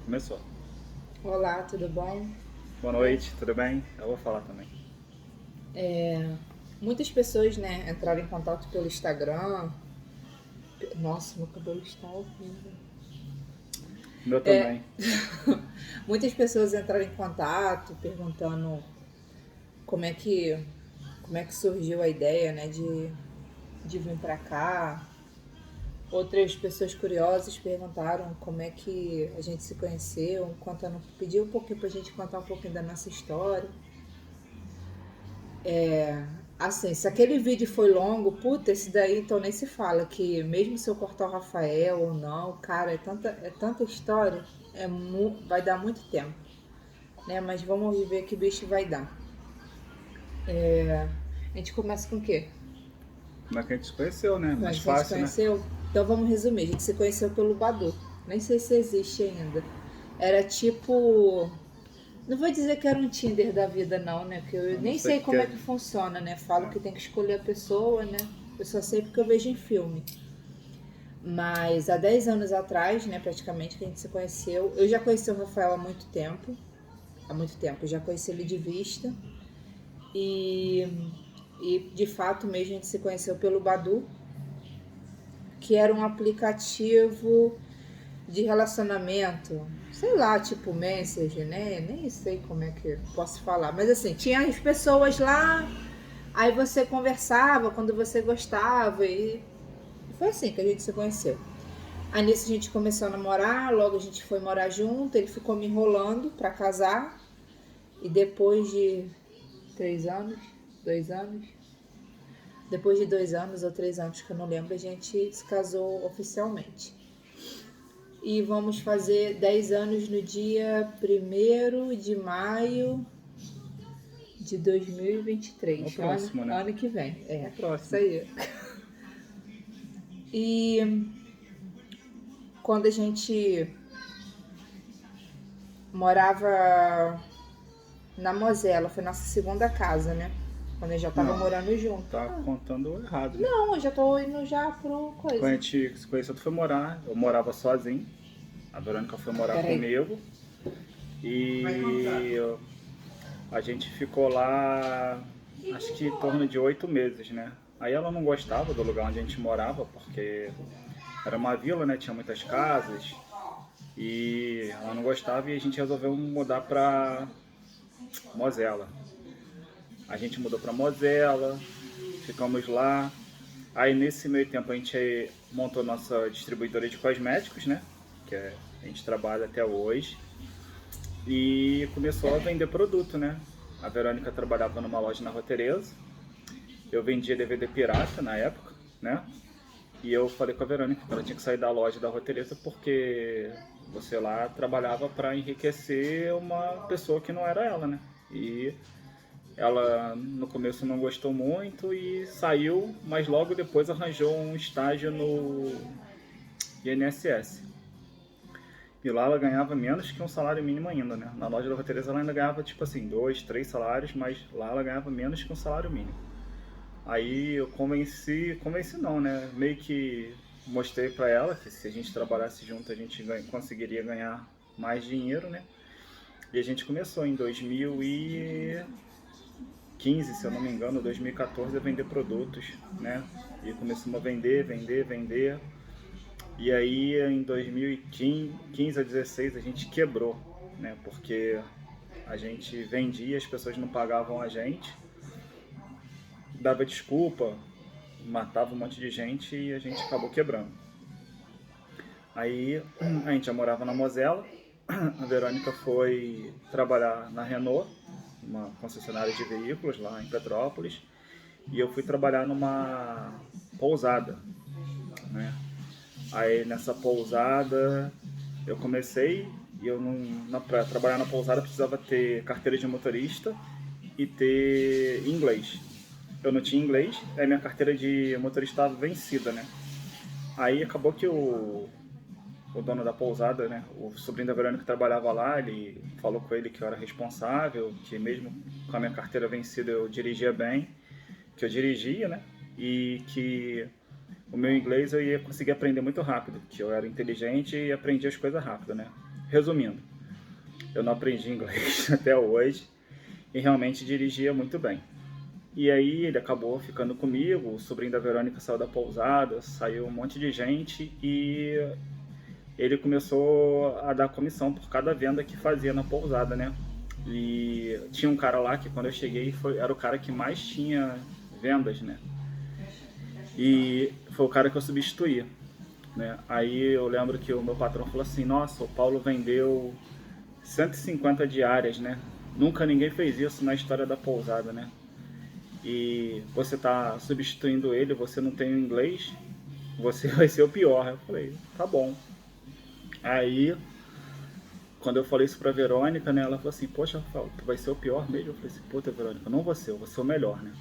Começou. Olá, tudo bom? Boa noite, tudo bem? Eu vou falar também. Muitas pessoas, entraram em contato pelo Instagram. Nossa, meu cabelo está horrível. Meu também. Muitas pessoas entraram em contato perguntando como é que, como é que surgiu a ideia, de vir pra cá. Outras pessoas curiosas perguntaram como é que a gente se conheceu, pediu um pouquinho pra gente contar um pouquinho da nossa história. Assim, se aquele vídeo foi longo, puta, esse daí então nem se fala, que mesmo se eu cortar o Rafael ou não, cara, é tanta história, vai dar muito tempo, né? Mas vamos ver que bicho vai dar. A gente começa com o quê? Como é que a gente se conheceu, né? Como é Mais que a gente se fácil, né? conheceu? Então vamos resumir, a gente se conheceu pelo Badu. Nem sei se existe ainda. Era tipo. Não vou dizer que era um Tinder da vida, não, né? Porque eu Eu não nem sei o sei que que como é é. que funciona, né? Falo É. que tem que escolher a pessoa, né? Eu só sei porque eu vejo em filme. Mas há 10 anos atrás, né, praticamente, que a gente se conheceu. Eu já conheci o Rafael há muito tempo. Há muito tempo. Eu já conheci ele de vista. E, e de fato mesmo a gente se conheceu pelo Badu, que era um aplicativo de relacionamento, sei lá, tipo Messenger, né? Nem sei como é que posso falar. Mas assim, tinha as pessoas lá, aí você conversava quando você gostava e foi assim que a gente se conheceu. Aí nisso a gente começou a namorar, logo a gente foi morar junto, ele ficou me enrolando pra casar. E depois de 3 anos, 2 anos, depois de 2 anos ou 3 anos que eu não lembro, a gente se casou oficialmente. E vamos fazer 10 anos no dia 1º de maio de É o 2023, ano, próximo, né? ano que vem. É o Isso próximo. aí. E quando a gente morava na Mosela, foi nossa segunda casa, né? Quando a gente já tava Não, morando junto. tá Ah, contando errado, né? não, eu já tô indo já pro Quando a coisa. gente se conheceu, tu foi morar. Eu morava sozinho. A Verônica foi morar Peraí. comigo. Vai contando. E a gente ficou lá, acho que em torno de 8 meses, né? Aí ela não gostava do lugar onde a gente morava, porque era uma vila, né? Tinha muitas casas. E ela não gostava e a gente resolveu mudar pra Mosela. A gente mudou pra Mosela, ficamos lá. Aí nesse meio tempo a gente montou nossa distribuidora de cosméticos, né? A gente trabalha até hoje. E começou a vender produto, né? A Verônica trabalhava numa loja na Rua Tereza. Eu vendia DVD pirata na época, né? E eu falei com a Verônica que ela tinha que sair da loja da Rua Tereza porque você lá trabalhava para enriquecer uma pessoa que não era ela, né? E ela no começo não gostou muito e saiu, mas logo depois arranjou um estágio no INSS. E lá ela ganhava menos que um salário mínimo ainda, né? Na loja da Rua Tereza ela ainda ganhava tipo assim, 2, 3 salários, mas lá ela ganhava menos que um salário mínimo. Aí eu convenci não, né? Meio que mostrei pra ela que se a gente trabalhasse junto a gente conseguiria ganhar mais dinheiro, né? E a gente começou em 2015, se eu não me engano, 2014 a vender produtos, né? E começamos a vender, vender, vender. E aí em 2015 a 16 a gente quebrou, né? Porque a gente vendia, as pessoas não pagavam a gente, dava desculpa, matava um monte de gente e a gente acabou quebrando. Aí a gente já morava na Mosela, a Verônica foi trabalhar na Renault, uma concessionária de veículos lá em Petrópolis, e eu fui trabalhar numa pousada, né? Aí nessa pousada eu comecei e eu não para trabalhar na pousada precisava ter carteira de motorista e ter inglês. Eu não tinha inglês, aí minha carteira de motorista estava vencida, né? Aí acabou que o dono da pousada, né, o sobrinho da Verônica que trabalhava lá, ele falou com ele que eu era responsável, que mesmo com a minha carteira vencida eu dirigia bem, que eu dirigia, né, e que o meu inglês eu ia conseguir aprender muito rápido, que eu era inteligente e aprendia as coisas rápido, né. Resumindo, eu não aprendi inglês até hoje e realmente dirigia muito bem. E aí ele acabou ficando comigo, o sobrinho da Verônica saiu da pousada, saiu um monte de gente e ele começou a dar comissão por cada venda que fazia na pousada, né? E tinha um cara lá que quando eu cheguei era o cara que mais tinha vendas, né? E foi o cara que eu substituía, né? Aí eu lembro que o meu patrão falou assim, nossa, o Paulo vendeu 150 diárias, né? Nunca ninguém fez isso na história da pousada, né? E você tá substituindo ele, você não tem o inglês, você vai ser o pior. Eu falei, tá bom. Aí, quando eu falei isso pra Verônica, né, ela falou assim, poxa, Rafael, tu vai ser o pior mesmo? Eu falei assim, puta, Verônica, não vou ser, eu vou ser o melhor, né?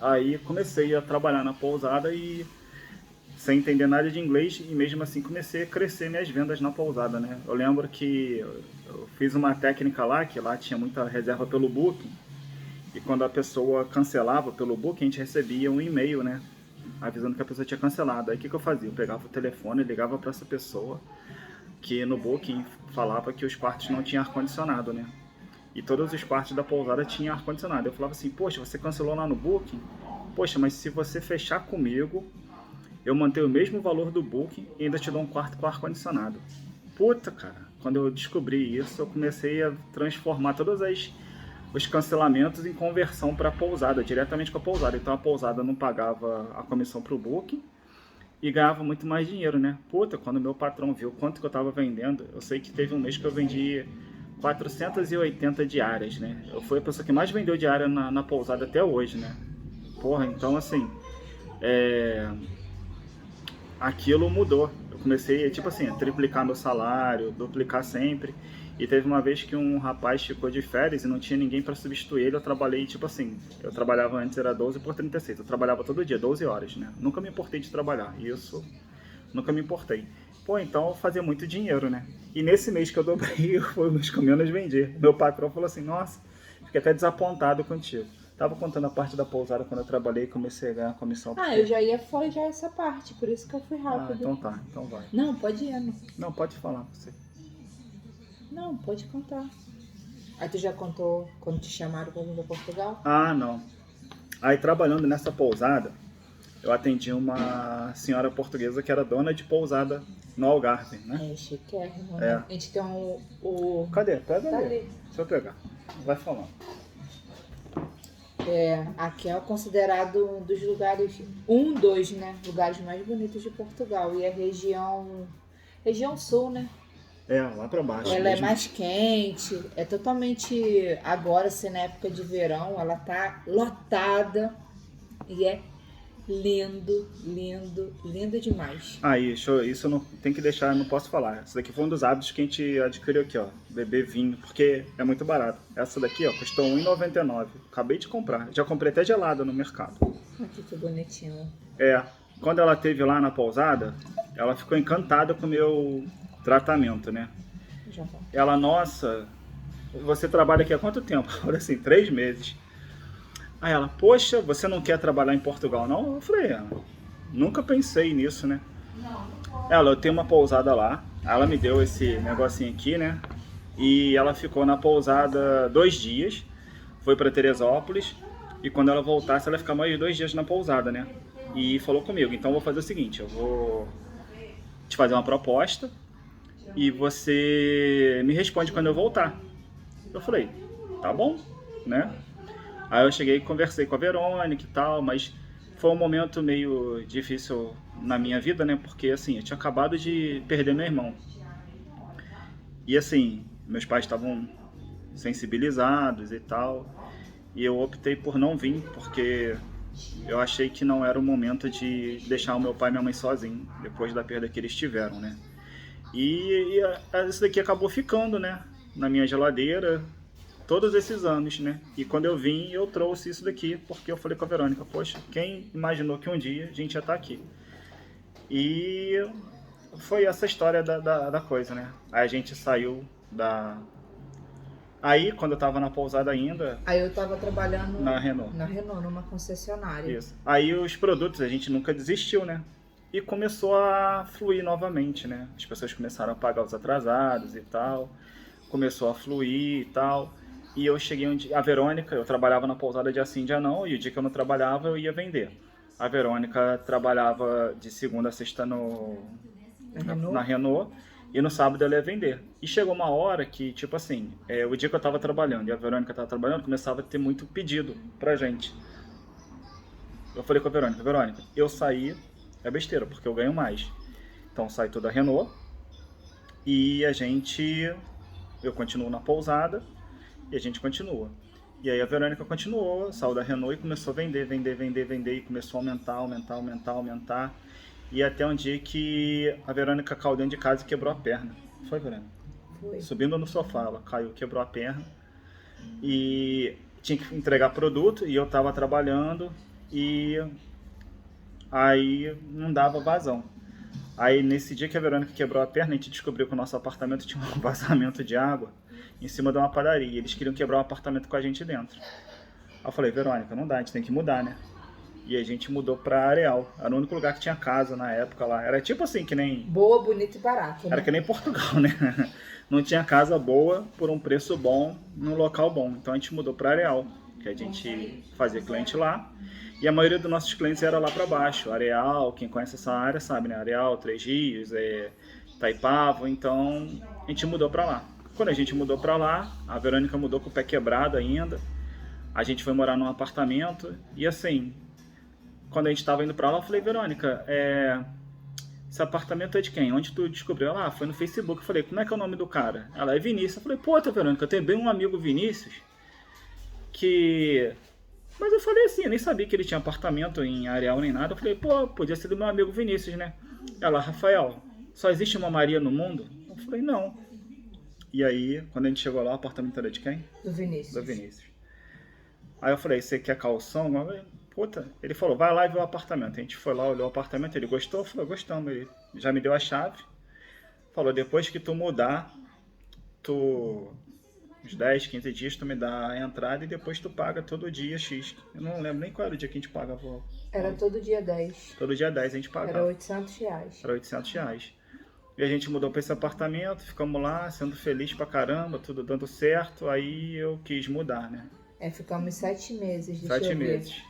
Aí comecei a trabalhar na pousada e sem entender nada de inglês e mesmo assim comecei a crescer minhas vendas na pousada, né? Eu lembro que eu fiz uma técnica lá, que lá tinha muita reserva pelo Booking, e quando a pessoa cancelava pelo Booking, a gente recebia um e-mail, né? Avisando que a pessoa tinha cancelado. Aí o que eu fazia? Eu pegava o telefone e ligava para essa pessoa, que no Booking falava que os quartos não tinham ar-condicionado, né? E todos os quartos da pousada tinham ar-condicionado. Eu falava assim, poxa, você cancelou lá no Booking? Poxa, mas se você fechar comigo, eu mantenho o mesmo valor do Booking e ainda te dou um quarto com ar-condicionado. Puta, cara, quando eu descobri isso, eu comecei a transformar todas os cancelamentos em conversão para a pousada, diretamente com a pousada. Então a pousada não pagava a comissão para o Booking e ganhava muito mais dinheiro, né? Puta, quando meu patrão viu quanto que eu estava vendendo, eu sei que teve um mês que eu vendi 480 diárias, né? Eu fui a pessoa que mais vendeu diária na pousada até hoje, né? Porra, então assim, aquilo mudou. Eu comecei, tipo assim, a triplicar meu salário, duplicar sempre. E teve uma vez que um rapaz ficou de férias e não tinha ninguém para substituir ele. Eu trabalhei, tipo assim, eu trabalhava antes, era 12 por 36. Eu trabalhava todo dia, 12 horas, né? Nunca me importei de trabalhar, isso nunca me importei. Pô, então eu fazia muito dinheiro, né? E nesse mês que eu dobrei, foi o mês que eu menos vendi. Meu patrão falou assim, nossa, fiquei até desapontado contigo. Tava contando a parte da pousada quando eu trabalhei e comecei a ganhar comissão. Ah, eu já ia forjar essa parte, por isso que eu fui rápido. Ah, então tá, então vai. Não, pode ir, não. Não, pode falar você. Não, pode contar. Aí tu já contou quando te chamaram pra vir pra Portugal? Ah, não. Aí trabalhando nessa pousada, eu atendi uma senhora portuguesa que era dona de pousada no Algarve, né? É chiquérrimo, É. né? A gente tem o... Cadê? Pega Tá ali. ali. Deixa eu pegar. Vai falando. Aqui é considerado um dos lugares, né? Lugares mais bonitos de Portugal. E a região sul, né? Lá pra baixo. Ela é mesmo. mais quente, é totalmente, agora, assim, na época de verão, ela tá lotada e é lindo, lindo, lindo demais. Isso não tem que deixar, não posso falar. Esse daqui foi um dos hábitos que a gente adquiriu aqui, ó. Beber vinho, porque é muito barato. Essa daqui, ó, custou R$1,99. Acabei de comprar. Já comprei até gelada no mercado. Aqui que bonitinho. Quando ela esteve lá na pousada, ela ficou encantada com o meu tratamento, né? Já vou. Ela, nossa, você trabalha aqui há quanto tempo? Olha assim, 3 meses. Aí ela, poxa, você não quer trabalhar em Portugal, não? Eu falei, nunca pensei nisso, né? Eu tenho uma pousada lá, ela me deu esse negocinho aqui, né? E ela ficou na pousada 2 dias, foi para Teresópolis, e quando ela voltasse, ela ia ficar mais 2 dias na pousada, né? E falou comigo, então eu vou fazer o seguinte, eu vou te fazer uma proposta, e você me responde quando eu voltar. Eu falei, tá bom, né? Aí eu cheguei e conversei com a Verônica e tal, mas foi um momento meio difícil na minha vida, né? Porque assim, eu tinha acabado de perder meu irmão. E assim, meus pais estavam sensibilizados e tal, e eu optei por não vir, porque eu achei que não era o momento de deixar o meu pai e minha mãe sozinhos, depois da perda que eles tiveram, né? E isso daqui acabou ficando, né, na minha geladeira todos esses anos, né? E quando eu vim, eu trouxe isso daqui, porque eu falei com a Verônica, poxa, quem imaginou que um dia a gente ia estar aqui? E foi essa história da coisa, né? Aí a gente saiu da... Aí, quando eu tava na pousada ainda... Aí eu tava trabalhando na Renault. Na Renault, numa concessionária. Isso. Aí os produtos, a gente nunca desistiu, né? e começou a fluir novamente, né? As pessoas começaram a pagar os atrasados e tal, começou a fluir e tal. E eu cheguei um dia, a Verônica, eu trabalhava na pousada dia sim, dia não, e o dia que eu não trabalhava eu ia vender. A Verônica trabalhava de segunda a sexta na Renault, e no sábado ela ia vender. E chegou uma hora que, tipo assim, o dia que eu tava trabalhando e a Verônica tava trabalhando, começava a ter muito pedido pra gente. Eu falei com a Verônica, Verônica, eu saí, é besteira, porque eu ganho mais. Então sai toda a Renault e eu continuo na pousada e a gente continua. E aí a Verônica continuou, saiu da Renault e começou a vender, vender, vender, vender, e começou a aumentar, aumentar, aumentar, aumentar. E até um dia que a Verônica caiu dentro de casa e quebrou a perna. Foi, Verônica? Foi. Subindo no sofá, ela caiu, quebrou a perna. E tinha que entregar produto e eu estava trabalhando e aí não dava vazão. Aí nesse dia que a Verônica quebrou a perna, a gente descobriu que o nosso apartamento tinha um vazamento de água em cima de uma padaria. Eles queriam quebrar o apartamento com a gente dentro. Aí eu falei, Verônica, não dá, a gente tem que mudar, né? E a gente mudou pra Areal. Era o único lugar que tinha casa na época lá. Era tipo assim, que nem... Boa, bonita e barata, né? Era que nem Portugal, né? Não tinha casa boa por um preço bom, num local bom. Então a gente mudou pra Areal, que a gente fazia cliente lá. E a maioria dos nossos clientes era lá para baixo. Areal, quem conhece essa área sabe, né? Areal, Três Rios, Itaipava. Então a gente mudou para lá. Quando a gente mudou para lá, a Verônica mudou com o pé quebrado ainda. A gente foi morar num apartamento. E assim, quando a gente estava indo para lá, eu falei, Verônica, esse apartamento é de quem? Onde tu descobriu? Ela, foi no Facebook. Eu falei, como é que é o nome do cara? Ela, é Vinícius. Eu falei, pô, Verônica, eu tenho bem um amigo Vinícius que... Mas eu falei assim, eu nem sabia que ele tinha apartamento em Areal nem nada. Eu falei, pô, podia ser do meu amigo Vinícius, né? Ela, Rafael, só existe uma Maria no mundo? Eu falei, não. E aí, quando a gente chegou lá, o apartamento era de quem? Do Vinícius. Do Vinícius. Aí eu falei, você quer calção? Puta, ele falou, vai lá e vê o apartamento. A gente foi lá, olhou o apartamento, ele gostou? Eu falei, gostamos. Ele já me deu a chave. Falou, depois que tu mudar, uns 10, 15 dias tu me dá a entrada e depois tu paga todo dia X. Eu não lembro nem qual era o dia que a gente pagava. Era todo dia 10. Todo dia 10 a gente pagava. Era R$800. Era R$800. E a gente mudou para esse apartamento, ficamos lá, sendo feliz pra caramba, tudo dando certo. Aí eu quis mudar, né? Ficamos 7 meses, deixa 7 eu ver. meses.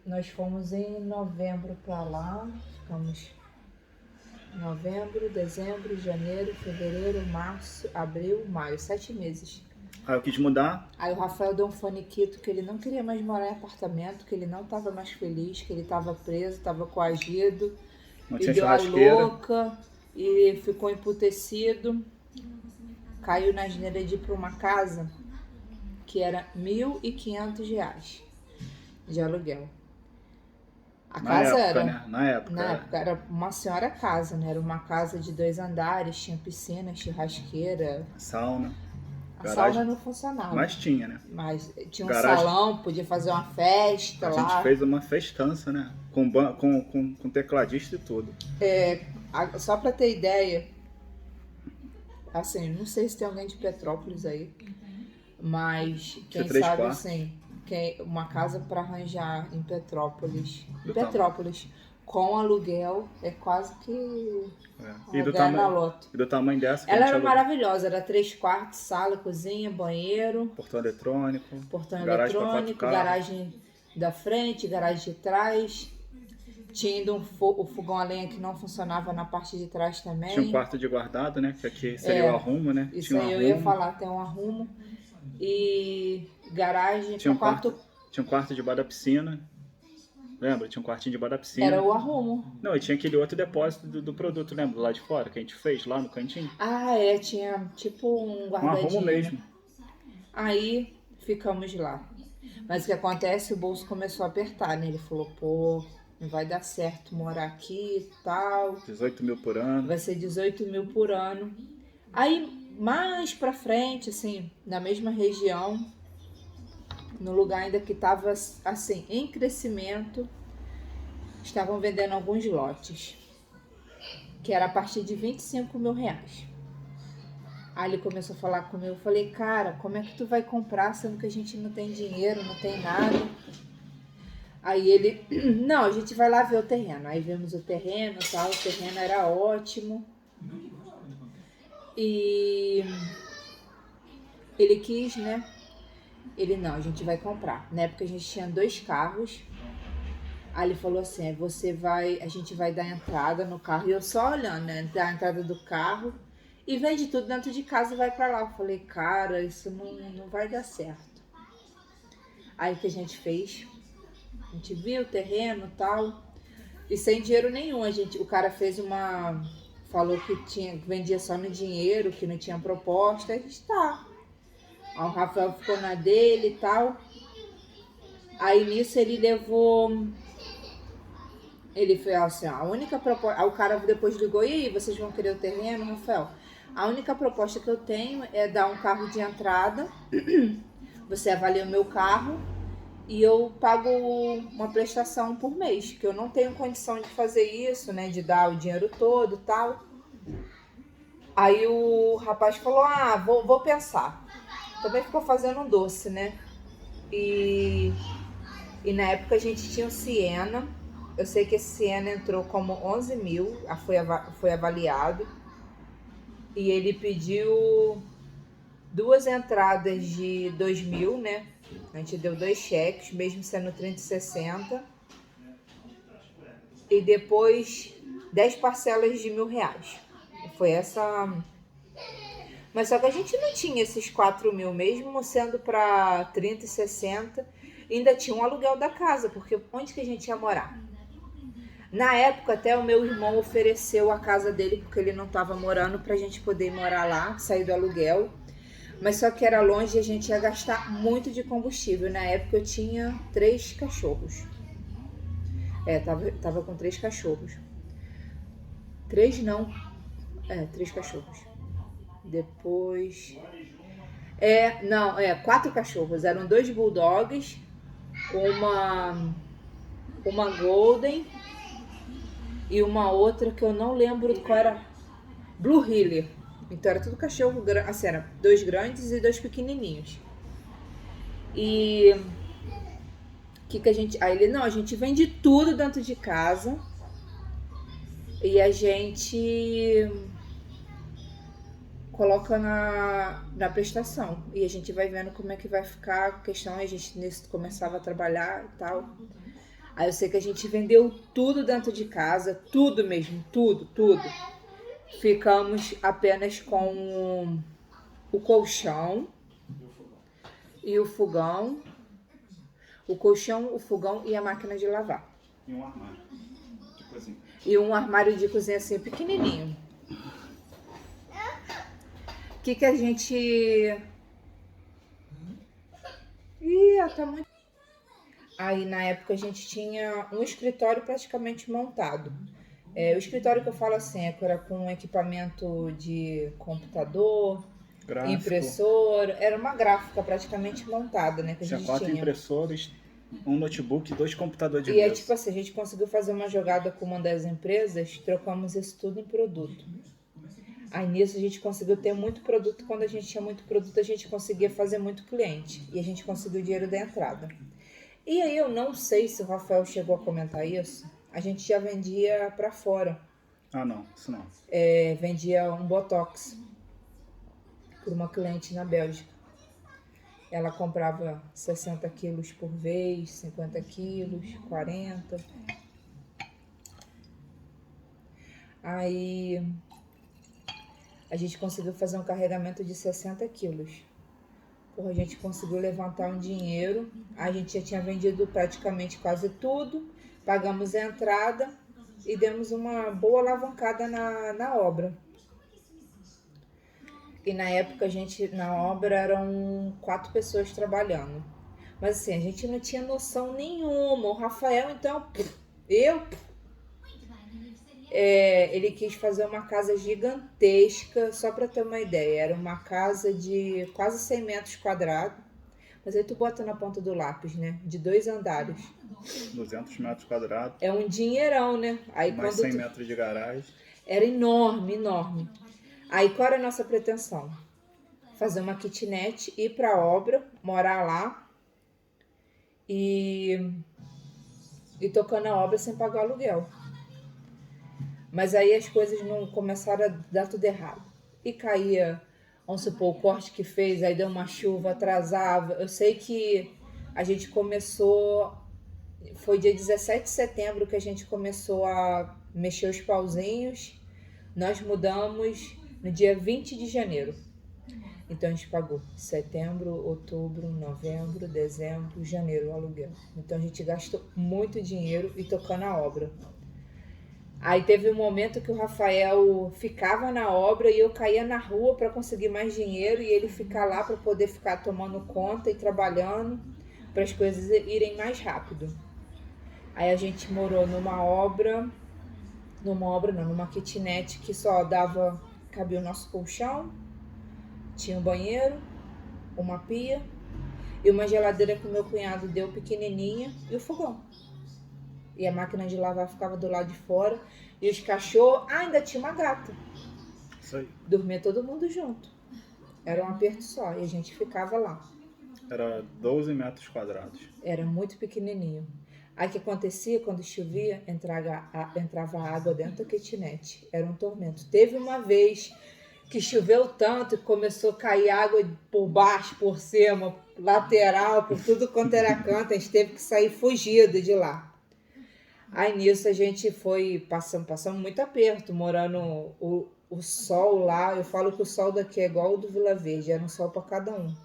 Nós fomos em novembro pra lá, ficamos novembro, dezembro, janeiro, fevereiro, março, abril, maio, 7 meses. Aí eu quis mudar. Aí o Rafael deu um faniquito que ele não queria mais morar em apartamento, que ele não estava mais feliz, que ele estava preso, estava coagido. Não tinha E deu a churrasqueira. louca e ficou emputecido. Caiu na asneira de ir para uma casa que era R$1.500 de aluguel. A casa era... Né? Na época era uma senhora casa, né? Era uma casa de 2 andares, tinha piscina, churrasqueira. Sauna. A Garagem. sauna não funcionava. Mas tinha, né? Mas tinha um Garagem. salão, podia fazer uma festa A lá. gente fez uma festança, né? Com tecladista e tudo. Só pra ter ideia, assim, não sei se tem alguém de Petrópolis aí, mas quem Tinha 3 sabe, quartos. assim, uma casa pra arranjar em Petrópolis, Do com aluguel, é quase que E do ganhar na loto. tamanho dessa que a Ela gente era alugou. maravilhosa, era 3 quartos, sala, cozinha, banheiro, Portão eletrônico. portão Garagem pra 4 eletrônico, carros. garagem da frente, garagem de trás. Tinha ainda o fogão a lenha que não funcionava na parte de trás também. Tinha um quarto de guardado, né? Que aqui seria o arrumo, né? Isso tinha um aí eu arrumo. ia falar, tem um arrumo. E garagem, Tinha um quarto debaixo da piscina. Lembra? Tinha um quartinho debaixo da piscina. Era o arrumo. Não, e tinha aquele outro depósito do produto, lembra? Lá de fora, que a gente fez lá no cantinho. Tinha tipo um Um guardadinho. arrumo mesmo. Né? Aí ficamos lá. Mas o que acontece, o bolso começou a apertar, né? Ele falou, pô, não vai dar certo morar aqui e tal. 18 mil por ano. Vai ser 18 mil por ano. Aí, mais pra frente, assim, na mesma região, no lugar ainda que estava, assim, em crescimento, estavam vendendo alguns lotes, que era a partir de R$25 mil. Aí ele começou a falar comigo, eu falei, cara, como é que tu vai comprar sendo que a gente não tem dinheiro, não tem nada? Aí ele, não, a gente vai lá ver o terreno. Aí vimos o terreno e tal, o terreno era ótimo. E ele quis, né? Ele, não, a gente vai comprar. Na época a gente tinha 2 carros. Aí ele falou assim, a gente vai dar entrada no carro. E eu só olhando, né? Dar a entrada do carro e vende tudo dentro de casa e vai pra lá. Eu falei, cara, isso não vai dar certo. Aí o que a gente fez? A gente viu o terreno e tal. E sem dinheiro nenhum. O cara fez uma... Falou que vendia só no dinheiro, que não tinha proposta. A gente tá. Aí o Rafael ficou na dele e tal. Aí nisso ele levou... Ele fez assim, a única proposta... Aí o cara depois ligou, e aí, vocês vão querer o terreno, Rafael? A única proposta que eu tenho é dar um carro de entrada. Você avalia o meu carro e eu pago uma prestação por mês, que eu não tenho condição de fazer isso, né? De dar o dinheiro todo e tal. Aí o rapaz falou, vou pensar. Também ficou fazendo um doce, né? E na época a gente tinha o Siena. Eu sei que esse Siena entrou como 11 mil, foi avaliado. E ele pediu 2 entradas de 2 mil, né? A gente deu 2 cheques, mesmo sendo 30 e 60. E depois 10 parcelas de R$1.000. Foi essa... Mas só que a gente não tinha esses 4 mil, mesmo sendo para 30 e 60. Ainda tinha um aluguel da casa, porque onde que a gente ia morar? Na época, até o meu irmão ofereceu a casa dele, porque ele não estava morando, pra gente poder morar lá, sair do aluguel. Mas só que era longe e a gente ia gastar muito de combustível. Na época eu tinha 3 cachorros. Tava com 3 cachorros. 3 não. 3 cachorros. Depois... 4 cachorros. Eram 2 bulldogs, uma golden e uma outra que eu não lembro qual era. Blue Heeler. Então era tudo cachorro, assim, era 2 grandes e 2 pequenininhos. E que a gente... Aí ele, não, a gente vende tudo dentro de casa e a gente coloca na prestação. E a gente vai vendo como é que vai ficar a questão. A gente nisso começava a trabalhar e tal. Aí eu sei que a gente vendeu tudo dentro de casa, tudo mesmo, tudo. Ficamos apenas com o colchão e o fogão. O colchão, o fogão e a máquina de lavar. E um armário de cozinha. E um armário de cozinha assim, pequenininho. O que a gente... tá muito... Aí na época a gente tinha um escritório praticamente montado. O escritório que eu falo assim, era com equipamento de computador, Gráfico. impressora, era uma gráfica praticamente montada, né? Que a Tinha gente 4 tinha. impressoras, um notebook e 2 computadores de E mesa. tipo assim, a gente conseguiu fazer uma jogada com uma das empresas, trocamos isso tudo em produto. Aí nisso a gente conseguiu ter muito produto. Quando a gente tinha muito produto, a gente conseguia fazer muito cliente. E a gente conseguiu o dinheiro da entrada. E aí eu não sei se o Rafael chegou a comentar isso. A gente já vendia pra fora. Não, isso não. Vendia um Botox por uma cliente na Bélgica. Ela comprava 60 quilos por vez, 50 quilos, 40. Aí a gente conseguiu fazer um carregamento de 60 quilos. A gente conseguiu levantar um dinheiro. A gente já tinha vendido praticamente quase tudo. Pagamos a entrada e demos uma boa alavancada na obra. E na época na obra eram 4 pessoas trabalhando. Mas assim, a gente não tinha noção nenhuma. O Rafael, então, ele quis fazer uma casa gigantesca, só para ter uma ideia. Era uma casa de quase 100 metros quadrados. Mas aí tu bota na ponta do lápis, né? De 2 andares. 200 metros quadrados. É um dinheirão, né? Aí mais 100 metros de garagem. Era enorme. Aí qual era a nossa pretensão? Fazer uma kitnet, ir pra obra, morar lá e e tocando a obra sem pagar aluguel. Mas aí as coisas não começaram a dar tudo errado. E caía, vamos supor, o corte que fez, aí deu uma chuva, atrasava. Eu sei que a gente começou, foi dia 17 de setembro que a gente começou a mexer os pauzinhos. Nós mudamos no dia 20 de janeiro. Então a gente pagou setembro, outubro, novembro, dezembro, janeiro o aluguel. Então a gente gastou muito dinheiro e tocando a obra. Aí teve um momento que o Rafael ficava na obra e eu caía na rua para conseguir mais dinheiro e ele ficar lá para poder ficar tomando conta e trabalhando para as coisas irem mais rápido. Aí a gente morou numa kitnet que só cabia o nosso colchão, tinha um banheiro, uma pia e uma geladeira que o meu cunhado deu pequenininha e o fogão. E a máquina de lavar ficava do lado de fora. E os cachorros, ainda tinha uma gata. Isso aí. Dormia todo mundo junto. Era um aperto só e a gente ficava lá. Era 12 metros quadrados. Era muito pequenininho. Aí o que acontecia, quando chovia, entrava água dentro da kitnet. Era um tormento. Teve uma vez que choveu tanto que começou a cair água por baixo, por cima, lateral, por tudo quanto era canto. A gente teve que sair fugido de lá. Aí nisso a gente foi passando muito aperto, morando o sol lá. Eu falo que o sol daqui é igual o do Vila Verde, era um sol para cada um.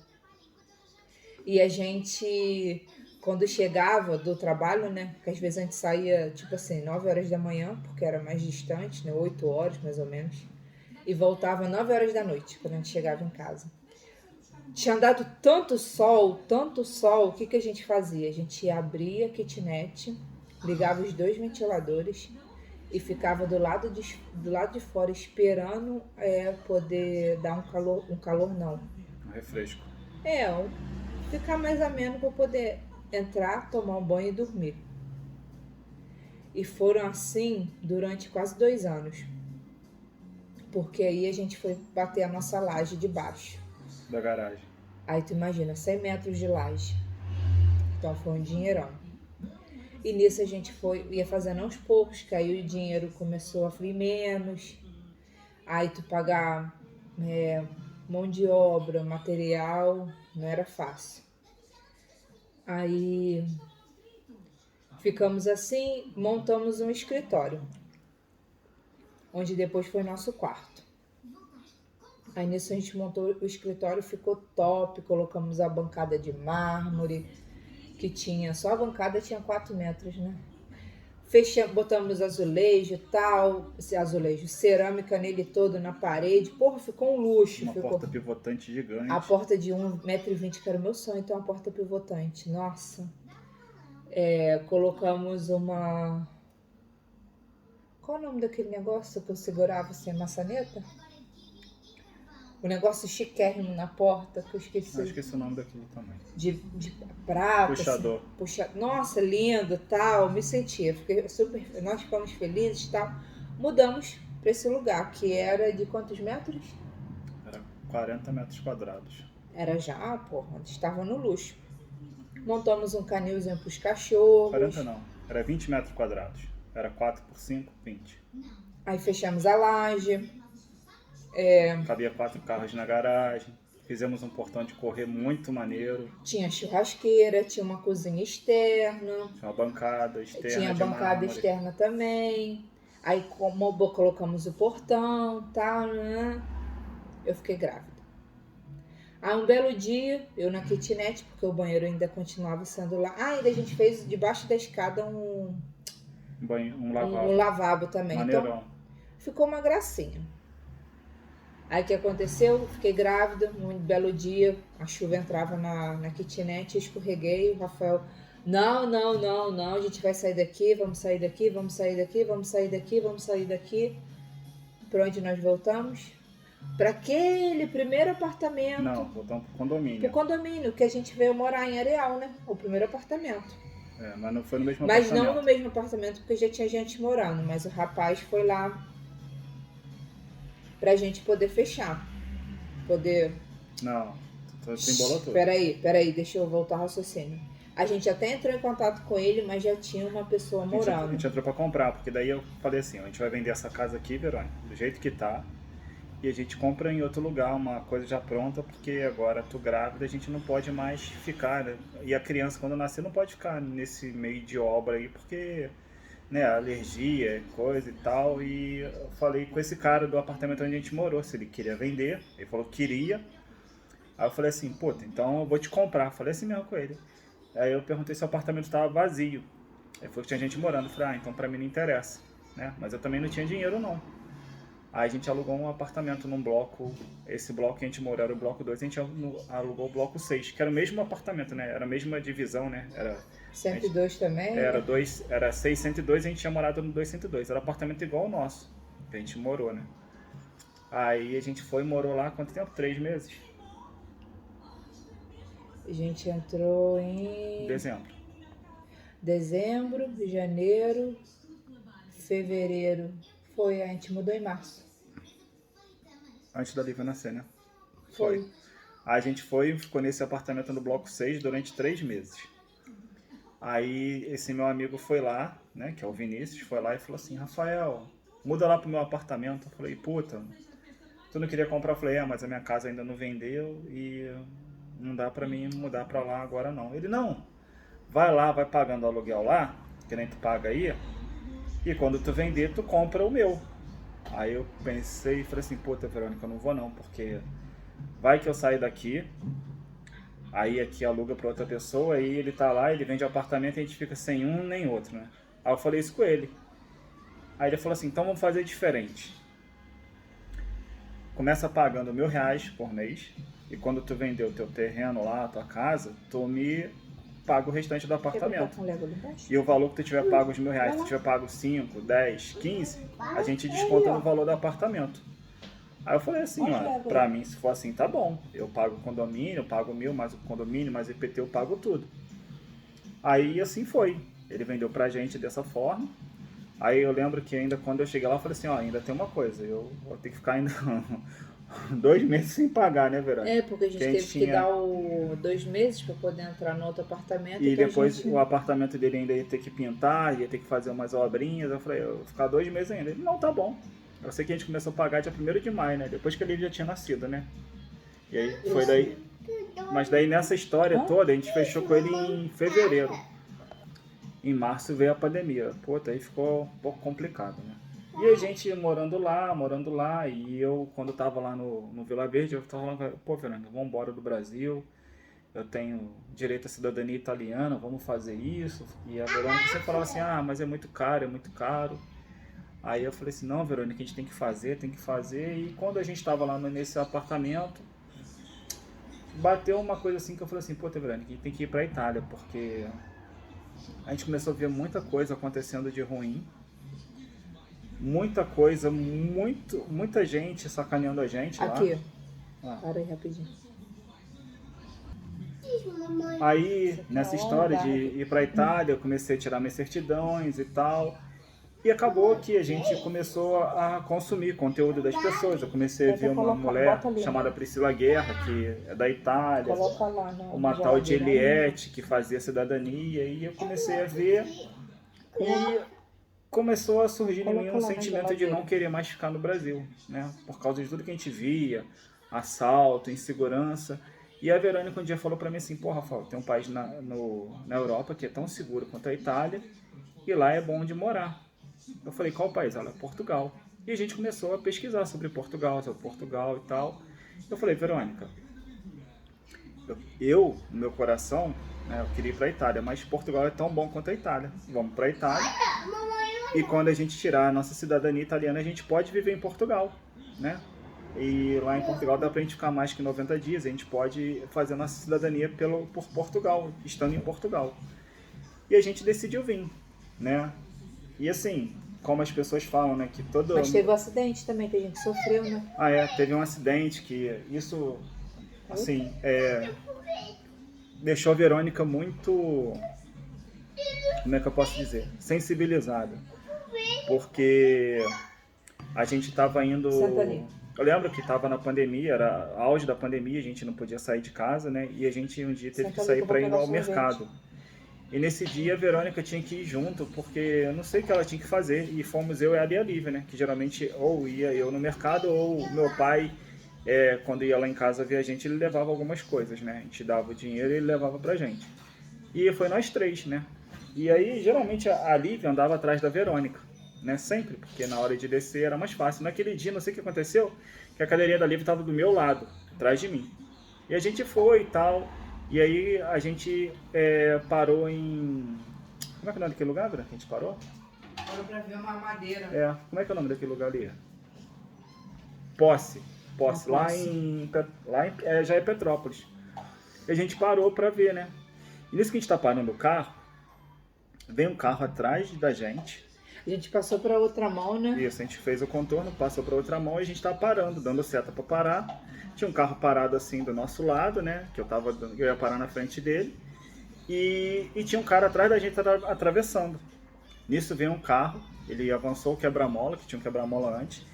E a gente, quando chegava do trabalho, né, porque às vezes a gente saía, tipo assim, 9 horas da manhã, porque era mais distante, né, 8 horas mais ou menos, e voltava 9 horas da noite, quando a gente chegava em casa. Tinha dado tanto sol, o que a gente fazia? A gente abria a kitnet, ligava os 2 ventiladores e ficava do lado de fora esperando poder dar um calor não. Um refresco. Ficar mais ameno para poder entrar, tomar um banho e dormir. E foram assim durante quase 2 anos. Porque aí a gente foi bater a nossa laje de baixo. Da garagem. Aí tu imagina, 100 metros de laje. Então foi um dinheirão. E nisso a gente ia fazendo aos poucos, que aí o dinheiro começou a vir menos. Aí tu pagar mão de obra, material, não era fácil. Aí ficamos assim, montamos um escritório, onde depois foi nosso quarto. Aí nisso a gente montou o escritório, ficou top, colocamos a bancada de mármore, que tinha, só a bancada tinha 4 metros, né? Botamos azulejo e tal, esse azulejo, cerâmica nele todo na parede. Porra, ficou um luxo. Uma porta pivotante gigante. A porta de 1,20 m, que era o meu sonho, então uma porta pivotante. Nossa. Colocamos uma... Qual o nome daquele negócio que eu segurava assim, a maçaneta? O negócio chiquérrimo na porta, que eu esqueci. Eu esqueci o nome daquilo também. De prata. Puxador. Assim, nossa, lindo, tal. Me sentia. Nós ficamos felizes e tal. Mudamos para esse lugar, que era de quantos metros? Era 40 metros quadrados. Era já, porra, estava no luxo. Montamos um canilzinho para os cachorros. 40 não, era 20 metros quadrados. Era 4 por 5, 20. Aí fechamos a laje. Cabia 4 carros na garagem. Fizemos um portão de correr muito maneiro. Tinha churrasqueira, tinha uma cozinha externa. Tinha uma bancada externa. Tinha bancada externa também. Aí colocamos o portão, tal, né? Eu fiquei grávida. Aí um belo dia, eu na kitnet, porque o banheiro ainda continuava sendo lá. Ainda a gente fez debaixo da escada um lavabo. Um lavabo também. Maneirão. Então, ficou uma gracinha. Aí o que aconteceu? Fiquei grávida, um belo dia, a chuva entrava na kitnet, escorreguei, o Rafael, não, a gente vai sair daqui, vamos sair daqui. Para onde nós voltamos? Para aquele primeiro apartamento. Não, voltamos pro condomínio. Pro condomínio, que a gente veio morar em Areal, né? O primeiro apartamento. Mas não foi no mesmo apartamento. apartamento. Mas não no mesmo apartamento, porque já tinha gente morando, mas o rapaz foi lá pra gente poder fechar. Não, tu embolou tudo. Peraí, deixa eu voltar ao raciocínio. A gente até entrou em contato com ele, mas já tinha uma pessoa A morando. gente entrou pra comprar, porque daí eu falei assim, ó, a gente vai vender essa casa aqui, Verônica, do jeito que tá, e a gente compra em outro lugar uma coisa já pronta, porque agora tu grávida, a gente não pode mais ficar, né? E a criança quando nascer não pode ficar nesse meio de obra aí, porque, né, alergia, coisa e tal, e eu falei com esse cara do apartamento onde a gente morou, se ele queria vender, ele falou que queria, aí eu falei assim, puta, então eu vou te comprar, falei assim mesmo com ele. Aí eu perguntei se o apartamento estava vazio. Ele falou que tinha gente morando. Eu falei, então pra mim não interessa, né? Mas eu também não tinha dinheiro não. Aí a gente alugou um apartamento num bloco, esse bloco que a gente morou era o bloco 2, a gente alugou o bloco 6, que era o mesmo apartamento, né? Era a mesma divisão, né? 102 também? Era 602 e a gente tinha morado no 202. Era um apartamento igual ao nosso, que a gente morou, né? Aí a gente foi e morou lá, quanto tempo? 3 meses? A gente entrou em Dezembro. janeiro, fevereiro. A gente mudou em março. Antes da Lívia nascer, né? Foi. Aí a gente foi e ficou nesse apartamento no bloco 6 durante 3 meses. Aí esse meu amigo foi lá, né, que é o Vinícius, foi lá e falou assim, Rafael, muda lá pro meu apartamento. Eu falei, puta, tu não queria comprar? Eu falei, mas a minha casa ainda não vendeu e não dá pra mim mudar pra lá agora não. Ele, não, vai lá, vai pagando o aluguel lá, que nem tu paga aí, e quando tu vender, tu compra o meu. Aí eu pensei e falei assim, puta, Verônica, eu não vou não, porque vai que eu saio daqui, aí aqui aluga pra outra pessoa, aí ele tá lá, ele vende o apartamento e a gente fica sem um nem outro, né? Aí eu falei isso com ele. Aí ele falou assim, então vamos fazer diferente. Começa pagando R$1.000 por mês, e quando tu vender o teu terreno lá, a tua casa, tu me paga o restante do apartamento. E o valor que tu tiver pago os R$1.000, se tu tiver pago 5, 10, 15, a gente desconta no valor do apartamento. Aí eu falei assim, ó, pra mim se for assim tá bom, eu pago o condomínio, eu pago 1.000, mais o condomínio, mais o IPT, eu pago tudo. Aí assim foi, ele vendeu pra gente dessa forma. Aí eu lembro que ainda quando eu cheguei lá, eu falei assim, ó, ainda tem uma coisa, eu vou ter que ficar ainda 2 meses sem pagar, né, Verônica? Porque a gente teve que dar 2 meses para poder entrar no outro apartamento. E depois o apartamento dele ainda ia ter que pintar, ia ter que fazer umas obrinhas. Eu falei, eu vou ficar 2 meses ainda. Ele, não, tá bom. Eu sei que a gente começou a pagar dia 1º de maio, né? Depois que ele já tinha nascido, né? E aí foi daí. Mas daí nessa história toda, a gente fechou com ele em fevereiro. Em março veio a pandemia. Pô, aí ficou um pouco complicado, né? E a gente morando lá, e eu, quando tava lá no Vila Verde, eu tava falando, pô, Fernando, vamos embora do Brasil, eu tenho direito à cidadania italiana, vamos fazer isso. E a Verônica sempre falava assim, mas é muito caro, é muito caro. Aí eu falei assim, não, Verônica, a gente tem que fazer. E quando a gente tava lá nesse apartamento, bateu uma coisa assim que eu falei assim, pô, Verônica, a gente tem que ir pra Itália, porque a gente começou a ver muita coisa acontecendo de ruim. Muita coisa, muita gente sacaneando a gente lá. Aqui, para aí rapidinho. Aí, nessa história de ir pra Itália, eu comecei a tirar minhas certidões e tal. E acabou que a gente começou a consumir conteúdo das pessoas. Eu comecei a ver uma mulher chamada Priscila Guerra, que é da Itália. Uma tal de Eliette, que fazia cidadania. E eu comecei a ver e começou a surgir em mim um sentimento de não querer mais ficar no Brasil, né? Por causa de tudo que a gente via, assalto, insegurança. E a Verônica um dia falou pra mim assim, pô, Rafael, tem um país na Europa que é tão seguro quanto a Itália, e lá é bom de morar. Eu falei, qual país? Ela, Portugal. E a gente começou a pesquisar sobre Portugal e tal. Eu falei, Verônica, eu no meu coração, né, eu queria ir pra Itália, mas Portugal é tão bom quanto a Itália. Vamos pra Itália. E quando a gente tirar a nossa cidadania italiana, a gente pode viver em Portugal, né? E lá em Portugal dá pra gente ficar mais que 90 dias, a gente pode fazer a nossa cidadania por Portugal, estando em Portugal. E a gente decidiu vir, né? E assim, como as pessoas falam, né, que todo... Mas teve um acidente também, que a gente sofreu, né? Teve um acidente que isso, assim, deixou a Verônica muito, como é que eu posso dizer, sensibilizada. Porque a gente estava indo... Eu lembro que estava na pandemia, era auge da pandemia, a gente não podia sair de casa, né? E a gente um dia teve que sair para ir ao mercado. E nesse dia a Verônica tinha que ir junto, porque eu não sei o que ela tinha que fazer. E fomos eu, ela e a Lívia, né? Que geralmente ou ia eu no mercado, ou meu pai, quando ia lá em casa ver a gente, ele levava algumas coisas, né? A gente dava o dinheiro e ele levava pra gente. E foi nós três, né? E aí, geralmente, a Lívia andava atrás da Verônica, né? Sempre, porque na hora de descer era mais fácil. Naquele dia, não sei o que aconteceu, que a cadeirinha da Lívia estava do meu lado, atrás de mim. E a gente foi e tal. E aí a gente parou em... Como é que é o nome daquele lugar, Vera, que a gente parou? Parou pra ver uma madeira. Como é que é o nome daquele lugar ali? Posse. Posse. Já é Petrópolis. E a gente parou pra ver, né? E nisso que a gente tá parando o carro, vem um carro atrás da gente. A gente passou pra outra mão, né? Isso, a gente fez o contorno, passou pra outra mão e a gente tá parando, dando seta pra parar. Tinha um carro parado assim do nosso lado, né? Que eu ia parar na frente dele. E tinha um cara atrás da gente atravessando. Nisso veio um carro, ele avançou o quebra-mola, que tinha um quebra-mola antes.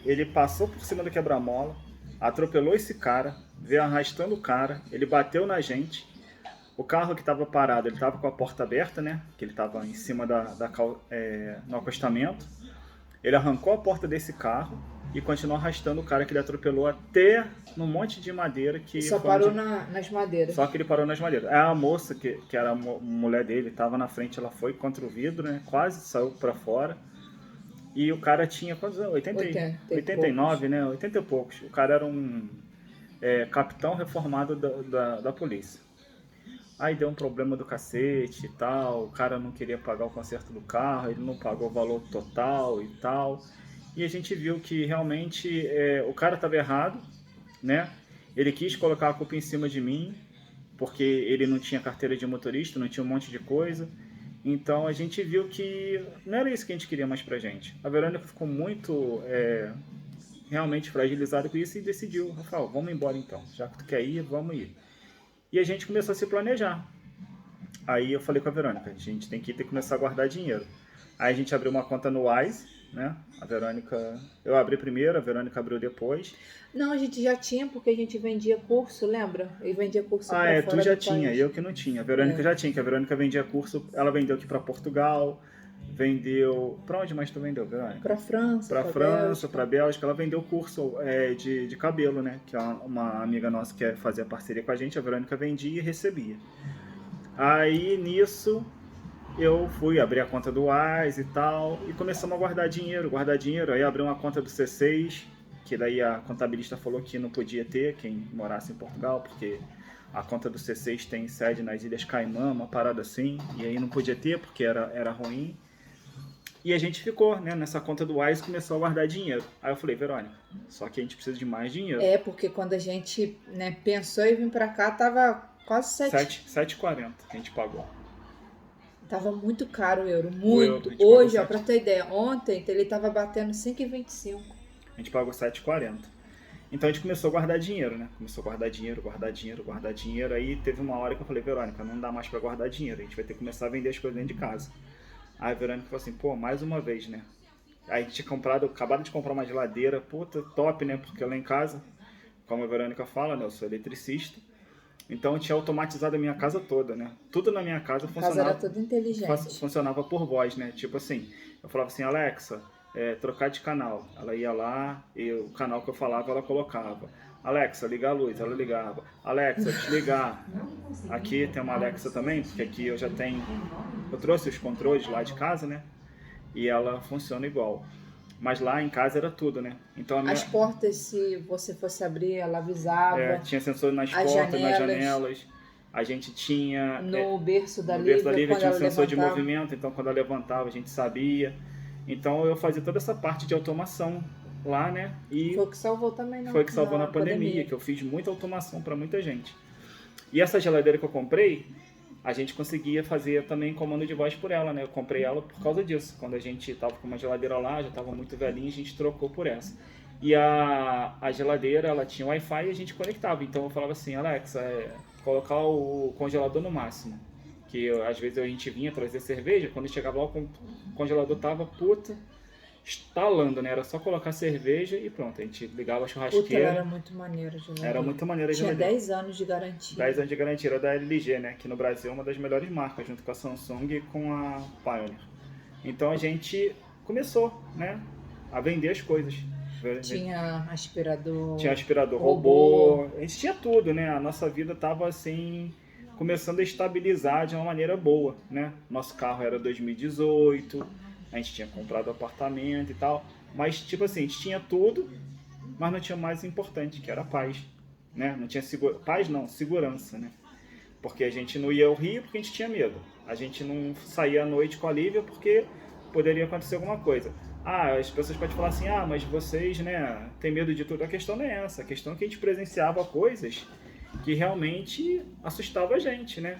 Ele passou por cima do quebra-mola, atropelou esse cara, veio arrastando o cara, ele bateu na gente. O carro que estava parado, ele estava com a porta aberta, né? Que ele estava em cima no acostamento. Ele arrancou a porta desse carro e continuou arrastando o cara que ele atropelou até num monte de madeira que... Só parou nas madeiras. Só que ele parou nas madeiras. A moça, que era a mulher dele, estava na frente, ela foi contra o vidro, né? Quase saiu para fora. E o cara tinha quantos anos? 89, né? 80 e poucos. O cara era um capitão reformado da polícia. Aí deu um problema do cacete e tal, o cara não queria pagar o conserto do carro, ele não pagou o valor total e tal. E a gente viu que realmente o cara estava errado, né? Ele quis colocar a culpa em cima de mim, porque ele não tinha carteira de motorista, não tinha um monte de coisa. Então a gente viu que não era isso que a gente queria mais pra gente. A Verônica ficou muito realmente fragilizada com isso e decidiu, Rafael, vamos embora então, já que tu quer ir, vamos ir. E a gente começou a se planejar. Aí eu falei com a Verônica, a gente tem que começar a guardar dinheiro. Aí a gente abriu uma conta no Wise, né? A Verônica... Eu abri primeiro, a Verônica abriu depois. Não, a gente já tinha, porque a gente vendia curso, lembra? E vendia curso pra fora tu já do tinha, país. eu que não tinha. A Verônica já tinha, que a Verônica vendia curso, ela vendeu aqui para Portugal, vendeu... Pra onde mais tu vendeu, Verônica? Pra França, Pra França, pra Bélgica. Ela vendeu curso de cabelo, né? Que uma amiga nossa que fazia parceria com a gente, a Verônica vendia e recebia. Aí, nisso, eu fui abrir a conta do Wise e tal, e começamos a guardar dinheiro. Aí abri uma conta do C6, que daí a contabilista falou que não podia ter quem morasse em Portugal, porque a conta do C6 tem sede nas Ilhas Caimã, uma parada assim, e aí não podia ter porque era ruim. E a gente ficou, né, nessa conta do Wise, começou a guardar dinheiro. Aí eu falei, Verônica, só que a gente precisa de mais dinheiro. Porque quando a gente, né, pensou em vir pra cá, tava quase 7,40 que a gente pagou. Tava muito caro o euro, muito. O euro, hoje, ó, pra ter ideia, ontem ele tava batendo 5,25. A gente pagou 7,40. Então a gente começou a guardar dinheiro, né? Começou a guardar dinheiro. Aí teve uma hora que eu falei, Verônica, não dá mais pra guardar dinheiro. A gente vai ter que começar a vender as coisas dentro de casa. Aí a Verônica falou assim, pô, mais uma vez, né? Aí a gente tinha acabado de comprar uma geladeira, puta, top, né? Porque lá em casa, como a Verônica fala, né? Eu sou eletricista. Então eu tinha automatizado a minha casa toda, né? Tudo na minha casa funcionava. A casa era toda inteligente. Funcionava por voz, né? Tipo assim, eu falava assim, Alexa, trocar de canal. Ela ia lá e o canal que eu falava ela colocava. Alexa, ligar a luz, ela ligava. Alexa, desligar. Aqui tem uma Alexa também, porque aqui eu já tenho... Eu trouxe os controles lá de casa, né? E ela funciona igual. Mas lá em casa era tudo, né? Então As portas, se você fosse abrir, ela avisava. Tinha sensor nas portas, nas janelas. A gente tinha... No berço da Lívia tinha um sensor de levantava. movimento, então quando ela levantava a gente sabia. Então eu fazia toda essa parte de automação lá, né? E foi o que salvou também foi o que salvou na pandemia, que eu fiz muita automação para muita gente. E essa geladeira que eu comprei, a gente conseguia fazer também comando de voz por ela, né? Eu comprei ela por causa disso. Quando a gente tava com uma geladeira lá, já tava muito velhinha, a gente trocou por essa. E a geladeira, ela tinha Wi-Fi e a gente conectava. Então eu falava assim, Alexa, colocar o congelador no máximo. Que às vezes a gente vinha trazer cerveja, quando chegava lá o congelador tava puta. instalando, né? Era só colocar cerveja e pronto. A gente ligava a Puta, ela churrasqueira. era muito maneira de geladeira. Era muito maneira a Tinha geladeira. 10 anos de garantia. 10 anos de garantia, era da LG, né? Que no Brasil é uma das melhores marcas, junto com a Samsung e com a Pioneer. Então a gente começou, né? A vender as coisas. Tinha aspirador. Tinha aspirador robô. A gente tinha tudo, né? A nossa vida tava assim, começando a estabilizar de uma maneira boa, né? Nosso carro era 2018, a gente tinha comprado apartamento e tal. Mas, tipo assim, a gente tinha tudo, mas não tinha o mais importante, que era a paz, né? Não tinha paz não, segurança, né? Porque a gente não ia ao Rio porque a gente tinha medo. A gente não saía à noite com a Lívia porque poderia acontecer alguma coisa. Ah, as pessoas podem falar assim, ah, mas vocês, né, têm medo de tudo. A questão não é essa. A questão é que a gente presenciava coisas que realmente assustavam a gente, né?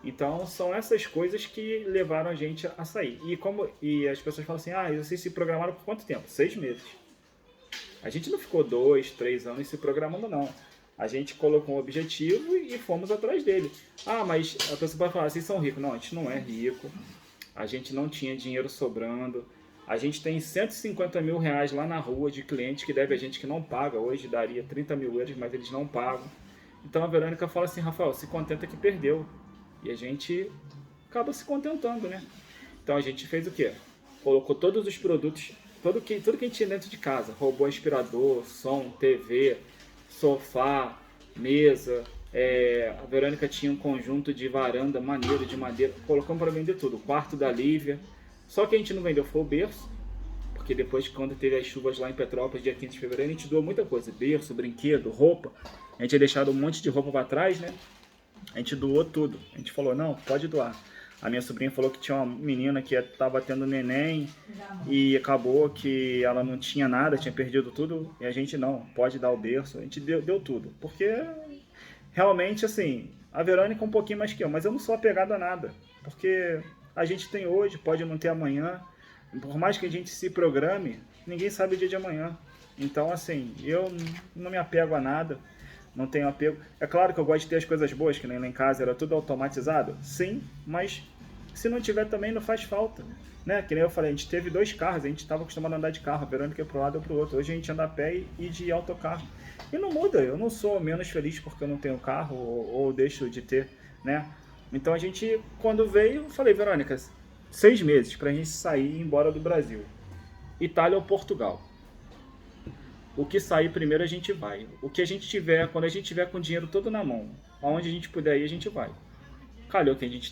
Então, são essas coisas que levaram a gente a sair. E as pessoas falam assim, ah, e vocês se programaram por quanto tempo? 6 meses. A gente não ficou 2, 3 anos se programando, não. A gente colocou um objetivo e fomos atrás dele. Ah, mas a pessoa vai falar, vocês são ricos. Não, a gente não é rico. A gente não tinha dinheiro sobrando. A gente tem 150 mil reais lá na rua de cliente que deve a gente que não paga. Hoje daria 30 mil euros, mas eles não pagam. Então a Verônica fala assim, Rafael, se contenta que perdeu. E a gente acaba se contentando, né? Então a gente fez o quê? Colocou todos os produtos, tudo que a gente tinha dentro de casa. Robô aspirador, som, TV, sofá, mesa. A Verônica tinha um conjunto de varanda maneiro de madeira. Colocamos para vender tudo. O quarto da Lívia. Só que a gente não vendeu foi o berço, porque depois, quando teve as chuvas lá em Petrópolis, dia 15 de fevereiro, a gente doou muita coisa. Berço, brinquedo, roupa. A gente tinha deixado um monte de roupa para trás, né? A gente doou tudo. A gente falou, não, pode doar. A minha sobrinha falou que tinha uma menina que estava tendo neném e acabou que ela não tinha nada, tinha perdido tudo. E a gente, não, pode dar o berço. A gente deu tudo. Porque, realmente, assim, a Verônica é um pouquinho mais que eu, mas eu não sou apegado a nada. Porque a gente tem hoje, pode não ter amanhã. Por mais que a gente se programe, ninguém sabe o dia de amanhã. Então, assim, eu não me apego a nada, não tenho apego. É claro que eu gosto de ter as coisas boas, que nem lá em casa era tudo automatizado. Sim, mas se não tiver também não faz falta. Né? Que nem eu falei, a gente teve 2 carros, a gente estava acostumado a andar de carro, a Verônica ia para um lado ou para o outro. Hoje a gente anda a pé e de autocarro. E não muda, eu não sou menos feliz porque eu não tenho carro ou deixo de ter, né? Então a gente, quando veio, eu falei, Verônica, 6 meses pra gente sair e ir embora do Brasil. Itália ou Portugal. O que sair primeiro a gente vai. O que a gente tiver, quando a gente tiver com o dinheiro todo na mão, aonde a gente puder ir, a gente vai. Calhou que a gente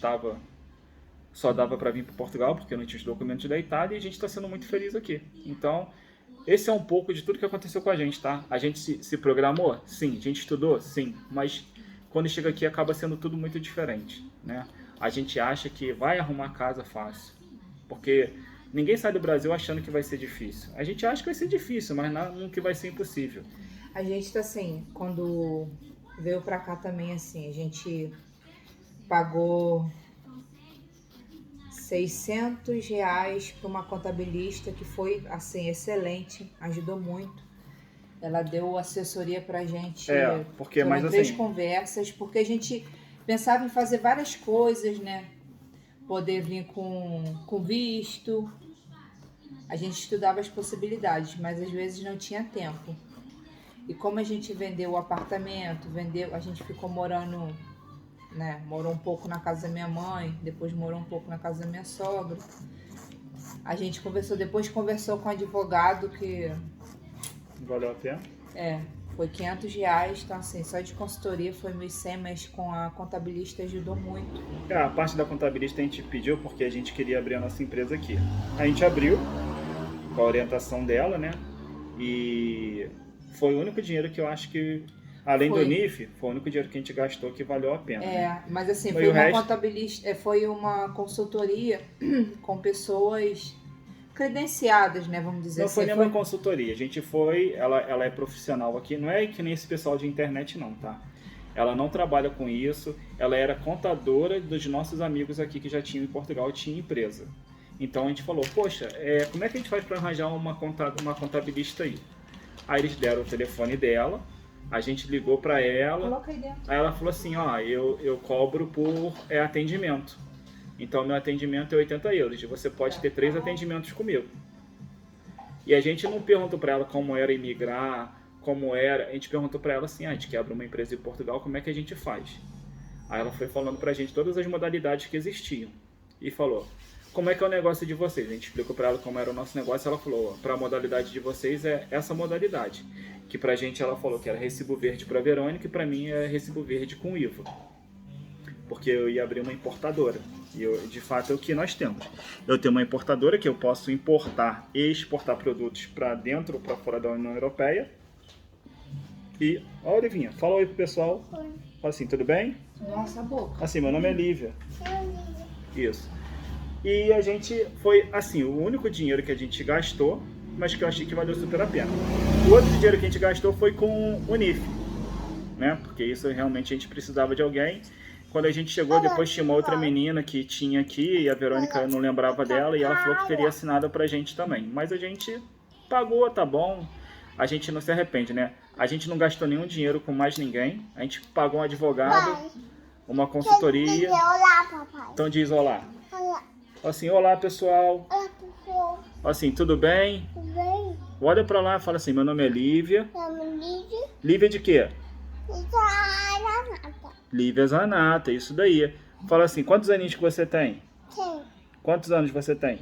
só dava pra vir para Portugal, porque não tinha os documentos da Itália, e a gente tá sendo muito feliz aqui. Então, esse é um pouco de tudo que aconteceu com a gente, tá? A gente se programou? Sim. A gente estudou? Sim. Mas quando chega aqui acaba sendo tudo muito diferente, né? A gente acha que vai arrumar casa fácil, porque ninguém sai do Brasil achando que vai ser difícil. A gente acha que vai ser difícil, mas não que vai ser impossível. A gente tá assim, quando veio pra cá também assim, a gente pagou R$600 para uma contabilista que foi assim excelente, ajudou muito. Ela deu assessoria pra gente. Porque foram mais 3 assim, conversas, porque a gente pensava em fazer várias coisas, né? Poder vir com visto. A gente estudava as possibilidades, mas às vezes não tinha tempo. E como a gente vendeu o apartamento, a gente ficou morando, né? Morou um pouco na casa da minha mãe, depois morou um pouco na casa da minha sogra. A gente depois conversou com o advogado que... valeu a pena? Foi R$500, então assim, só de consultoria foi 1.100, mas com a contabilista ajudou muito. A parte da contabilista a gente pediu porque a gente queria abrir a nossa empresa aqui. A gente abriu com a orientação dela, né? E foi o único dinheiro que eu acho que, além do NIF, foi o único dinheiro que a gente gastou que valeu a pena. Né? Mas assim, foi uma contabilista, foi uma consultoria com pessoas credenciadas, né, vamos dizer assim. Não foi nenhuma consultoria, a gente foi, ela é profissional aqui, não é que nem esse pessoal de internet não, tá? Ela não trabalha com isso, ela era contadora dos nossos amigos aqui que já tinham em Portugal, tinha empresa. Então a gente falou, poxa, como é que a gente faz para arranjar uma contabilista aí? Aí eles deram o telefone dela, a gente ligou para ela, coloca aí dentro. Aí ela falou assim, ó, eu cobro por atendimento. Então, meu atendimento é 80 euros. E você pode ter 3 atendimentos comigo. E a gente não perguntou para ela como era imigrar, como era. A gente perguntou para ela assim, a gente quer abrir uma empresa em Portugal, como é que a gente faz? Aí ela foi falando pra gente todas as modalidades que existiam. E falou, como é que é o negócio de vocês? A gente explicou pra ela como era o nosso negócio. Ela falou, pra modalidade de vocês é essa modalidade. Que pra gente ela falou que era recibo verde pra Verônica e pra mim é recibo verde com IVA. Porque eu ia abrir uma importadora. E de fato é o que nós temos. Eu tenho uma importadora que eu posso importar e exportar produtos para dentro ou para fora da União Europeia. E, ó, Olivinha, fala oi pro pessoal. Oi. Fala assim, tudo bem? Nossa, a boca. Assim, meu nome é Lívia. Isso. E a gente foi, assim, o único dinheiro que a gente gastou, mas que eu achei que valeu super a pena. O outro dinheiro que a gente gastou foi com o NIF, né? Porque isso realmente a gente precisava de alguém. Quando a gente chegou, depois tinha uma outra menina que tinha aqui, e a Verônica não lembrava dela, e ela falou que teria assinado pra gente também. Mas a gente pagou, tá bom. A gente não se arrepende, né? A gente não gastou nenhum dinheiro com mais ninguém. A gente pagou um advogado, uma consultoria. Olá, papai. Então diz olá. Olá. Assim, olá pessoal. Olá, pessoal. Assim, tudo bem? Tudo bem? Olha pra lá e fala assim, meu nome é Lívia. Meu nome é Lívia. Lívia de quê? Zanata. Lívia Zanata, isso daí. Fala assim, quantos aninhos que você tem? Tem. Quantos anos você tem?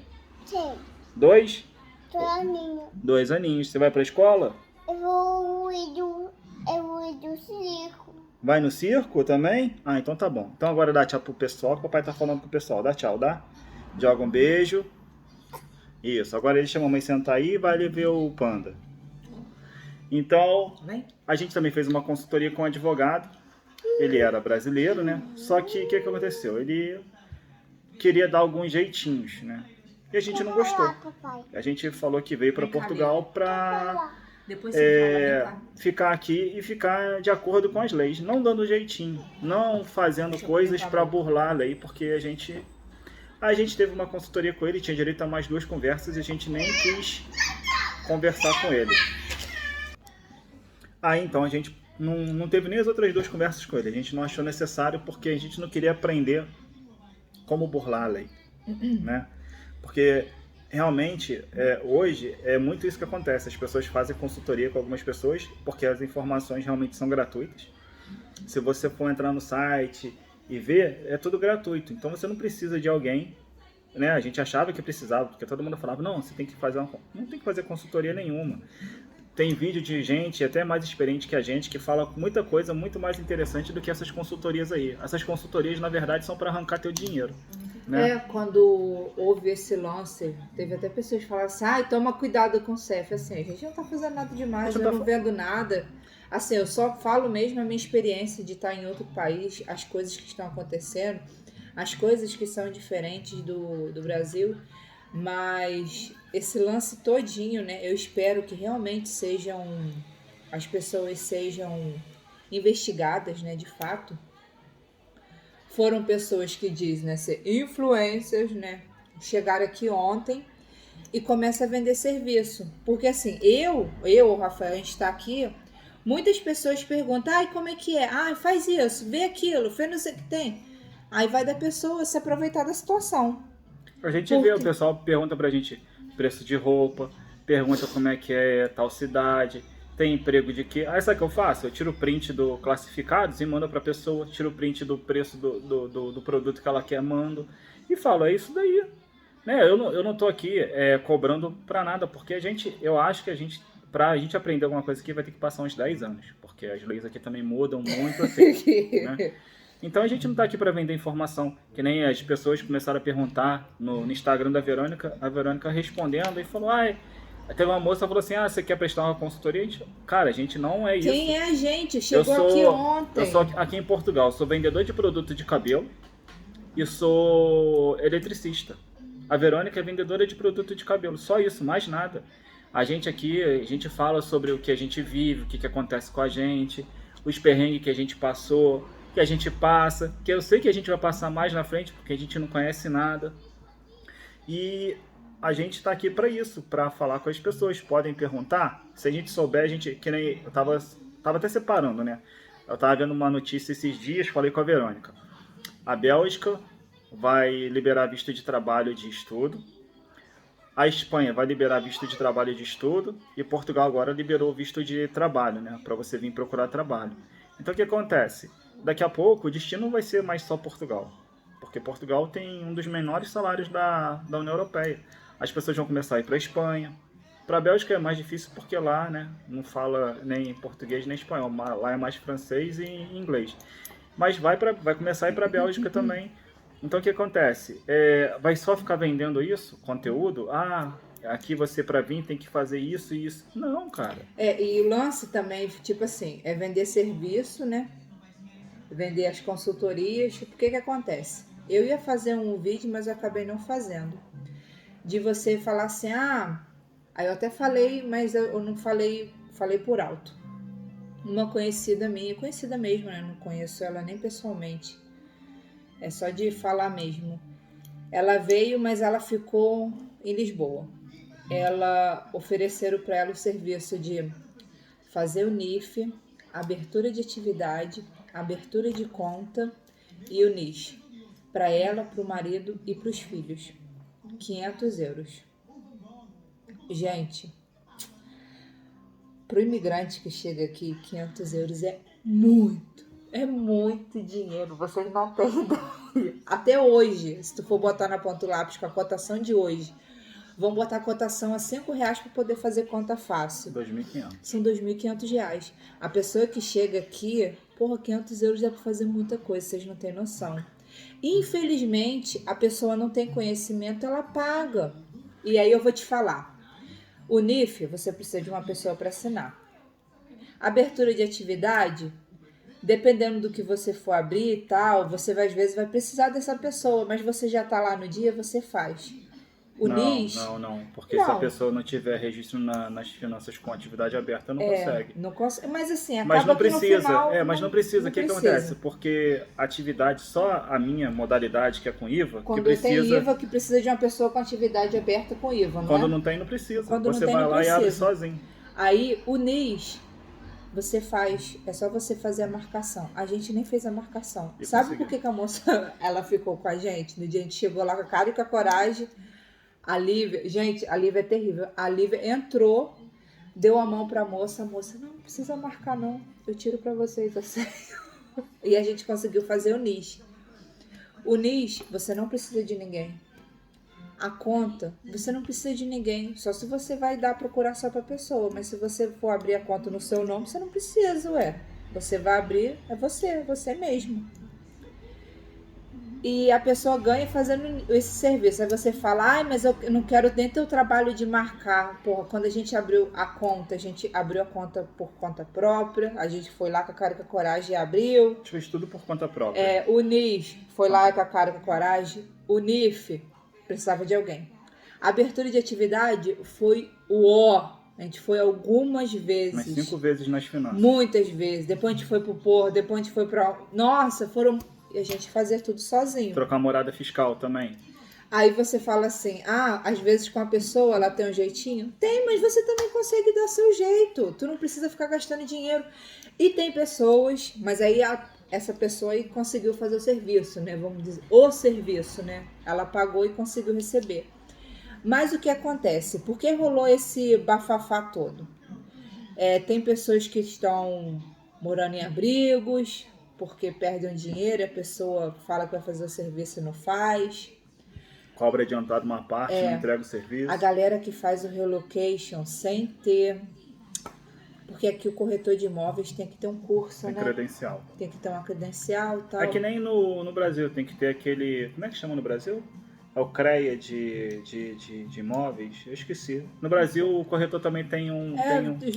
Tem. 2? Toninho. 2 aninhos. Você vai pra escola? Eu vou ir do circo. Vai no circo também? Ah, então tá bom. Então agora dá tchau pro pessoal, que o papai tá falando pro pessoal. Dá tchau, dá? Joga um beijo. Isso, agora ele chama a mãe sentar aí e vai ali ver o panda. Então, a gente também fez uma consultoria com um advogado. Ele era brasileiro, né? Só que o que aconteceu? Ele queria dar alguns jeitinhos, né? E a gente não gostou. Olá, papai. A gente falou que veio para Portugal para Depois você fala, vem cá. ficar aqui e ficar de acordo com as leis, não dando jeitinho, não fazendo coisas para burlar a lei, porque a gente teve uma consultoria com ele, tinha direito a mais 2 conversas e a gente nem quis conversar com ele. Aí então a gente não teve nem as outras 2 conversas com ele, a gente não achou necessário porque a gente não queria aprender como burlar a lei, né? Porque realmente, hoje, é muito isso que acontece. As pessoas fazem consultoria com algumas pessoas porque as informações realmente são gratuitas. Se você for entrar no site e ver, é tudo gratuito. Então você não precisa de alguém, né? A gente achava que precisava, porque todo mundo falava, não, você tem que fazer não tem que fazer consultoria nenhuma. Tem vídeo de gente até mais experiente que a gente que fala muita coisa muito mais interessante do que essas consultorias aí. Essas consultorias, na verdade, são para arrancar teu dinheiro. Né? Quando houve esse lance, teve até pessoas que falaram assim, ai, toma cuidado com o CEF. Assim, a gente não tá fazendo nada demais, eu não vendo nada. Assim, eu só falo mesmo a minha experiência de estar em outro país, as coisas que estão acontecendo, as coisas que são diferentes do Brasil, mas esse lance todinho, né, eu espero que realmente as pessoas sejam investigadas, né, de fato. Foram pessoas que dizem, né, ser influencers, né, chegaram aqui ontem e começam a vender serviço. Porque assim, o Rafael, a gente está aqui, muitas pessoas perguntam, ai, como é que é? Ai, faz isso, vê aquilo, faz não sei o que tem. Aí vai da pessoa se aproveitar da situação. A gente vê, o pessoal pergunta pra gente preço de roupa, pergunta como é que é tal cidade, tem emprego de quê? Aí sabe o que eu faço? Eu tiro o print do classificados e mando pra pessoa, tiro o print do preço do produto que ela quer, mando e falo, é isso daí. Né? Eu não tô aqui cobrando pra nada, porque eu acho que pra gente aprender alguma coisa aqui vai ter que passar uns 10 anos, porque as leis aqui também mudam muito assim, né? Então a gente não tá aqui para vender informação, que nem as pessoas começaram a perguntar no Instagram da Verônica, a Verônica respondendo e falou, teve uma moça que falou assim, você quer prestar uma consultoria? Cara, a gente não é isso. Quem é a gente? Chegou aqui ontem. Eu sou aqui em Portugal, sou vendedor de produto de cabelo e sou eletricista. A Verônica é vendedora de produto de cabelo, só isso, mais nada. A gente aqui, a gente fala sobre o que a gente vive, o que acontece com a gente, os perrengues que a gente passou, que a gente passa, que eu sei que a gente vai passar mais na frente, porque a gente não conhece nada. E a gente está aqui para isso, para falar com as pessoas. Podem perguntar, se a gente souber, que nem eu tava até separando, né? Eu tava vendo uma notícia esses dias, falei com a Verônica. A Bélgica vai liberar visto de trabalho de estudo. A Espanha vai liberar visto de trabalho e de estudo, e Portugal agora liberou visto de trabalho, né? Para você vir procurar trabalho. Então o que acontece? Daqui a pouco o destino não vai ser mais só Portugal, porque Portugal tem um dos menores salários da União Europeia. As pessoas vão começar a ir para a Espanha. Para a Bélgica é mais difícil porque lá, né, não fala nem português nem espanhol, lá é mais francês e inglês. Mas vai começar a ir para a Bélgica também. Então o que acontece? Vai só ficar vendendo isso, conteúdo? Ah, aqui você para vir tem que fazer isso e isso. Não, cara. E o lance também, tipo assim, é vender serviço, né? Vender as consultorias. O que acontece? Eu ia fazer um vídeo, mas eu acabei não fazendo. De você falar assim, aí eu até falei, mas eu não falei por alto. Uma conhecida minha, conhecida mesmo, né? Não conheço ela nem pessoalmente. É só de falar mesmo. Ela veio, mas ela ficou em Lisboa. Ofereceram para ela o serviço de fazer o NIF, abertura de atividade, abertura de conta e o NIS. Para ela, para o marido e para os filhos. 500 euros. Gente, para o imigrante que chega aqui, 500 euros é muito dinheiro. Vocês não têm ideia. Até hoje, se tu for botar na ponta do lápis com a cotação de hoje, vão botar a cotação a R$5 para poder fazer conta fácil. 2.500. São R$2.500. A pessoa que chega aqui, 500 euros dá para fazer muita coisa, vocês não têm noção. Infelizmente, a pessoa não tem conhecimento, ela paga. E aí eu vou te falar. O NIF, você precisa de uma pessoa para assinar. Abertura de atividade, dependendo do que você for abrir e tal, você às vezes vai precisar dessa pessoa, mas você já está lá no dia, você faz. O NIS... Não, porque se a pessoa não tiver registro nas finanças com atividade aberta, não consegue. Não consegue, mas assim, acaba mas não que precisa, no final, mas não precisa. O que acontece? Porque atividade, só a minha modalidade, que é com IVA, quando que precisa... tem IVA, que precisa de uma pessoa com atividade aberta com IVA, não Quando é? não tem, não precisa. Quando você não tem, vai não lá precisa. e abre sozinho. Aí, o NIS, você faz, é só você fazer a marcação. A gente nem fez a marcação. E Sabe conseguiu. por que a moça, ela ficou com a gente? No dia a gente chegou lá com a cara e com a coragem... A Lívia, gente, a Lívia é terrível. A Lívia entrou, deu a mão pra moça. A moça, não precisa marcar não, eu tiro pra vocês, eu sei. E a gente conseguiu fazer o NIS. O NIS, você não precisa de ninguém. A conta, você não precisa de ninguém. Só se você vai dar procurar só pra pessoa. Mas se você for abrir a conta no seu nome, você não precisa, ué. Você vai abrir, é você mesmo. E a pessoa ganha fazendo esse serviço. Aí você fala, mas eu não quero nem ter o trabalho de marcar. Porra, quando a gente abriu a conta por conta própria. A gente foi lá com a cara e com a coragem e abriu. A gente fez tudo por conta própria. O NIS foi lá com a cara e com a coragem. O NIF precisava de alguém. A abertura de atividade foi A gente foi algumas vezes. Mas 5 vezes nas finanças. Muitas vezes. Depois a gente foi pro Porto, depois a gente foi pra... Nossa, foram... E a gente fazia tudo sozinho. Trocar morada fiscal também. Aí você fala assim, às vezes com a pessoa ela tem um jeitinho. Tem, mas você também consegue dar seu jeito. Tu não precisa ficar gastando dinheiro. E tem pessoas, mas aí essa pessoa aí conseguiu fazer o serviço, né? Vamos dizer, o serviço, né? Ela pagou e conseguiu receber. Mas o que acontece? Por que rolou esse bafafá todo? Tem pessoas que estão morando em abrigos... porque perdem dinheiro, a pessoa fala que vai fazer o serviço e não faz. Cobra adiantado uma parte, não entrega o serviço. A galera que faz o relocation sem ter... Porque aqui o corretor de imóveis tem que ter um curso, tem né? credencial. Tem que ter uma credencial e tal. É que nem no Brasil, tem que ter aquele... Como é que chama no Brasil? É o CREA de imóveis? Eu esqueci. No Brasil, o corretor também tem um...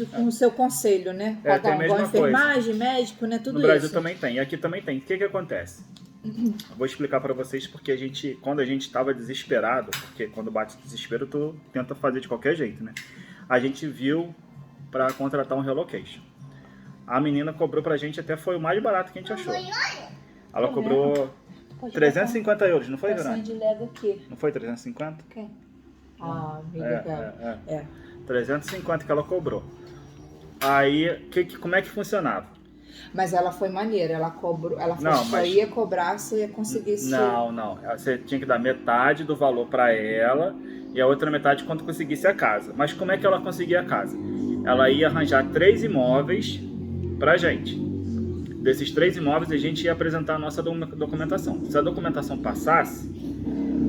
Com o seu conselho, né? Tem a mesma enfermagem, médico, né? Tudo isso. No Brasil também tem. E aqui também tem. O que acontece? Eu vou explicar para vocês porque quando a gente estava desesperado, porque quando bate desespero, tu tenta fazer de qualquer jeito, né? A gente viu para contratar um relocation. A menina cobrou pra gente, até foi o mais barato que a gente achou. Ela cobrou 350 euros, não foi, Verônica? de Lego aqui. Não foi 350? Quem? Amiga. 350 que ela cobrou. Aí, como é que funcionava? Mas ela foi maneira, ela cobrou, ela só ia cobrar se ia conseguir esse... Não, você tinha que dar metade do valor para ela e a outra metade quando conseguisse a casa. Mas como é que ela conseguia a casa? Ela ia arranjar 3 imóveis pra gente. Desses 3 imóveis a gente ia apresentar a nossa documentação. Se a documentação passasse,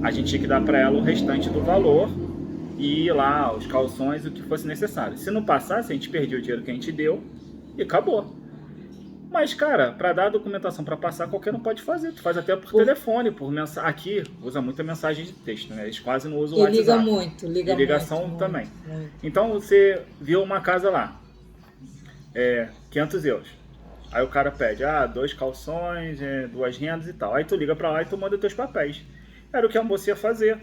a gente tinha que dar para ela o restante do valor e lá os calções, o que fosse necessário. Se não passasse, a gente perdia o dinheiro que a gente deu e acabou. Mas, cara, para dar a documentação para passar, qualquer um pode fazer. Tu faz até por telefone, por mensagem. Aqui usa muita mensagem de texto, né? Eles quase não usam o WhatsApp. Liga muito, liga e ligação muito, também. Muito. Então você viu uma casa lá, 500 euros. Aí o cara pede, 2 calções, 2 rendas e tal. Aí tu liga para lá e tu manda teus papéis. Era o que a moça ia fazer,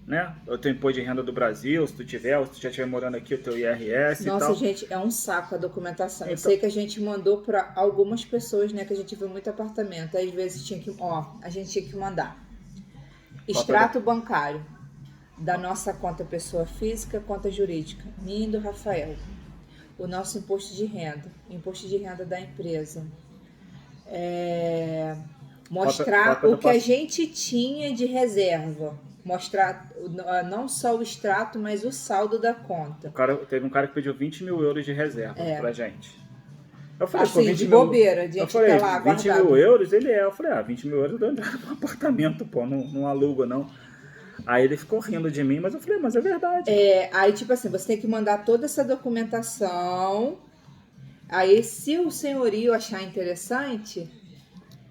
né? O teu imposto de renda do Brasil, se tu tiver, ou se tu já estiver morando aqui, o teu IRS Nossa, e tal. gente, é um saco a documentação. Eu Então- sei que a gente mandou para algumas pessoas, né? Que a gente viu muito apartamento. Às vezes a gente tinha que mandar extrato bancário da nossa conta pessoa física, conta jurídica, minha e do Rafael. O nosso imposto de renda da empresa. Mostrar Cópia o do que a pass- gente tinha de reserva. Mostrar não só o extrato, mas o saldo da conta. Teve um cara que pediu 20 mil euros de reserva pra gente. Eu falei, Assim, 20 de mil... bobeira, de Eu gente falei, tá lá 20 guardado. mil euros? Ele é. Eu falei, 20 mil euros eu dou entrada no apartamento, pô, não aluga, não. Aí ele ficou rindo de mim, mas eu falei, mas é verdade. Aí, tipo assim, você tem que mandar toda essa documentação. Aí, se o senhorio achar interessante,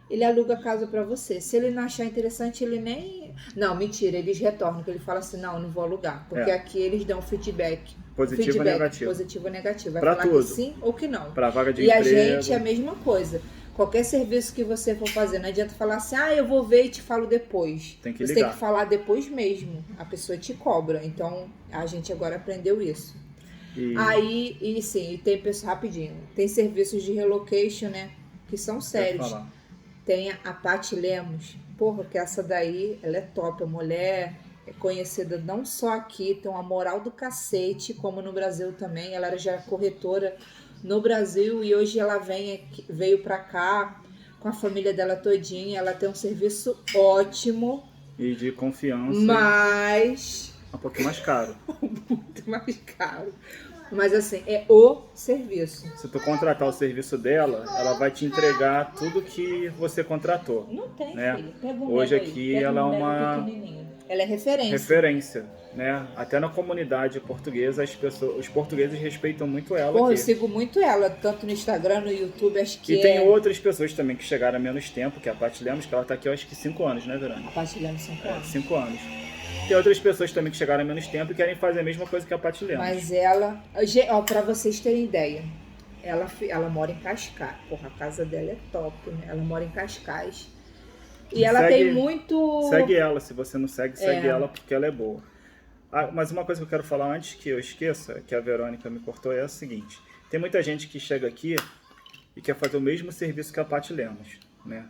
ele aluga a casa pra você. Se ele não achar interessante, ele nem... Não, mentira, eles retornam, porque ele fala assim, não vou alugar. Porque aqui eles dão feedback. Positivo ou negativo. Positivo ou negativo. Vai Pra falar tudo. que sim ou que não. Pra vaga de E emprego. a gente é a mesma coisa. Qualquer serviço que você for fazer, não adianta falar assim, eu vou ver e te falo depois. Tem que você ligar. tem que falar depois mesmo. A pessoa te cobra. Então, a gente agora aprendeu isso. E... Sim, tem pessoa rapidinho. Tem serviços de relocation, né? Que são sérios. Tem a Paty Lemos. Porra, que essa daí, ela é top. A mulher é conhecida não só aqui, tem uma moral do cacete, como no Brasil também. Ela era já corretora no Brasil e hoje ela veio pra cá com a família dela todinha. Ela tem um serviço ótimo. E de confiança. Mas... um pouquinho mais caro. muito mais caro. Mas assim, é o serviço. Se tu contratar o serviço dela, ela vai te entregar tudo que você contratou. Não tem, né? filho. Pega um Hoje Lego aí. aqui Pega ela é um Lego uma pequenininho. Ela é referência. referência, né? Até na comunidade portuguesa, os portugueses respeitam muito ela. Porra, eu aqui. sigo muito ela, tanto no Instagram, no YouTube, acho que E tem outras pessoas também que chegaram há menos tempo, que é a Paty Lemos, que ela tá aqui, eu acho que 5 anos, né, Verônica? A Paty Lemos 5 anos. 5 anos. Tem outras pessoas também que chegaram há menos tempo e querem fazer a mesma coisa que a Paty Lemos. Mas ela... Ó, pra vocês terem ideia, ela mora em Cascais. Porra, a casa dela é top, né? Ela mora em Cascais. E ela tem muito... Segue ela, se você não segue, segue ela porque ela é boa. Mas uma coisa que eu quero falar antes que eu esqueça, que a Verônica me cortou, é a seguinte. Tem muita gente que chega aqui e quer fazer o mesmo serviço que a Paty Lemos, né?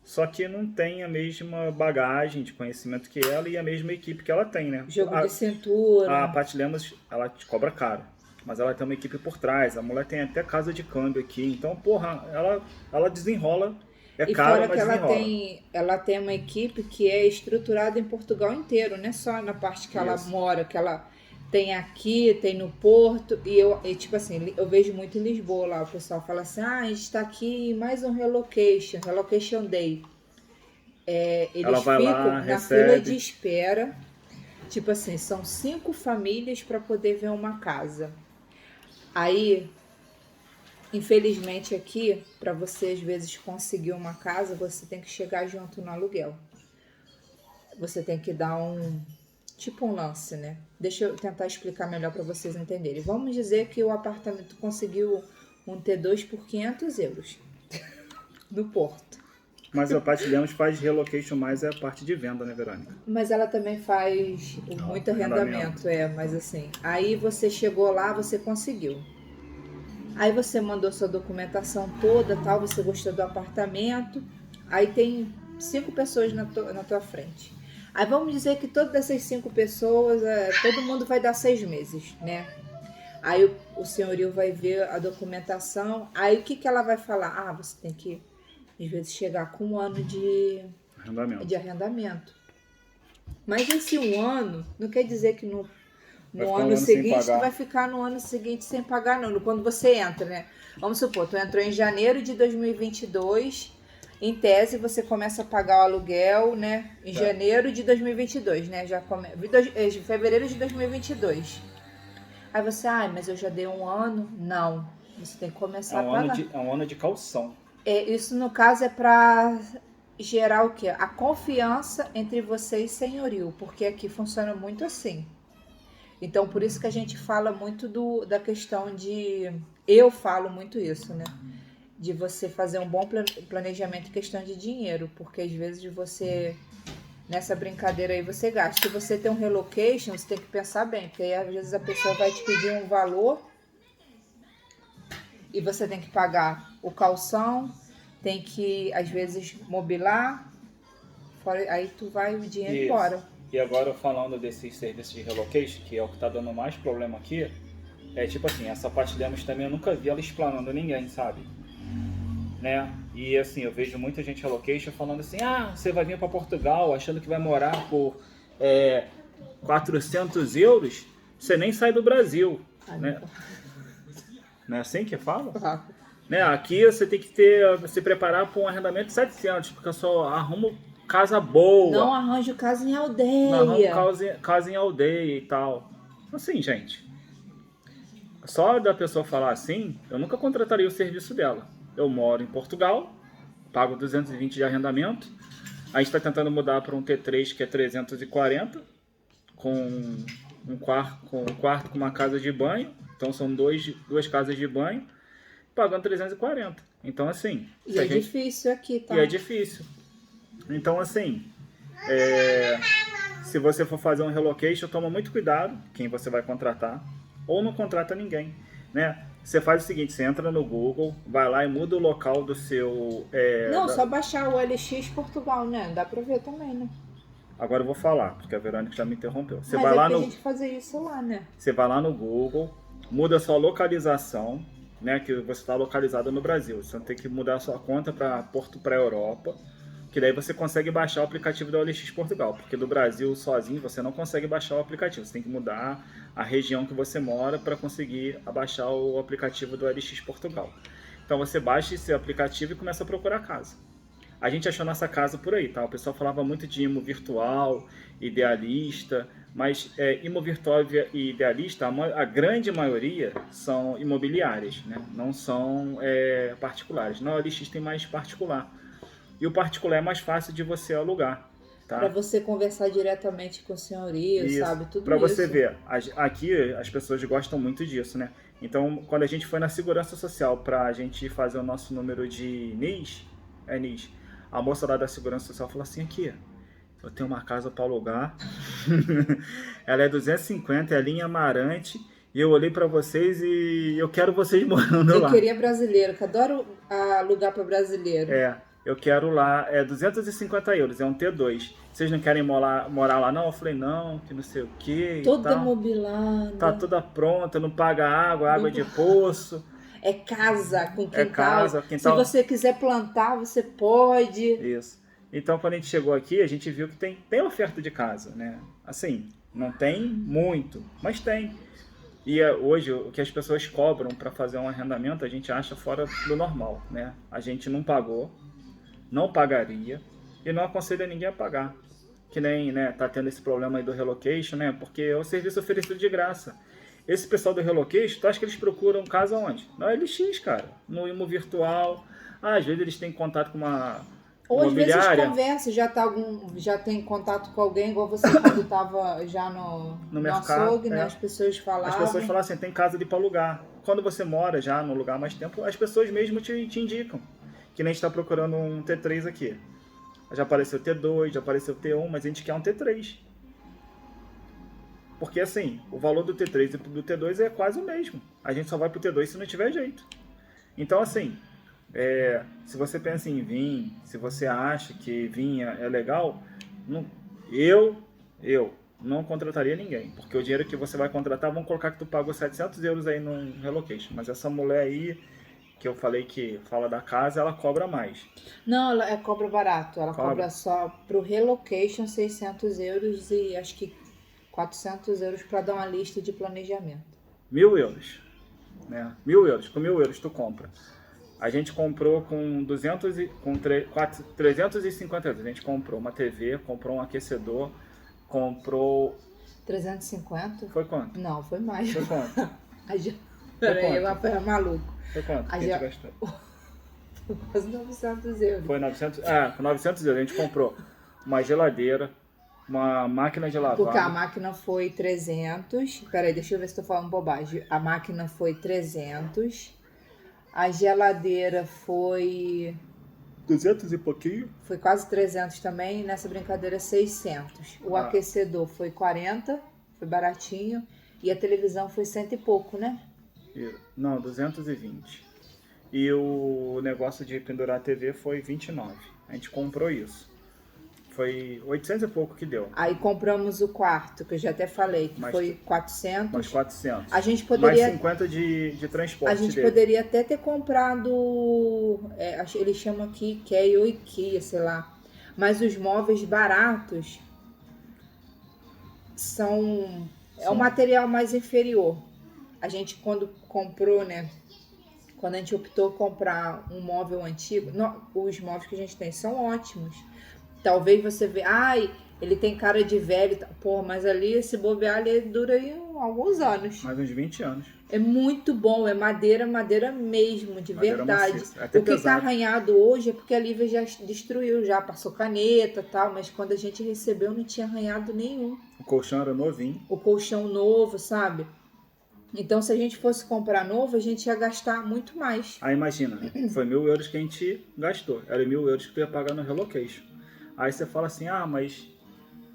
Só que não tem a mesma bagagem de conhecimento que ela e a mesma equipe que ela tem, né? Jogo de cintura. A Paty Lemos, ela te cobra caro, mas ela tem uma equipe por trás. A mulher tem até casa de câmbio aqui. Então, porra, ela desenrola. E caro, fora mas que ela tem uma equipe que é estruturada em Portugal inteiro, não é só na parte que ela mora, que ela tem aqui, tem no Porto, e tipo assim, eu vejo muito em Lisboa lá, o pessoal fala assim, a gente está aqui em mais um Relocation Day. Eles ficam na fila de espera, tipo assim, são 5 famílias para poder ver uma casa. Aí... Infelizmente aqui, para você às vezes conseguir uma casa, você tem que chegar junto no aluguel. Você tem que dar tipo um lance, né? Deixa eu tentar explicar melhor para vocês entenderem. Vamos dizer que o apartamento conseguiu um T2 por 500 euros do Porto. Mas a Paty Lemos faz relocation mais é a parte de venda, né, Verônica? Mas ela também faz muito arrendamento, mas assim, aí você chegou lá, você conseguiu. Aí você mandou sua documentação toda, tal, você gostou do apartamento, aí tem 5 pessoas na tua frente. Aí vamos dizer que todas essas 5 pessoas, todo mundo vai dar 6 meses, né? Aí o senhorio vai ver a documentação, aí o que ela vai falar? Você tem que, às vezes, chegar com 1 ano de arrendamento. Mas esse um ano não quer dizer que Vai no ficar um ano ano sem seguinte tu pagar. vai ficar no ano seguinte sem pagar, não. Quando você entra, né? Vamos supor, tu entrou em janeiro de 2022, em tese você começa a pagar o aluguel, né? Em Tá. janeiro de 2022, né? Fevereiro de 2022. Aí você, mas eu já dei um ano? Não, você tem que começar a pagar. É um ano de calção. Isso no caso é para gerar o quê? A confiança entre você e senhorio, porque aqui funciona muito assim. Então, por isso que a gente fala muito da questão de... Eu falo muito isso, né? De você fazer um bom planejamento em questão de dinheiro, porque às vezes você... Nessa brincadeira aí você gasta. Se você tem um relocation, você tem que pensar bem, porque aí às vezes a pessoa vai te pedir um valor e você tem que pagar o calção, tem que, às vezes, mobilar, aí tu vai o dinheiro Isso. embora. E agora falando desses serviços de relocation, que é o que tá dando mais problema aqui, é tipo assim, essa parte demos também eu nunca vi ela explanando ninguém, sabe? Né? E assim, eu vejo muita gente relocation falando assim, você vai vir para Portugal achando que vai morar por 400 euros, você nem sai do Brasil, né? Não é assim que fala? Né? Aqui você tem que se preparar para um arrendamento de 700, porque eu só arrumo casa boa. Não arranjo casa em aldeia. Não arrumo casa em aldeia e tal. Assim, gente, só da pessoa falar assim, eu nunca contrataria o serviço dela. Eu moro em Portugal, pago 220 de arrendamento. A gente está tentando mudar para um T3 que é 340, com um quarto com uma casa de banho. Então são duas casas de banho, pagando 340. Então assim... E é difícil aqui, tá? E é difícil. Então assim, se você for fazer um relocation, toma muito cuidado quem você vai contratar. Ou não contrata ninguém, né? Você faz o seguinte, você entra no Google, vai lá e muda o local do seu... só baixar o LX Portugal, né? Dá pra ver também, né? Agora eu vou falar, porque a Verônica já me interrompeu. Você Mas vai lá a no... gente fazer isso lá, né? Você vai lá no Google, muda a sua localização, né? Que você está localizado no Brasil. Você tem que mudar a sua conta para Europa, que daí você consegue baixar o aplicativo da OLX Portugal, porque do Brasil sozinho você não consegue baixar o aplicativo, você tem que mudar a região que você mora para conseguir baixar o aplicativo do OLX Portugal. Então você baixa esse aplicativo e começa a procurar casa. A gente achou nossa casa por aí, tá? O pessoal falava muito de Imo Virtual, Idealista, mas Imo Virtual e Idealista, a grande maioria são imobiliárias, né? Não são particulares. Na OLX tem mais particular. E o particular é mais fácil de você alugar, tá? Para você conversar diretamente com o senhorio, isso, sabe? Tudo pra isso. Para você ver, aqui as pessoas gostam muito disso, né? Então, quando a gente foi na Segurança Social para a gente fazer o nosso número de NIS, a moça lá da Segurança Social falou assim, aqui, eu tenho uma casa para alugar, ela é 250, é linha Amarante, e eu olhei para vocês e eu quero vocês morando lá. Eu queria brasileiro, que adoro alugar para brasileiro. Eu quero lá, 250 euros, é um T2. Vocês não querem morar lá não? Eu falei, não, que não sei o que. Toda mobilada. Tá toda pronta, não paga água de poço. É casa com quintal. É casa, quintal. Se você quiser plantar, você pode. Isso. Então, quando a gente chegou aqui, a gente viu que tem oferta de casa, né? Assim, não tem muito, mas tem. E hoje, o que as pessoas cobram para fazer um arrendamento, a gente acha fora do normal, né? A gente não pagou, não pagaria e não aconselha ninguém a pagar. Que nem, né, tá tendo esse problema aí do relocation, né? Porque é o serviço oferecido de graça. Esse pessoal do relocation, tu acha que eles procuram casa onde? Na LX, cara. No Imo Virtual. Às vezes eles têm contato com uma ou às vezes imobiliária. Conversa, já tem contato com alguém, igual você quando estava já no mercado, açougue, né? As pessoas falavam. As pessoas falavam assim, tem casa ali para alugar. Quando você mora já no lugar há mais tempo, as pessoas mesmo te indicam. Que nem a gente está procurando um T3 aqui. Já apareceu T2, já apareceu T1, mas a gente quer um T3. Porque assim, o valor do T3 e do T2 é quase o mesmo. A gente só vai pro T2 se não tiver jeito. Então assim, se você pensa em vir, se você acha que vir é legal, eu não contrataria ninguém. Porque o dinheiro que você vai contratar, vamos colocar que tu pagou 700 euros aí no relocation. Mas essa mulher aí que eu falei que fala da casa, ela cobra mais. Não, ela cobra barato. Ela Cobra. cobra só pro relocation 600 euros e acho que 400 euros para dar uma lista de planejamento. 1.000 euros. Né? 1.000 euros. Com 1.000 euros tu compra. A gente comprou com 350 euros. A gente comprou uma TV, comprou um aquecedor, comprou... 350? Foi quanto? Não, foi mais. Foi quanto? Peraí, eu quanto? era maluco. Foi quanto que a gente gastou? Quase 900 euros. Foi 900... com 900 euros a gente comprou uma geladeira, uma máquina de lavar. Porque a máquina foi 300. Peraí, deixa eu ver se estou falando bobagem. A máquina foi 300. A geladeira foi 200 e pouquinho. Foi quase 300 também. Nessa brincadeira, 600. O aquecedor foi 40. Foi baratinho. E a televisão foi 100 e pouco, né? Não, 220. E o negócio de pendurar a TV foi 29. A gente comprou isso. Foi 800 e pouco que deu. Aí compramos o quarto, que eu já até falei, que Mais foi 400. Mais 400. A gente poderia... Mais 50 de transporte A gente dele. poderia até ter comprado... eles chamam aqui IKEA ou IKEA, sei lá. Mas os móveis baratos são... É um material mais inferior. A gente, quando comprou, né? Quando a gente optou comprar um móvel antigo... os móveis que a gente tem são ótimos. Talvez você vê, ele tem cara de velho, porra, mas ali esse bobear ele dura aí alguns anos. Mais uns 20 anos. É muito bom, é madeira mesmo, de Madeira verdade. maciça. Até O que tá pesado. arranhado hoje é porque a Lívia já destruiu, já passou caneta e tal, mas quando a gente recebeu não tinha arranhado nenhum. O colchão era novinho. O colchão novo, sabe? Então, se a gente fosse comprar novo, a gente ia gastar muito mais. Aí imagina, foi 1.000 euros que a gente gastou. Era 1.000 euros que tu ia pagar no relocation. Aí você fala assim, mas,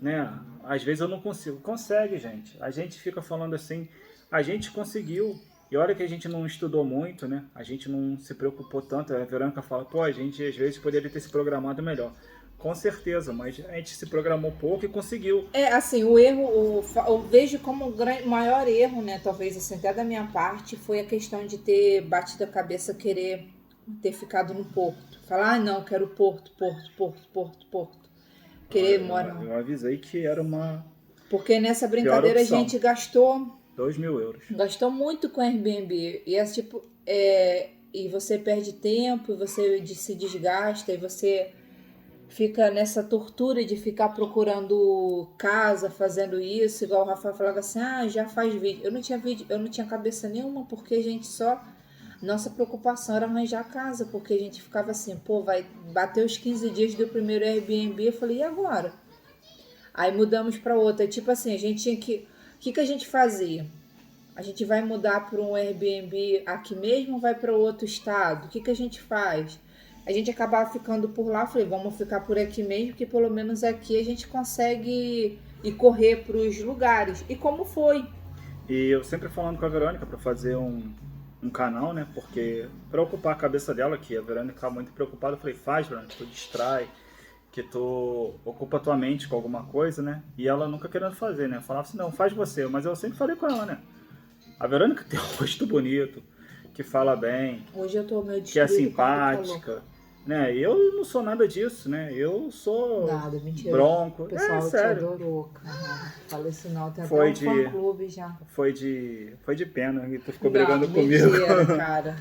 né, às vezes eu não consigo. Consegue, gente. A gente fica falando assim, a gente conseguiu. E olha que a gente não estudou muito, né? A gente não se preocupou tanto. A Verônica fala, a gente às vezes poderia ter se programado melhor. Com certeza, mas a gente se programou pouco e conseguiu. Assim, o erro, eu vejo como o maior erro, né, talvez assim, até da minha parte, foi a questão de ter batido a cabeça, querer ter ficado no Porto. Falar, não, quero Porto. Querer morar. Eu avisei que era uma... Porque nessa brincadeira a gente gastou 2.000 euros. Gastou muito com Airbnb. E e você perde tempo, e você se desgasta, e você fica nessa tortura de ficar procurando casa, fazendo isso, igual o Rafael falava assim, já faz vídeo. Eu não tinha cabeça nenhuma, porque a gente nossa preocupação era arranjar casa, porque a gente ficava assim, vai bater os 15 dias do primeiro Airbnb, eu falei, e agora? Aí mudamos para outra, tipo assim, a gente tinha que... O que a gente fazia? A gente vai mudar para um Airbnb aqui mesmo ou vai para outro estado? O que a gente faz? A gente acabava ficando por lá, falei, vamos ficar por aqui mesmo, que pelo menos aqui a gente consegue ir correr para os lugares. E como foi? E eu sempre falando com a Verônica para fazer um canal, né? Porque para ocupar a cabeça dela, que a Verônica estava muito preocupada, eu falei, faz, Verônica, tu distrai, que tu ocupa tua mente com alguma coisa, né? E ela nunca querendo fazer, né? Falava assim, não, faz você. Mas eu sempre falei com ela, né? A Verônica tem um rosto bonito, que fala bem, Hoje eu tô meio que é destruída, simpática, né? Eu não sou nada disso, né? Eu sou Nada, mentira. bronco. O pessoal te sério. adorou, cara. Fala isso não, tem Foi até um fã-clube já. Foi de pena, e tu ficou Não, brigando mentira, comigo. cara.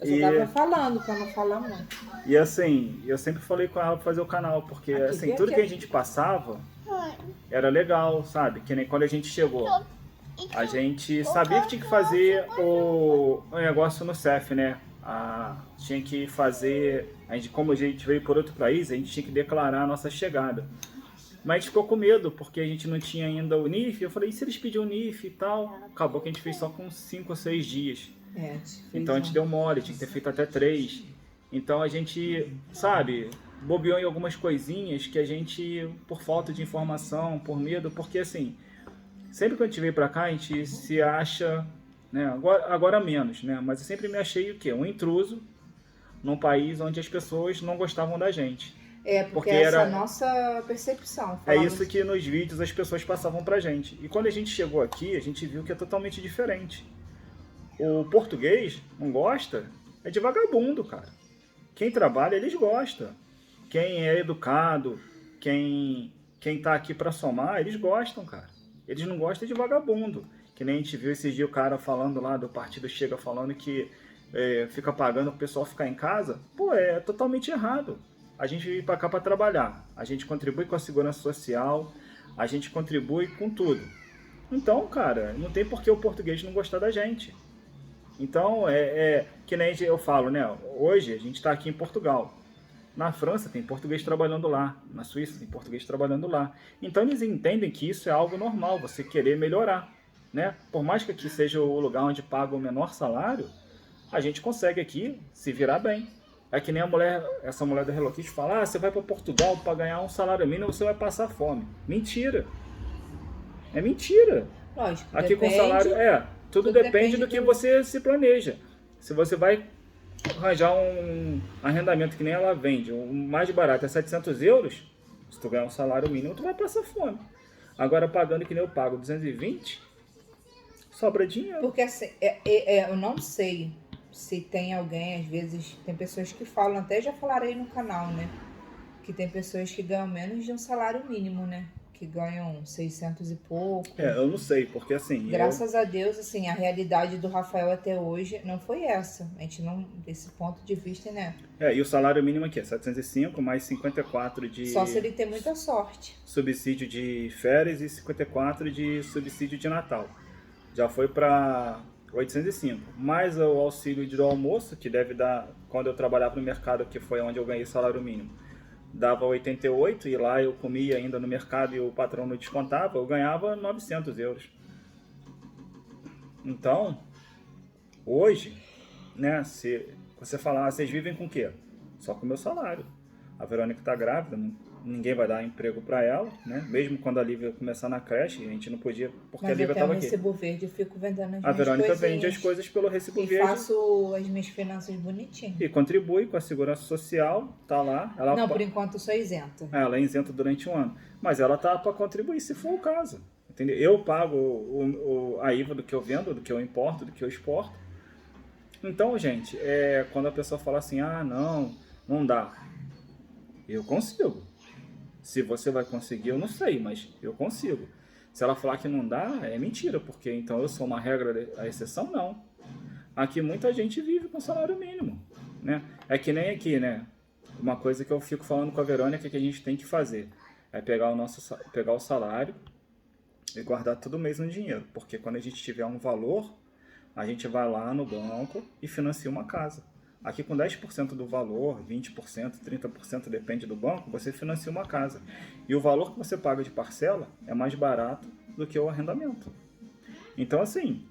Eu só tava falando, pra não falar muito. E assim, eu sempre falei com ela pra fazer o canal, porque Aqui, assim, vem tudo aqui. que a gente passava era legal, sabe? Que nem quando a gente chegou. A gente sabia que tinha que fazer o negócio no CEF, né? Tinha que fazer, como a gente veio por outro país, a gente tinha que declarar a nossa chegada. Mas a gente ficou com medo, porque a gente não tinha ainda o NIF. Eu falei, e se eles pediam o NIF e tal? Acabou que a gente fez só com 5 ou 6 dias. Então a gente deu mole, tinha que ter feito até 3. Então a gente, sabe, bobeou em algumas coisinhas que a gente, por falta de informação, por medo, porque assim, sempre que a gente veio pra cá, a gente se acha, né, agora menos, né, mas eu sempre me achei o quê? Um intruso num país onde as pessoas não gostavam da gente. Porque essa é a nossa percepção. É isso que nos vídeos as pessoas passavam pra gente. E quando a gente chegou aqui, a gente viu que é totalmente diferente. O português não gosta é de vagabundo, cara. Quem trabalha, eles gostam. Quem é educado, quem tá aqui para somar, eles gostam, cara. Eles não gostam de vagabundo. Que nem a gente viu esses dias o cara falando lá do Partido Chega, falando que fica pagando o pessoal ficar em casa. Pô, é totalmente errado. A gente veio para cá para trabalhar. A gente contribui com a segurança social, a gente contribui com tudo. Então, cara, não tem por que o português não gostar da gente. Então, que nem eu falo, né? Hoje a gente está aqui em Portugal. Na França tem português trabalhando lá. Na Suíça tem português trabalhando lá. Então, eles entendem que isso é algo normal, você querer melhorar, né? Por mais que aqui seja o lugar onde paga o menor salário, a gente consegue aqui se virar bem. É que nem essa mulher da Hello Kitty fala, você vai para Portugal para ganhar um salário mínimo, você vai passar fome. Mentira. É mentira. Lógico, Aqui depende, com salário, tudo depende do que você se planeja. Se você vai arranjar um arrendamento que nem ela vende, o mais barato é 700 euros, se tu ganhar um salário mínimo, tu vai passar fome. Agora, pagando que nem eu pago 220, sobra dinheiro. Porque assim, eu não sei se tem alguém, às vezes, tem pessoas que falam, até já falaram aí no canal, né? Que tem pessoas que ganham menos de um salário mínimo, né? Que ganham 600 e pouco. Eu não sei, porque assim... Graças a Deus, assim, a realidade do Rafael até hoje não foi essa. A gente não, desse ponto de vista, né? E o salário mínimo aqui é 705, mais 54 de... Só se ele ter muita sorte. Subsídio de férias e 54 de subsídio de Natal. Já foi para 805. Mais o auxílio do almoço, que deve dar... Quando eu trabalhava no mercado, que foi onde eu ganhei salário mínimo, dava 88 e lá eu comia ainda no mercado e o patrão não descontava, eu ganhava 900 euros. Então, hoje, né, se você falar, vocês vivem com o quê? Só com o meu salário. A Verônica está grávida, ninguém vai dar emprego para ela, né? Mesmo quando a Lívia começar na creche, a gente não podia, porque a Lívia estava aqui. Mas até o recibo verde eu fico vendendo as A minhas Verônica coisinhas. vende as coisas pelo recibo E verde. faço as minhas finanças bonitinhas. E contribui com a segurança social, tá lá. Ela Não, por enquanto eu sou isenta. Ela é isenta durante um ano. Mas ela tá para contribuir se for o caso. Entendeu? Eu pago a IVA do que eu vendo, do que eu importo, do que eu exporto. Então, gente, quando a pessoa fala assim, não dá. Eu consigo. Se você vai conseguir, eu não sei, mas eu consigo. Se ela falar que não dá, é mentira, porque então eu sou uma regra, a exceção não. Aqui muita gente vive com salário mínimo, né? É que nem aqui, né? Uma coisa que eu fico falando com a Verônica que a gente tem que fazer é pegar o salário e guardar todo mês no dinheiro, porque quando a gente tiver um valor, a gente vai lá no banco e financia uma casa. Aqui com 10% do valor, 20%, 30%, depende do banco, você financia uma casa. E o valor que você paga de parcela é mais barato do que o arrendamento. Então assim,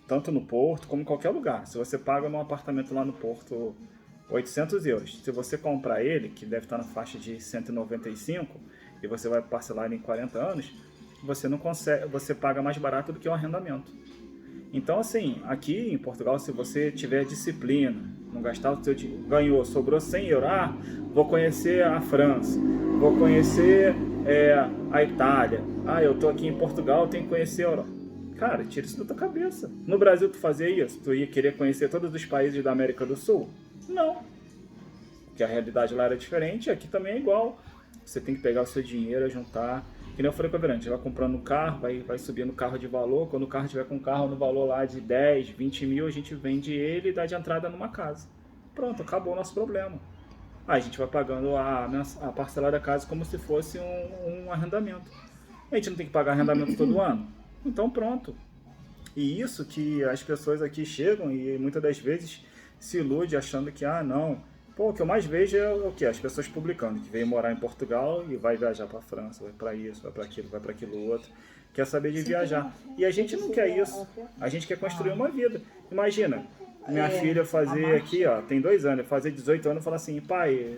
tanto no Porto como em qualquer lugar, se você paga num apartamento lá no Porto 800 euros, se você comprar ele, que deve estar na faixa de 195, e você vai parcelar ele em 40 anos, você paga mais barato do que o arrendamento. Então, assim, aqui em Portugal, se você tiver disciplina, não gastar o seu dinheiro, ganhou, sobrou 100 euros, vou conhecer a França, vou conhecer a Itália, eu tô aqui em Portugal, tenho que conhecer a Europa. Cara, tira isso da tua cabeça. No Brasil tu fazia isso? Tu ia querer conhecer todos os países da América do Sul? Não. Porque a realidade lá era diferente, aqui também é igual. Você tem que pegar o seu dinheiro, juntar. Que nem eu falei com a Verônica, vai comprando um carro, vai subindo o carro de valor. Quando o carro tiver com um carro no valor lá de 10, 20 mil, a gente vende ele e dá de entrada numa casa. Pronto, acabou o nosso problema. Aí a gente vai pagando a parcela da casa como se fosse um arrendamento. A gente não tem que pagar arrendamento todo ano? Então pronto. E isso que as pessoas aqui chegam e muitas das vezes se ilude achando que, não... Pô, o que eu mais vejo é o quê? As pessoas publicando, que veio morar em Portugal e vai viajar para a França, vai para isso, vai para aquilo outro. Quer saber de viajar. E a gente não quer isso. A gente quer construir uma vida. Imagina, minha filha fazer aqui, tem 2 anos, fazer 18 anos e falar assim, pai,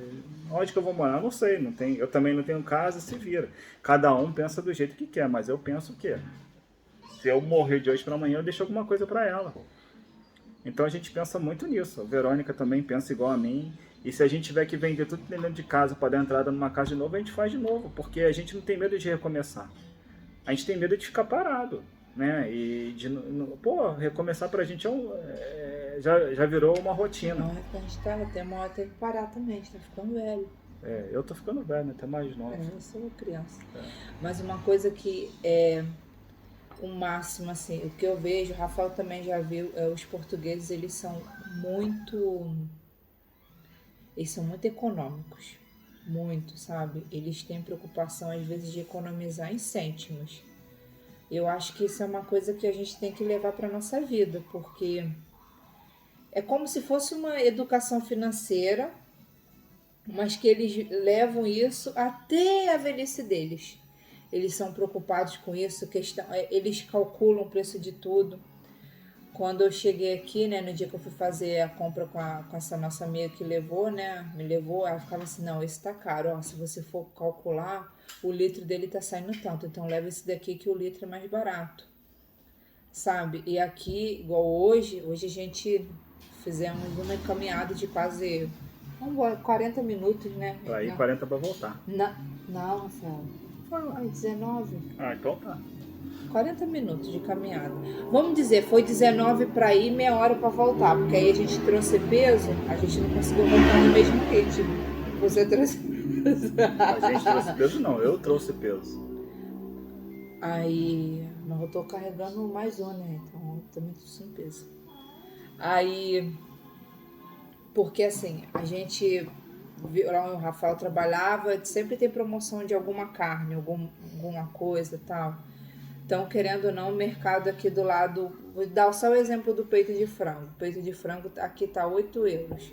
onde que eu vou morar? Eu não sei, eu também não tenho casa, se vira. Cada um pensa do jeito que quer, mas eu penso o quê? Se eu morrer de hoje para amanhã, eu deixo alguma coisa para ela. Então a gente pensa muito nisso. A Verônica também pensa igual a mim. E se a gente tiver que vender tudo dentro de casa para dar entrada numa casa de novo, a gente faz de novo. Porque a gente não tem medo de recomeçar. A gente tem medo de ficar parado. né? Pô, recomeçar pra gente já virou uma rotina. Não, a gente tá, até uma hora tem que parar também, a gente tá ficando velho. Eu tô ficando velho, né? Até mais novo. Eu sou criança. É. Mas uma coisa que é o máximo, assim, o que eu vejo, o Rafael também já viu, os portugueses, eles são muito econômicos. Muito, sabe? Eles têm preocupação, às vezes, de economizar em cêntimos. Eu acho que isso é uma coisa que a gente tem que levar para nossa vida, porque é como se fosse uma educação financeira, mas que eles levam isso até a velhice deles. Eles são preocupados com isso, eles calculam o preço de tudo. Quando eu cheguei aqui, né, no dia que eu fui fazer a compra com essa nossa amiga que levou, né, me levou, ela ficava assim, não, esse tá caro, ó, se você for calcular, o litro dele tá saindo tanto, então leva esse daqui que o litro é mais barato, sabe? E aqui, igual hoje a gente fizemos uma caminhada de quase 40 minutos, né? Pra ir 40 pra voltar. Não, Rafael, foi 19. Então tá. 40 minutos de caminhada. Vamos dizer, foi 19 para ir, meia hora para voltar, porque aí a gente trouxe peso, a gente não conseguiu voltar no mesmo ritmo. Você trouxe peso. A gente trouxe peso não, eu trouxe peso. Aí, mas eu tô carregando mais um, né? Então eu também tô sem peso. Aí, porque assim, a gente viu lá onde o Rafael trabalhava, sempre tem promoção de alguma carne, alguma coisa e tal. Então, querendo ou não, o mercado aqui do lado... Vou dar só o exemplo do peito de frango. O peito de frango aqui tá 8 euros.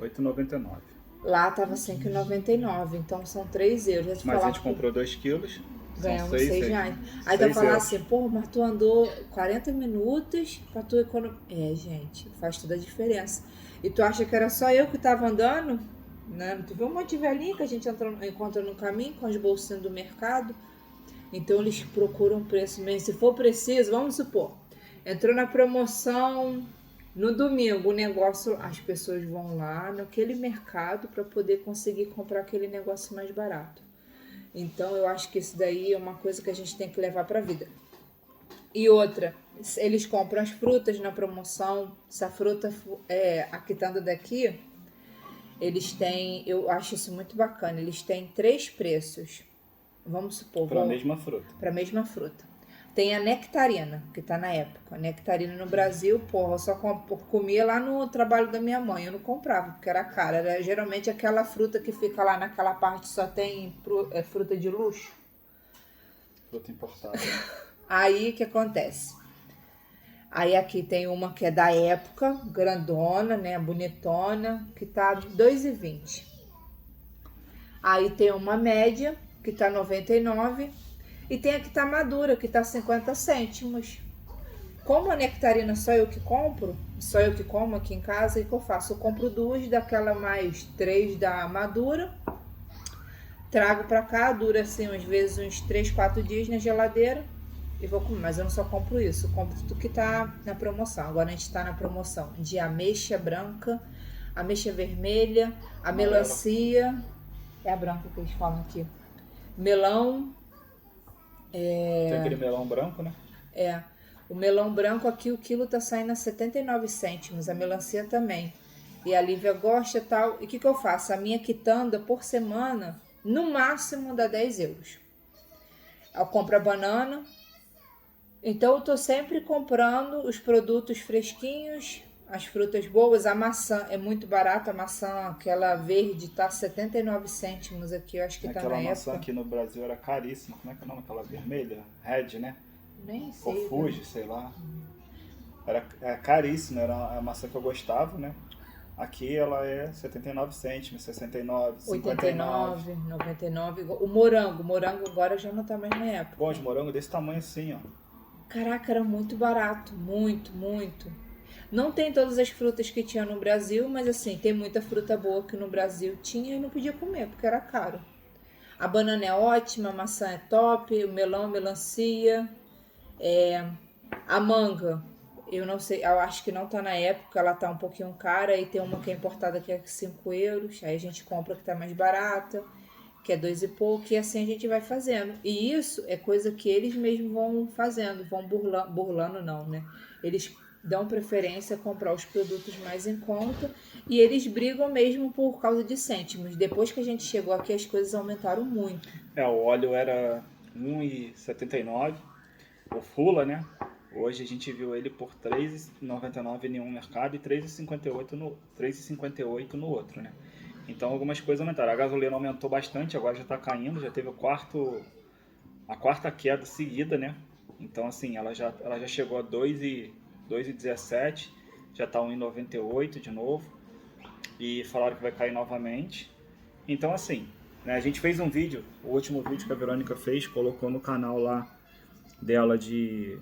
8,99. Lá tava 5,99. Então, são 3 euros. Mas a gente comprou 2 quilos. Ganhamos 6 reais. Aí tu vai falar assim, pô, mas tu andou 40 minutos pra tu economizar. Gente, faz toda a diferença. E tu acha que era só eu que tava andando? Né? Tu viu um monte de velhinha que a gente encontra no caminho com os bolsinhos do mercado? Então eles procuram preço mesmo. Se for preciso, vamos supor, entrou na promoção no domingo, o negócio, as pessoas vão lá naquele mercado para poder conseguir comprar aquele negócio mais barato. Então eu acho que isso daí é uma coisa que a gente tem que levar para a vida. E outra, eles compram as frutas na promoção. Se a fruta aqui estando daqui, eles têm, eu acho isso muito bacana, eles têm 3 preços. Vamos supor. Para a mesma fruta. Para a mesma fruta. Tem a nectarina, que tá na época. A nectarina no Brasil, porra, eu só comia lá no trabalho da minha mãe. Eu não comprava, porque era cara. Era geralmente aquela fruta que fica lá naquela parte, só tem fruta de luxo. Fruta importada. Aí, o que acontece? Aí aqui tem uma que é da época, grandona, né, bonitona, que tá 2,20. Aí tem uma média, que tá 99, e tem a que tá madura, que tá 50 cêntimos. Como a nectarina só eu que compro, só eu que como aqui em casa, o que eu faço? Eu compro 2 daquela mais 3 da madura, trago pra cá, dura assim, às vezes uns 3, 4 dias na geladeira e vou comer. Mas eu não só compro isso, eu compro tudo que tá na promoção. Agora a gente tá na promoção de ameixa branca, ameixa vermelha, a melancia, é a branca que eles falam aqui. Melão. Tem aquele melão branco, né? O melão branco aqui, o quilo tá saindo a 79 cêntimos, a melancia também. E a Lívia gosta e tal. E o que eu faço? A minha quitanda por semana, no máximo dá 10 euros. Eu compro a banana. Então eu tô sempre comprando os produtos fresquinhos, as frutas boas. A maçã é muito barata, a maçã, aquela verde, tá 79 cêntimos aqui, eu acho que tá na época. Aquela maçã aqui no Brasil era caríssima, como é que é o nome? Aquela vermelha? Red, né? Nem sei. Ou Fuji, sei lá. Era caríssima, era a maçã que eu gostava, né? Aqui ela é 79 cêntimos, 69, 59. 89, 99. O morango agora já não tá mais na época. Bom, de morango desse tamanho assim, ó. Caraca, era muito barato, muito, muito. Não tem todas as frutas que tinha no Brasil, mas assim, tem muita fruta boa que no Brasil tinha e não podia comer, porque era caro. A banana é ótima, a maçã é top, o melão, melancia, a manga, eu não sei, eu acho que não tá na época, ela tá um pouquinho cara, e tem uma que é importada que é 5 euros, aí a gente compra que tá mais barata. que é 2 e pouco, e assim a gente vai fazendo. E isso é coisa que eles mesmos vão fazendo, vão burlando não, né? Eles dão preferência a comprar os produtos mais em conta e eles brigam mesmo por causa de cêntimos. Depois que a gente chegou aqui, as coisas aumentaram muito. O óleo era R$ 1,79, o Fula, né? Hoje a gente viu ele por R$ 3,99 em um mercado e R$ 3,58 no outro, né? Então algumas coisas aumentaram. A gasolina aumentou bastante, agora já está caindo, já teve a quarta queda seguida, né? Então assim, ela já chegou a 2,17, já está 1,98 de novo, e falaram que vai cair novamente. Então assim, né, a gente fez um vídeo, o último vídeo que a Verônica fez, colocou no canal lá dela de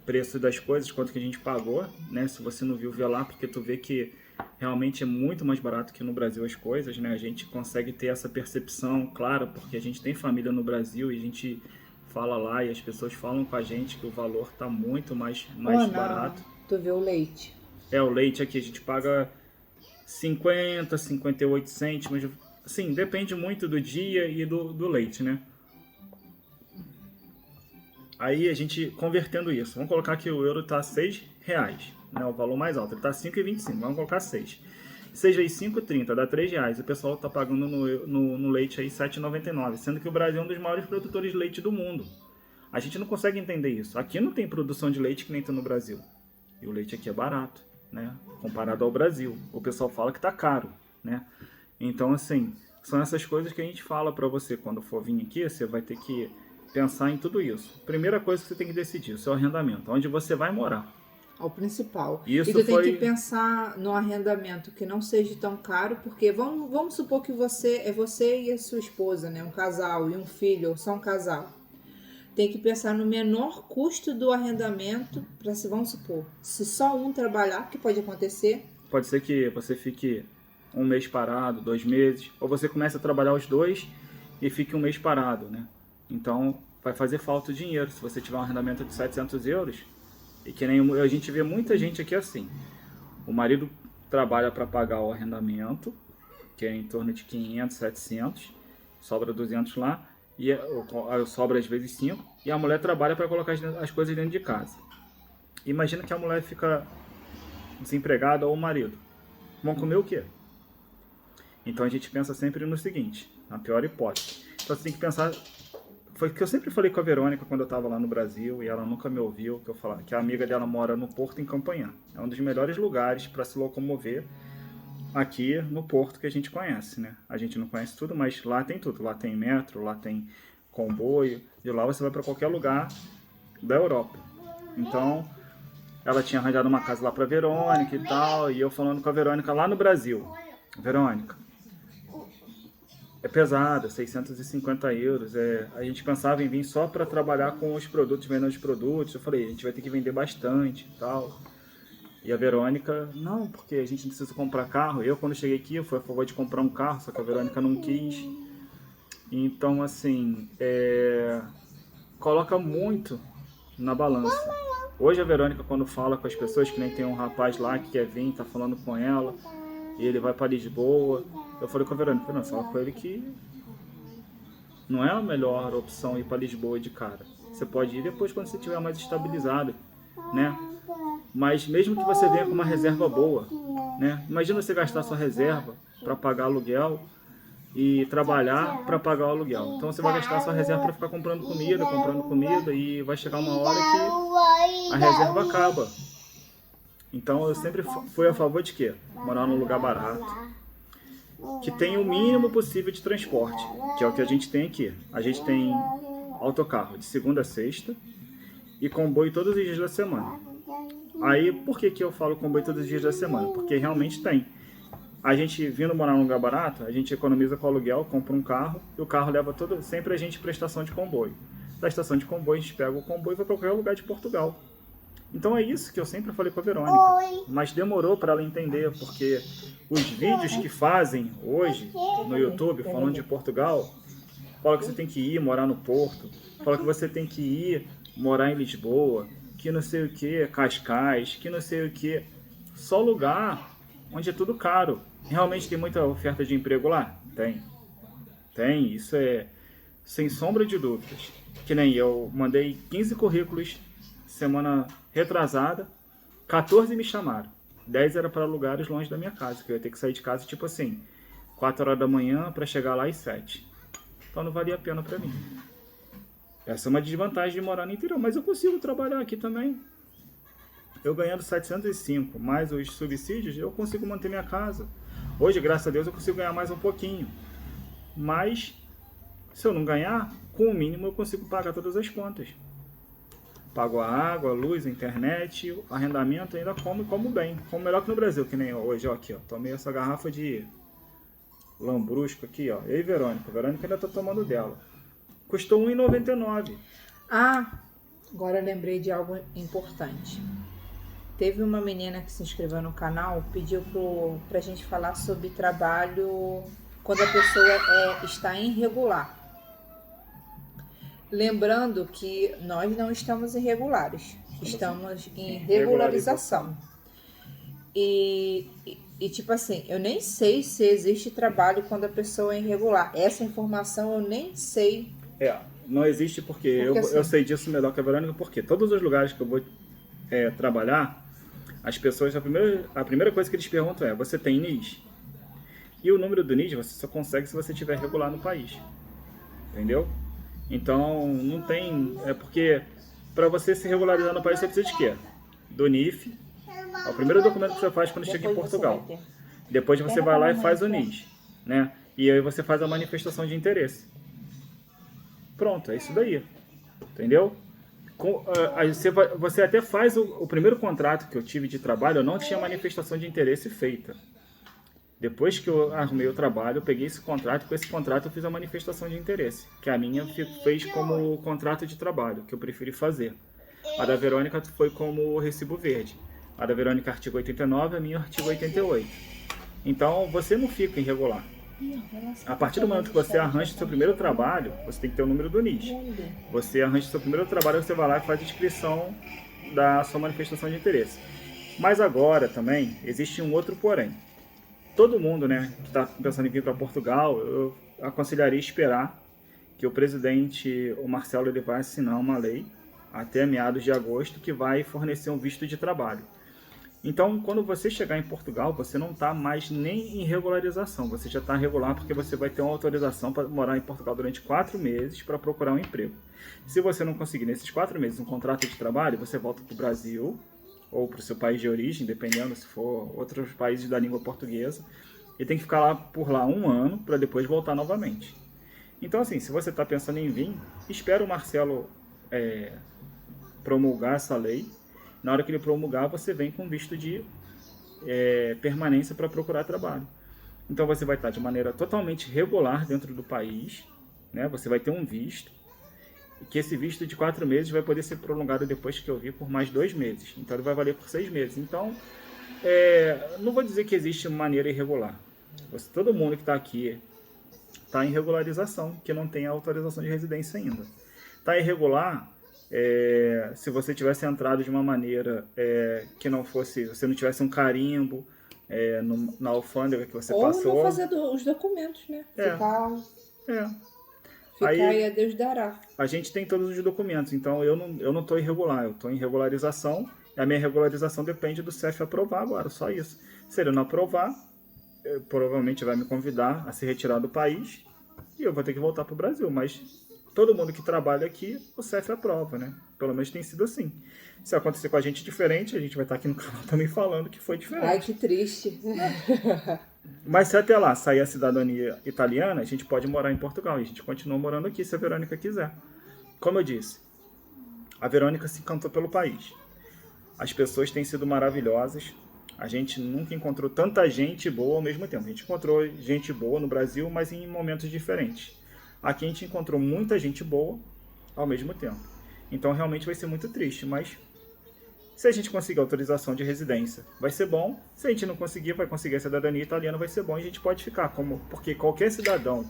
preço das coisas, quanto que a gente pagou, né? Se você não viu, vê lá, porque tu vê que realmente é muito mais barato que no Brasil as coisas, né? A gente consegue ter essa percepção, claro, porque a gente tem família no Brasil e a gente fala lá e as pessoas falam com a gente que o valor tá muito mais barato. Tu vê o leite. O leite aqui a gente paga 50, 58 cêntimos, assim, depende muito do dia e do leite, né? Aí a gente convertendo isso, vamos colocar que o euro tá R$6, né? O valor mais alto, ele tá 5,25, vamos colocar 6. 6 vezes 5,30, dá R$3. O pessoal tá pagando no leite aí R$7,99, sendo que o Brasil é um dos maiores produtores de leite do mundo. A gente não consegue entender isso. Aqui não tem produção de leite que nem tem no Brasil. E o leite aqui é barato, né? Comparado ao Brasil. O pessoal fala que tá caro, né? Então, assim, são essas coisas que a gente fala para você. Quando for vir aqui, você vai ter que pensar em tudo isso. Primeira coisa que você tem que decidir, o seu arrendamento, onde você vai morar. Ao principal. Isso e tu tem que pensar no arrendamento que não seja tão caro, porque vamos supor que você e a sua esposa, né? Um casal e um filho, ou só um casal. Tem que pensar no menor custo do arrendamento para, vamos supor, se só um trabalhar, que pode acontecer. Pode ser que você fique um mês parado, 2 meses, ou você comece a trabalhar os dois e fique um mês parado, né? Então, vai fazer falta o dinheiro. Se você tiver um arrendamento de 700 euros, e que nem a gente vê muita gente aqui assim, o marido trabalha para pagar o arrendamento, que é em torno de 500, 700, sobra 200 lá, e sobra às vezes 5, e a mulher trabalha para colocar as coisas dentro de casa. Imagina que a mulher fica desempregada ou o marido. Vão comer o quê? Então a gente pensa sempre no seguinte, na pior hipótese. Então você tem que pensar. Foi o que eu sempre falei com a Verônica quando eu estava lá no Brasil e ela nunca me ouviu, que a amiga dela mora no Porto, em Campanhã. É um dos melhores lugares para se locomover aqui no Porto que a gente conhece, né? A gente não conhece tudo, mas lá tem tudo. Lá tem metro, lá tem comboio, de lá você vai para qualquer lugar da Europa. Então, ela tinha arranjado uma casa lá para Verônica e tal, e eu falando com a Verônica lá no Brasil. Verônica, é pesada, 650 euros. A gente pensava em vir só para trabalhar com os produtos, vendendo os produtos. Eu falei, a gente vai ter que vender bastante e tal. E a Verônica, não, porque a gente não precisa comprar carro. Eu, quando cheguei aqui, eu fui a favor de comprar um carro, só que a Verônica não quis. Então, assim, coloca muito na balança. Hoje a Verônica, quando fala com as pessoas, que nem tem um rapaz lá que quer vir, tá falando com ela, e ele vai para Lisboa. Eu falei com a Verônica, não, fala com ele que não é a melhor opção ir para Lisboa de cara. Você pode ir depois quando você estiver mais estabilizado, né? Mas mesmo que você venha com uma reserva boa, né? Imagina você gastar sua reserva para pagar aluguel e trabalhar para pagar o aluguel. Então você vai gastar sua reserva para ficar comprando comida e vai chegar uma hora que a reserva acaba. Então eu sempre fui a favor de quê? Morar num lugar barato, que tenha o mínimo possível de transporte, que é o que a gente tem aqui. A gente tem autocarro de segunda a sexta e comboio todos os dias da semana. Aí, por que eu falo comboio todos os dias da semana? Porque realmente tem. A gente vindo morar num lugar barato, a gente economiza com o aluguel, compra um carro, e o carro leva sempre a gente para a estação de comboio. Da estação de comboio, a gente pega o comboio e vai para qualquer lugar de Portugal. Então é isso que eu sempre falei com a Verônica, mas demorou para ela entender, porque os vídeos que fazem hoje no YouTube, falando de Portugal, falam que você tem que ir morar no Porto, falam que você tem que ir morar em Lisboa, que não sei o que, Cascais, que não sei o que, só lugar onde é tudo caro. Realmente tem muita oferta de emprego lá? Tem. Tem, isso é sem sombra de dúvidas. Que nem eu mandei 15 currículos semana retrasada, 14 me chamaram. 10 era para lugares longe da minha casa, que eu ia ter que sair de casa tipo assim, 4 horas da manhã para chegar lá às 7. Então não valia a pena para mim. Essa é uma desvantagem de morar no interior, mas eu consigo trabalhar aqui também. Eu ganhando 705 mais os subsídios, eu consigo manter minha casa. Hoje, graças a Deus, eu consigo ganhar mais um pouquinho. Mas, se eu não ganhar, com o mínimo eu consigo pagar todas as contas. Pago a água, a luz, a internet, o arrendamento, ainda como bem. Como melhor que no Brasil, que nem hoje, ó, aqui, ó. Tomei essa garrafa de lambrusco aqui, ó. Eu e Verônica. A Verônica ainda tá tomando dela. Custou R$ 1,99. Ah, agora eu lembrei de algo importante. Teve uma menina que se inscreveu no canal, pediu pra gente falar sobre trabalho quando a pessoa está irregular. Lembrando que nós não estamos irregulares, estamos em regularização. E tipo assim, eu nem sei se existe trabalho quando a pessoa é irregular. Essa informação eu nem sei. Não existe porque eu assim, sei disso melhor que a Verônica, porque todos os lugares que eu vou trabalhar, as pessoas, a primeira coisa que eles perguntam é: você tem NIS? E o número do NIS você só consegue se você estiver regular no país. Entendeu? Então, não tem... É porque para você se regularizar no país, você precisa de quê? Do NIF. É o primeiro documento que você faz quando chega em Portugal. Depois você vai lá e faz o NIS. Né? E aí você faz a manifestação de interesse. Pronto, é isso daí. Entendeu? Você até faz o primeiro contrato que eu tive de trabalho, eu não tinha manifestação de interesse feita. Depois que eu arrumei o trabalho, eu peguei esse contrato, e com esse contrato eu fiz a manifestação de interesse, que a minha fez como contrato de trabalho, que eu preferi fazer. A da Verônica foi como recibo verde. A da Verônica, artigo 89, a minha, artigo 88. Então, você não fica irregular. A partir do momento que você arranja o seu primeiro trabalho, você tem que ter o número do NIS. Você arranja o seu primeiro trabalho, você vai lá e faz a inscrição da sua manifestação de interesse. Mas agora também existe um outro porém. Todo mundo, né, que está pensando em vir para Portugal, eu aconselharia esperar que o presidente, o Marcelo, ele vai assinar uma lei até meados de agosto que vai fornecer um visto de trabalho. Então, quando você chegar em Portugal, você não está mais nem em regularização, você já está regular porque você vai ter uma autorização para morar em Portugal durante 4 meses para procurar um emprego. Se você não conseguir nesses 4 meses um contrato de trabalho, você volta para o Brasil ou para o seu país de origem, dependendo se for outros países da língua portuguesa, e tem que ficar lá por lá 1 ano para depois voltar novamente. Então, assim, se você está pensando em vir, espera o Marcelo promulgar essa lei. Na hora que ele promulgar, você vem com visto de permanência para procurar trabalho. Então, você vai estar de maneira totalmente regular dentro do país, né? Você vai ter um visto, e que esse visto de 4 meses vai poder ser prolongado depois que eu vir por mais 2 meses. Então, ele vai valer por 6 meses. Então, não vou dizer que existe maneira irregular. Todo mundo que está aqui está em regularização, que não tem a autorização de residência ainda. Está irregular... se você tivesse entrado de uma maneira que não fosse, você não tivesse um carimbo na alfândega que você passou. Ou não fazer os documentos, né? Ficar aí a Deus dará. A gente tem todos os documentos, então eu não estou irregular, eu estou em regularização, e a minha regularização depende do CEF aprovar agora, só isso. Se ele não aprovar, provavelmente vai me convidar a se retirar do país, e eu vou ter que voltar para o Brasil, mas... Todo mundo que trabalha aqui, o CEF aprova, né? Pelo menos tem sido assim. Se acontecer com a gente diferente, a gente vai estar aqui no canal também falando que foi diferente. Ai, que triste. Mas se até lá sair a cidadania italiana, a gente pode morar em Portugal. E a gente continua morando aqui, se a Verônica quiser. Como eu disse, a Verônica se encantou pelo país. As pessoas têm sido maravilhosas. A gente nunca encontrou tanta gente boa ao mesmo tempo. A gente encontrou gente boa no Brasil, mas em momentos diferentes. Aqui a gente encontrou muita gente boa ao mesmo tempo. Então realmente vai ser muito triste, mas se a gente conseguir autorização de residência, vai ser bom. Se a gente não conseguir, vai conseguir a cidadania italiana, vai ser bom e a gente pode ficar. Porque qualquer cidadão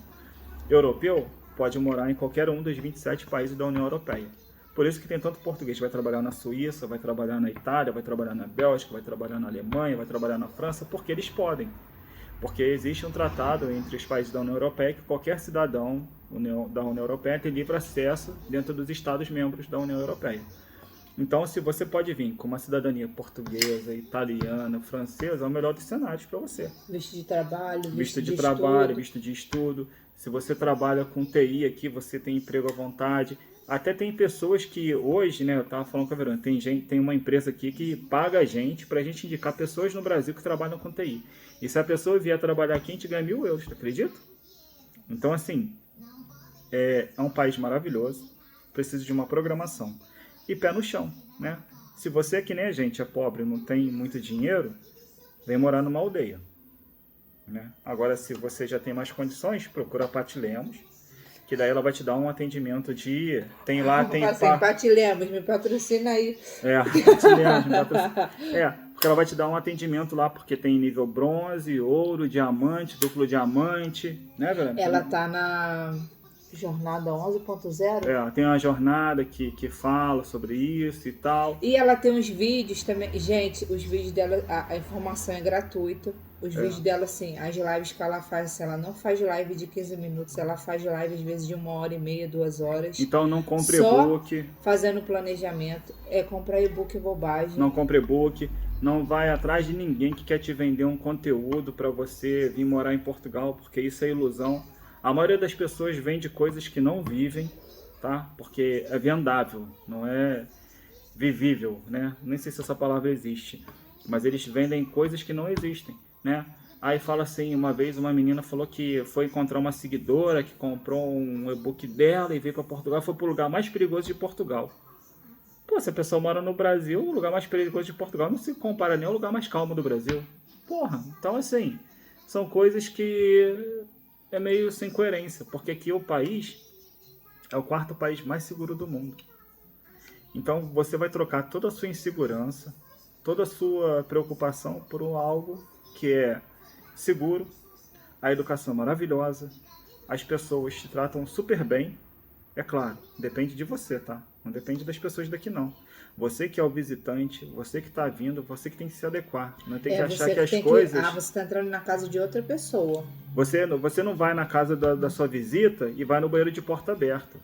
europeu pode morar em qualquer um dos 27 países da União Europeia. Por isso que tem tanto português que vai trabalhar na Suíça, vai trabalhar na Itália, vai trabalhar na Bélgica, vai trabalhar na Alemanha, vai trabalhar na França, porque eles podem. Porque existe um tratado entre os países da União Europeia que qualquer cidadão da União Europeia tem livre acesso dentro dos Estados membros da União Europeia. Então, se você pode vir com uma cidadania portuguesa, italiana, francesa, é o melhor dos cenários para você. Visto de trabalho, Visto de trabalho, visto de estudo. Se você trabalha com TI aqui, você tem emprego à vontade. Até tem pessoas que hoje, né, eu estava falando com a Verônica, tem uma empresa aqui que paga a gente para a gente indicar pessoas no Brasil que trabalham com TI. E se a pessoa vier trabalhar aqui, a gente ganha 1.000 euros, tu acredita? Então, assim, é um país maravilhoso, precisa de uma programação. E pé no chão, né? Se você, que nem a gente, é pobre, não tem muito dinheiro, vem morar numa aldeia, né? Agora, se você já tem mais condições, procura a Paty Lemos, que daí ela vai te dar um atendimento de... Tem lá, tem... Paty Lemos, me patrocina aí. Paty Lemos, me patrocina. Porque ela vai te dar um atendimento lá, porque tem nível bronze, ouro, diamante, duplo diamante, né, Verônica? Ela tá na jornada 11.0. Tem uma jornada que fala sobre isso e tal. E ela tem uns vídeos também. Gente, os vídeos dela, a informação é gratuita. Os vídeos dela, assim, as lives que ela faz, assim, ela não faz live de 15 minutos, ela faz live às vezes de 1h30, 2 horas. Então não compre só e-book. Fazendo planejamento. Comprar e-book é bobagem. Não compre e-book. Não vai atrás de ninguém que quer te vender um conteúdo para você vir morar em Portugal, porque isso é ilusão. A maioria das pessoas vende coisas que não vivem, tá? Porque é vendável, não é vivível, né? Nem sei se essa palavra existe, mas eles vendem coisas que não existem, né? Aí fala assim, uma vez uma menina falou que foi encontrar uma seguidora que comprou um e-book dela e veio para Portugal, foi para o lugar mais perigoso de Portugal. Pô, se a pessoa mora no Brasil, o lugar mais perigoso de Portugal não se compara nem ao lugar mais calmo do Brasil. Porra, então assim, são coisas que é meio sem coerência, porque aqui o país é o 4º país mais seguro do mundo. Então você vai trocar toda a sua insegurança, toda a sua preocupação por algo que é seguro, a educação maravilhosa, as pessoas te tratam super bem. É claro, depende de você, tá? Não depende das pessoas daqui, não. Você que é o visitante, você que está vindo, você que tem que se adequar. Não tem que achar que as coisas... você está entrando na casa de outra pessoa. Você não vai na casa da sua visita e vai no banheiro de porta aberta.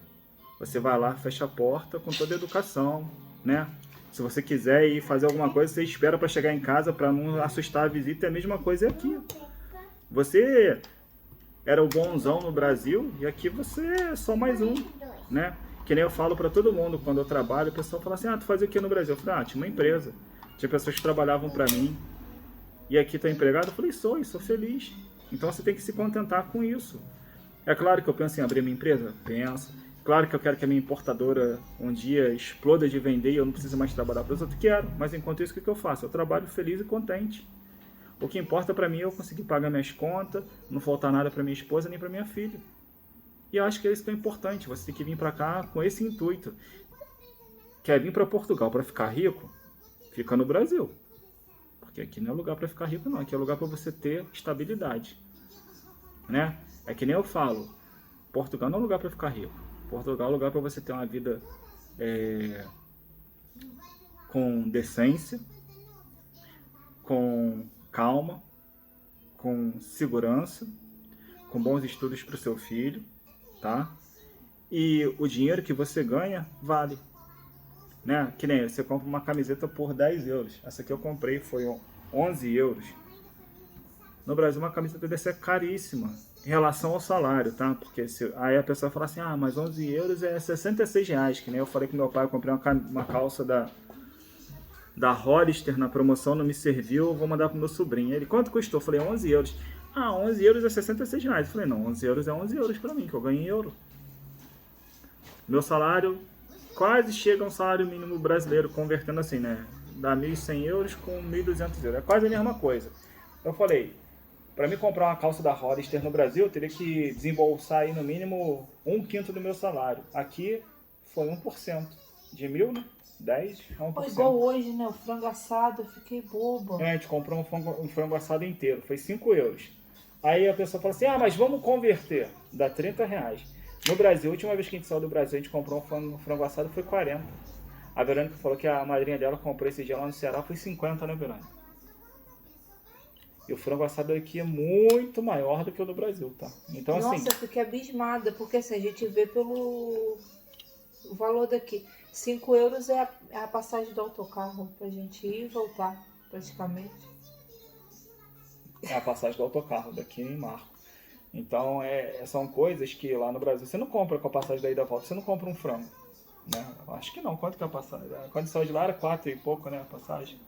Você vai lá, fecha a porta com toda a educação, né? Se você quiser ir fazer alguma coisa, você espera para chegar em casa para não assustar a visita. É a mesma coisa aqui. Você era o bonzão no Brasil e aqui você é só mais um, né? Que nem eu falo para todo mundo quando eu trabalho, o pessoal fala assim, tu fazia o que no Brasil? Eu falei, tinha uma empresa, tinha pessoas que trabalhavam para mim, e aqui tô empregado? Eu falei, sou feliz. Então você tem que se contentar com isso. É claro que eu penso em abrir minha empresa? Penso. Claro que eu quero que a minha importadora um dia exploda de vender e eu não preciso mais trabalhar para os outros. Quero, mas enquanto isso, o que eu faço? Eu trabalho feliz e contente. O que importa para mim é eu conseguir pagar minhas contas, não faltar nada para minha esposa nem para minha filha. E eu acho que é isso que é importante. Você tem que vir para cá com esse intuito. Quer vir para Portugal para ficar rico? Fica no Brasil. Porque aqui não é lugar para ficar rico, não. Aqui é lugar para você ter estabilidade, né? É que nem eu falo. Portugal não é lugar para ficar rico. Portugal é lugar para você ter uma vida com decência, com calma, com segurança, com bons estudos para o seu filho, tá? E o dinheiro que você ganha vale, né? Que nem você compra uma camiseta por 10 euros. Essa aqui eu comprei, foi 11 euros. No Brasil uma camiseta dessa é caríssima em relação ao salário, tá? Porque aí a pessoa fala assim, mas 11 euros é 66 reais. Que nem eu falei com meu pai, eu comprei uma calça da Hollister na promoção, não me serviu, eu vou mandar pro meu sobrinho. Ele, quanto custou? Eu falei, 11 euros. 11 euros é 66 reais. Eu falei, não, 11 euros é 11 euros pra mim, que eu ganho em euro. Meu salário quase chega a um salário mínimo brasileiro, convertendo assim, né? Dá 1.100 euros com 1.200 euros. É quase a mesma coisa. Eu falei, para mim comprar uma calça da Hollister no Brasil, eu teria que desembolsar aí no mínimo 1/5 do meu salário. Aqui foi 1%. De 1.000, né? 10 a 1%. Igual hoje, né? O frango assado, eu fiquei boba. A gente comprou um frango assado inteiro, foi 5 euros. Aí a pessoa fala assim, mas vamos converter. Dá 30 reais. No Brasil, a última vez que a gente saiu do Brasil, a gente comprou um frango assado, foi 40. A Verônica falou que a madrinha dela comprou esse dia lá no Ceará, foi 50, né, Verônica? E o frango assado aqui é muito maior do que o do Brasil, tá? Então, Nossa, assim, eu fiquei abismada, porque assim, a gente vê pelo o valor daqui. 5 euros é a passagem do autocarro pra gente ir e voltar, praticamente. é a passagem do autocarro daqui em Marco. Então, são coisas que lá no Brasil você não compra com a passagem da ida e da volta, você não compra um frango, né? Acho que não. Quanto que é a passagem? Quando saiu de lá era 4 e pouco, né, a passagem?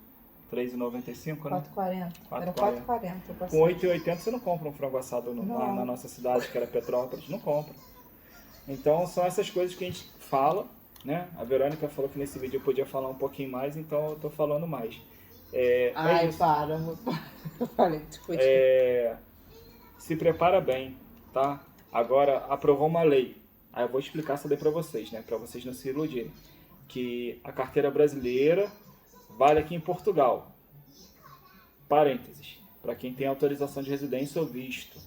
3,95, né? 4,40. Era 4,40. 4,40 a Com passagem. 8,80 você não compra um frango assado lá na nossa cidade, que era Petrópolis, não compra. Então são essas coisas que a gente fala, né? A Verônica falou que nesse vídeo eu podia falar um pouquinho mais, então eu tô falando mais. Ai, isso. para. Eu falei, desculpa. Se prepara bem, tá? Agora, aprovou uma lei. Aí eu vou explicar essa lei pra vocês, né? Pra vocês não se iludirem. Que a carteira brasileira vale aqui em Portugal. Parênteses. Para quem tem autorização de residência ou visto.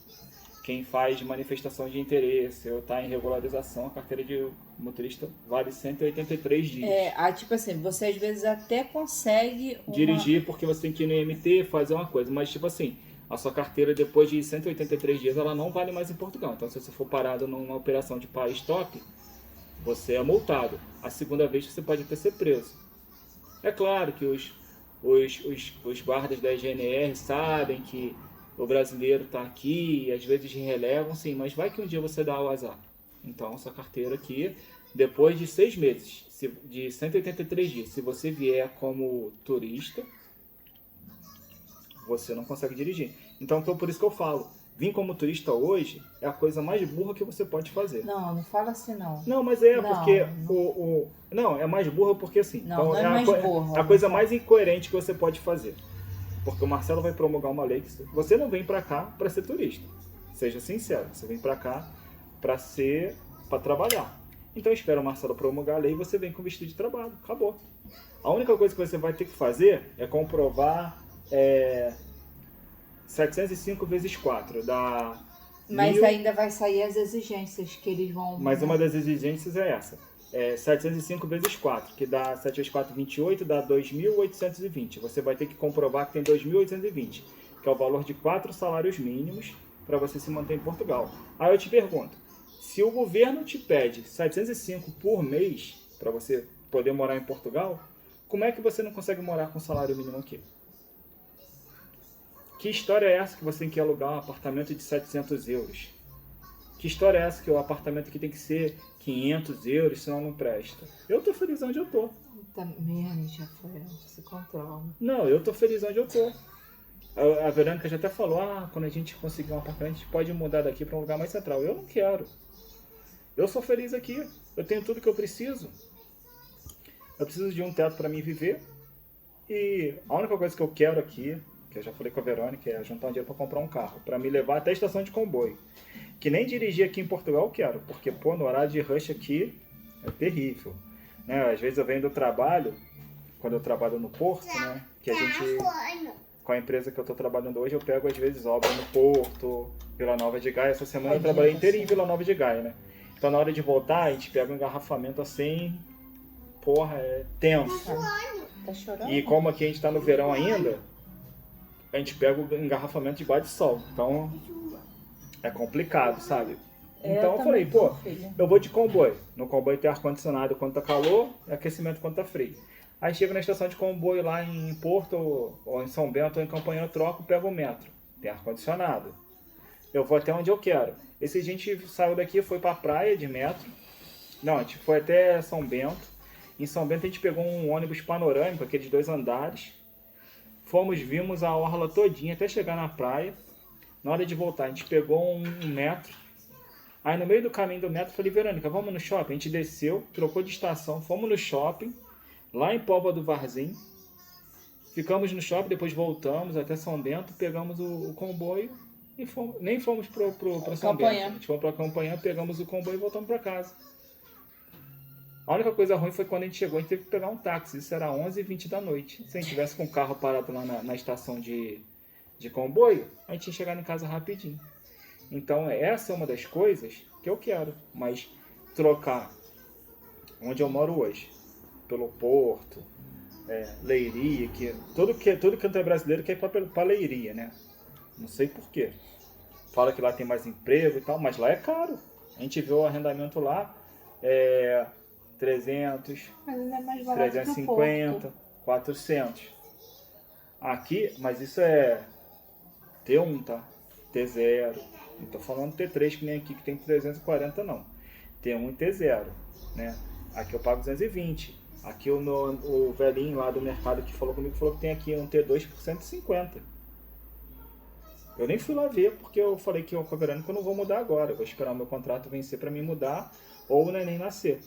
Quem faz manifestação de interesse ou está em regularização, a carteira de motorista vale 183 dias. Tipo assim, você às vezes até consegue dirigir porque você tem que ir no IMT fazer uma coisa, mas tipo assim, a sua carteira depois de 183 dias ela não vale mais em Portugal. Então se você for parado numa operação de país stop, você é multado. A segunda vez você pode até ser preso. É claro que os guardas da GNR sabem que o brasileiro está aqui e às vezes relevam, sim, mas vai que um dia você dá o azar. Então, essa carteira aqui, depois de 6 meses, de 183 dias, se você vier como turista, você não consegue dirigir. Então, por isso que eu falo, vir como turista hoje é a coisa mais burra que você pode fazer. Não fala assim não. Não, mas porque não, é mais burra porque assim. Não, então, não é mais burra. A coisa mais incoerente que você pode fazer. Porque o Marcelo vai promulgar uma lei que você não vem pra cá pra ser turista. Seja sincero, você vem pra cá pra trabalhar. Então espera o Marcelo promulgar a lei e você vem com vestido de trabalho. Acabou. A única coisa que você vai ter que fazer é comprovar 705 vezes 4 dá Mas 1000. ainda vai sair as exigências que eles vão... Mas uma das exigências é essa. 705 vezes 4, que dá 7 vezes 4, 28, dá 2.820. Você vai ter que comprovar que tem 2.820, que é o valor de 4 salários mínimos para você se manter em Portugal. Aí eu te pergunto, se o governo te pede 705 por mês para você poder morar em Portugal, como é que você não consegue morar com salário mínimo aqui? Que história é essa que você tem que alugar um apartamento de 700 euros? Que história é essa que o apartamento aqui tem que ser 500 euros, senão não presta? Eu tô feliz onde eu tô. Também, já foi, se controla. Não, eu tô feliz onde eu tô. A Verônica já até falou, quando a gente conseguir um apartamento, a gente pode mudar daqui para um lugar mais central. Eu não quero. Eu sou feliz aqui. Eu tenho tudo que eu preciso. Eu preciso de um teto para mim viver. E a única coisa que eu quero aqui, que eu já falei com a Verônica, é juntar um dinheiro para comprar um carro, para me levar até a estação de comboio. Que nem dirigir aqui em Portugal eu quero, porque no horário de rush aqui é terrível. Né? Às vezes eu venho do trabalho, quando eu trabalho no porto, né? Que a gente, com a empresa que eu estou trabalhando hoje, eu pego às vezes obra no Porto, Vila Nova de Gaia. Essa semana eu trabalhei inteiro em Vila Nova de Gaia, né? Então na hora de voltar, a gente pega um engarrafamento assim, é tenso. Tá chorando? E como aqui a gente está no verão ainda, a gente pega o engarrafamento debaixo de sol. Então é complicado, sabe? Então eu falei, eu vou de comboio. No comboio tem ar-condicionado quando tá calor e aquecimento quando tá frio. Aí chego na estação de comboio lá em Porto, ou em São Bento, ou em Campanhã, eu troco, pego o metro. Tem ar-condicionado. Eu vou até onde eu quero. Esse gente saiu daqui, foi pra praia de metro. Não, a gente foi até São Bento. Em São Bento a gente pegou um ônibus panorâmico, aqueles 2 andares. Vimos a orla todinha até chegar na praia. Na hora de voltar, a gente pegou um metro. Aí no meio do caminho do metro, eu falei, Verônica, vamos no shopping? A gente desceu, trocou de estação, fomos no shopping, lá em Póvoa do Varzim. Ficamos no shopping, depois voltamos até São Bento, pegamos o comboio e nem fomos para São Bento. A gente foi para Campanhã, pegamos o comboio e voltamos para casa. A única coisa ruim foi quando a gente chegou, a gente teve que pegar um táxi. Isso era 11h20 da noite. Se a gente tivesse com o carro parado lá na estação de comboio, a gente ia chegar em casa rapidinho. Então essa é uma das coisas que eu quero. Mas trocar onde eu moro hoje pelo Porto, Leiria, tudo que é brasileiro quer ir para Leiria, né? Não sei por quê. Fala que lá tem mais emprego e tal, mas lá é caro. A gente viu o arrendamento lá, 300, Mas ainda é mais barato que o 350, Porto. 400. Aqui, mas isso é T1, tá? T0. Não tô falando T3 que nem aqui que tem 340 não. T1 e T0, né? Aqui eu pago 220. Aqui o velhinho lá do mercado que falou comigo falou que tem aqui um T2 por 150. Eu nem fui lá ver porque eu falei que com a Verônica eu não vou mudar agora. Eu vou esperar o meu contrato vencer para mim mudar ou o neném nascer.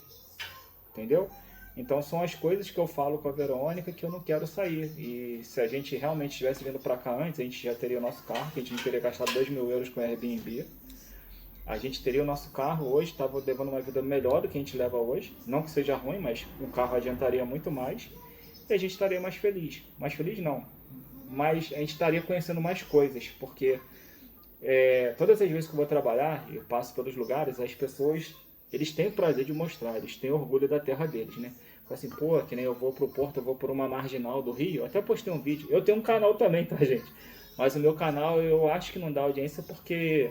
Entendeu? Então são as coisas que eu falo com a Verônica que eu não quero sair. E se a gente realmente estivesse vindo para cá antes, a gente já teria o nosso carro, que a gente não teria gastado 2.000 euros com Airbnb. A gente teria o nosso carro hoje, estava levando uma vida melhor do que a gente leva hoje. Não que seja ruim, mas o carro adiantaria muito mais. E a gente estaria mais feliz. Mais feliz não. Mas a gente estaria conhecendo mais coisas. Porque todas as vezes que eu vou trabalhar, eu passo pelos lugares, as pessoas, eles têm o prazer de mostrar, eles têm orgulho da terra deles, né? Assim, pô, que nem eu vou pro Porto, eu vou por uma marginal do Rio. Eu até postei um vídeo. Eu tenho um canal também, tá, gente? Mas o meu canal eu acho que não dá audiência porque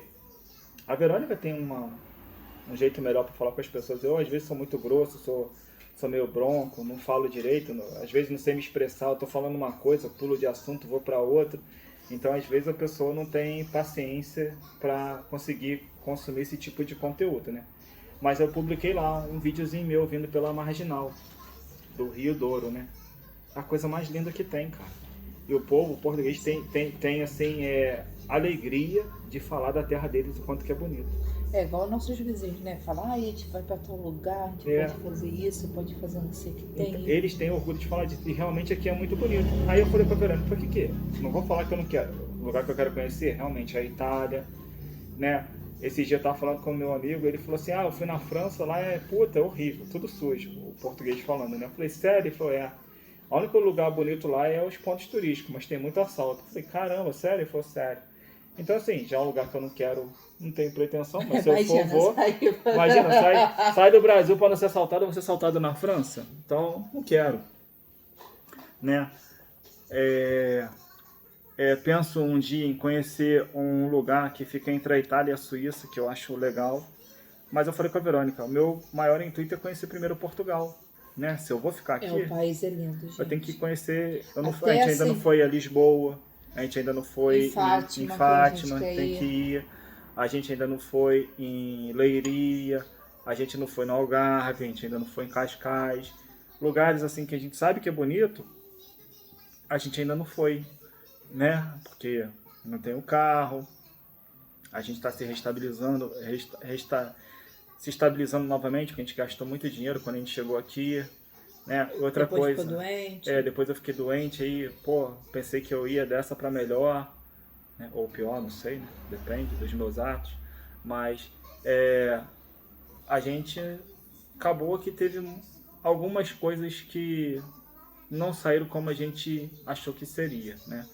a Verônica tem um jeito melhor para falar com as pessoas. Eu, às vezes, sou muito grosso, sou meio bronco, não falo direito. Às vezes, não sei me expressar. Eu tô falando uma coisa, pulo de assunto, vou para outra. Então, às vezes, a pessoa não tem paciência para conseguir consumir esse tipo de conteúdo, né? Mas eu publiquei lá um videozinho meu vindo pela Marginal do Rio Douro, né? A coisa mais linda que tem, cara. E o povo português tem assim, alegria de falar da terra deles, o quanto que é bonito. É igual nossos vizinhos, né? Falar, a gente vai pra tal lugar, a gente pode fazer isso, pode fazer não sei o que tem. Eles têm orgulho de falar disso, e realmente aqui é muito bonito. Aí eu falei pra Verônica, por que? Não vou falar que eu não quero. O lugar que eu quero conhecer, realmente, é a Itália, né? Esses dias eu tava falando com o meu amigo, ele falou assim, eu fui na França, lá é horrível, tudo sujo, o português falando, né? Eu falei, sério? Ele falou, O único lugar bonito lá é os pontos turísticos, mas tem muito assalto. Eu falei, caramba, sério? Ele falou, sério. Então, assim, já é um lugar que eu não quero, não tenho pretensão, mas se eu for, vou. Imagina, sai do Brasil para não ser assaltado, eu vou ser assaltado na França. Então, não quero. Né? Penso um dia em conhecer um lugar que fica entre a Itália e a Suíça, que eu acho legal. Mas eu falei com a Verônica, o meu maior intuito é conhecer primeiro Portugal. Né? Se eu vou ficar aqui, o país é lindo, gente. Eu tenho que conhecer. A gente Até ainda não foi a Lisboa, a gente ainda não foi em Fátima, tem que ir. A gente ainda não foi em Leiria, a gente não foi no Algarve, a gente ainda não foi em Cascais. Lugares assim que a gente sabe que é bonito, a gente ainda não foi, né? Porque não tem o carro, a gente está se restabilizando, se estabilizando novamente, porque a gente gastou muito dinheiro quando a gente chegou aqui, né? Outra depois coisa, ficou doente. Depois eu fiquei doente, aí, pensei que eu ia dessa para melhor, né? Ou pior, não sei, né? Depende dos meus atos, mas a gente acabou que teve algumas coisas que não saíram como a gente achou que seria, né?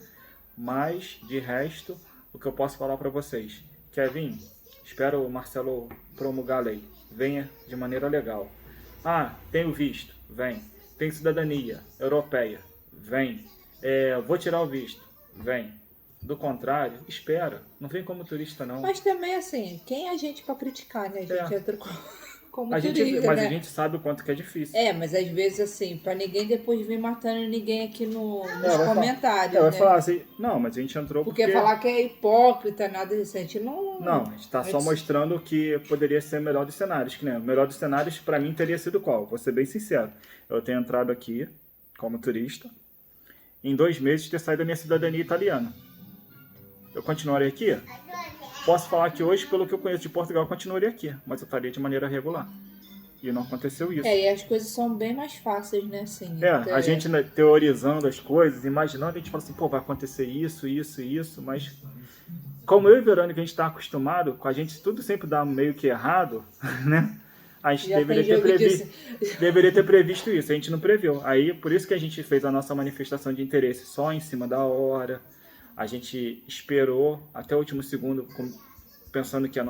Mas, de resto, o que eu posso falar para vocês, Kevin, espero o Marcelo promulgar a lei. Venha de maneira legal. Tenho visto. Vem. Tem cidadania europeia. Vem. Vou tirar o visto. Vem. Do contrário, espera. Não vem como turista, não. Mas também, assim, quem é a gente para criticar, né? A gente entra como turista, mas né? a gente sabe o quanto que é difícil. Mas às vezes, assim, para ninguém depois vir matando ninguém aqui nos comentários, vai né? falar assim, não, mas a gente entrou porque falar que é hipócrita, nada disso, a gente não, a gente está só mostrando que poderia ser o melhor dos cenários, que nem o melhor dos cenários para mim teria sido qual? Vou ser bem sincero, eu tenho entrado aqui como turista, em 2 meses ter saído da minha cidadania italiana. Eu continuaria aqui? Posso falar que hoje, pelo que eu conheço de Portugal, eu continuaria aqui, mas eu estaria de maneira regular. E não aconteceu isso. E as coisas são bem mais fáceis, né? Assim, a gente teorizando as coisas, imaginando, a gente fala assim, vai acontecer isso, mas como eu e Verônica, a gente está acostumado, com a gente tudo sempre dá meio que errado, né? A gente deveria ter previsto isso, a gente não previu. Aí, por isso que a gente fez a nossa manifestação de interesse só em cima da hora. A gente esperou até o último segundo, pensando que a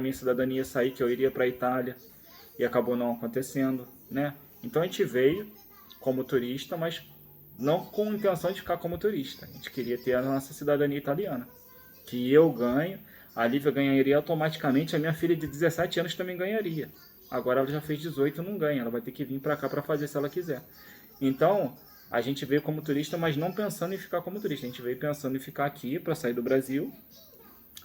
minha cidadania ia sair, que eu iria para a Itália, e acabou não acontecendo, né? Então a gente veio como turista, mas não com intenção de ficar como turista. A gente queria ter a nossa cidadania italiana. que eu ganho, a Lívia ganharia automaticamente, a minha filha de 17 anos também ganharia. Agora ela já fez 18 e não ganha, ela vai ter que vir para cá para fazer se ela quiser. Então, a gente veio como turista, mas não pensando em ficar como turista. A gente veio pensando em ficar aqui para sair do Brasil,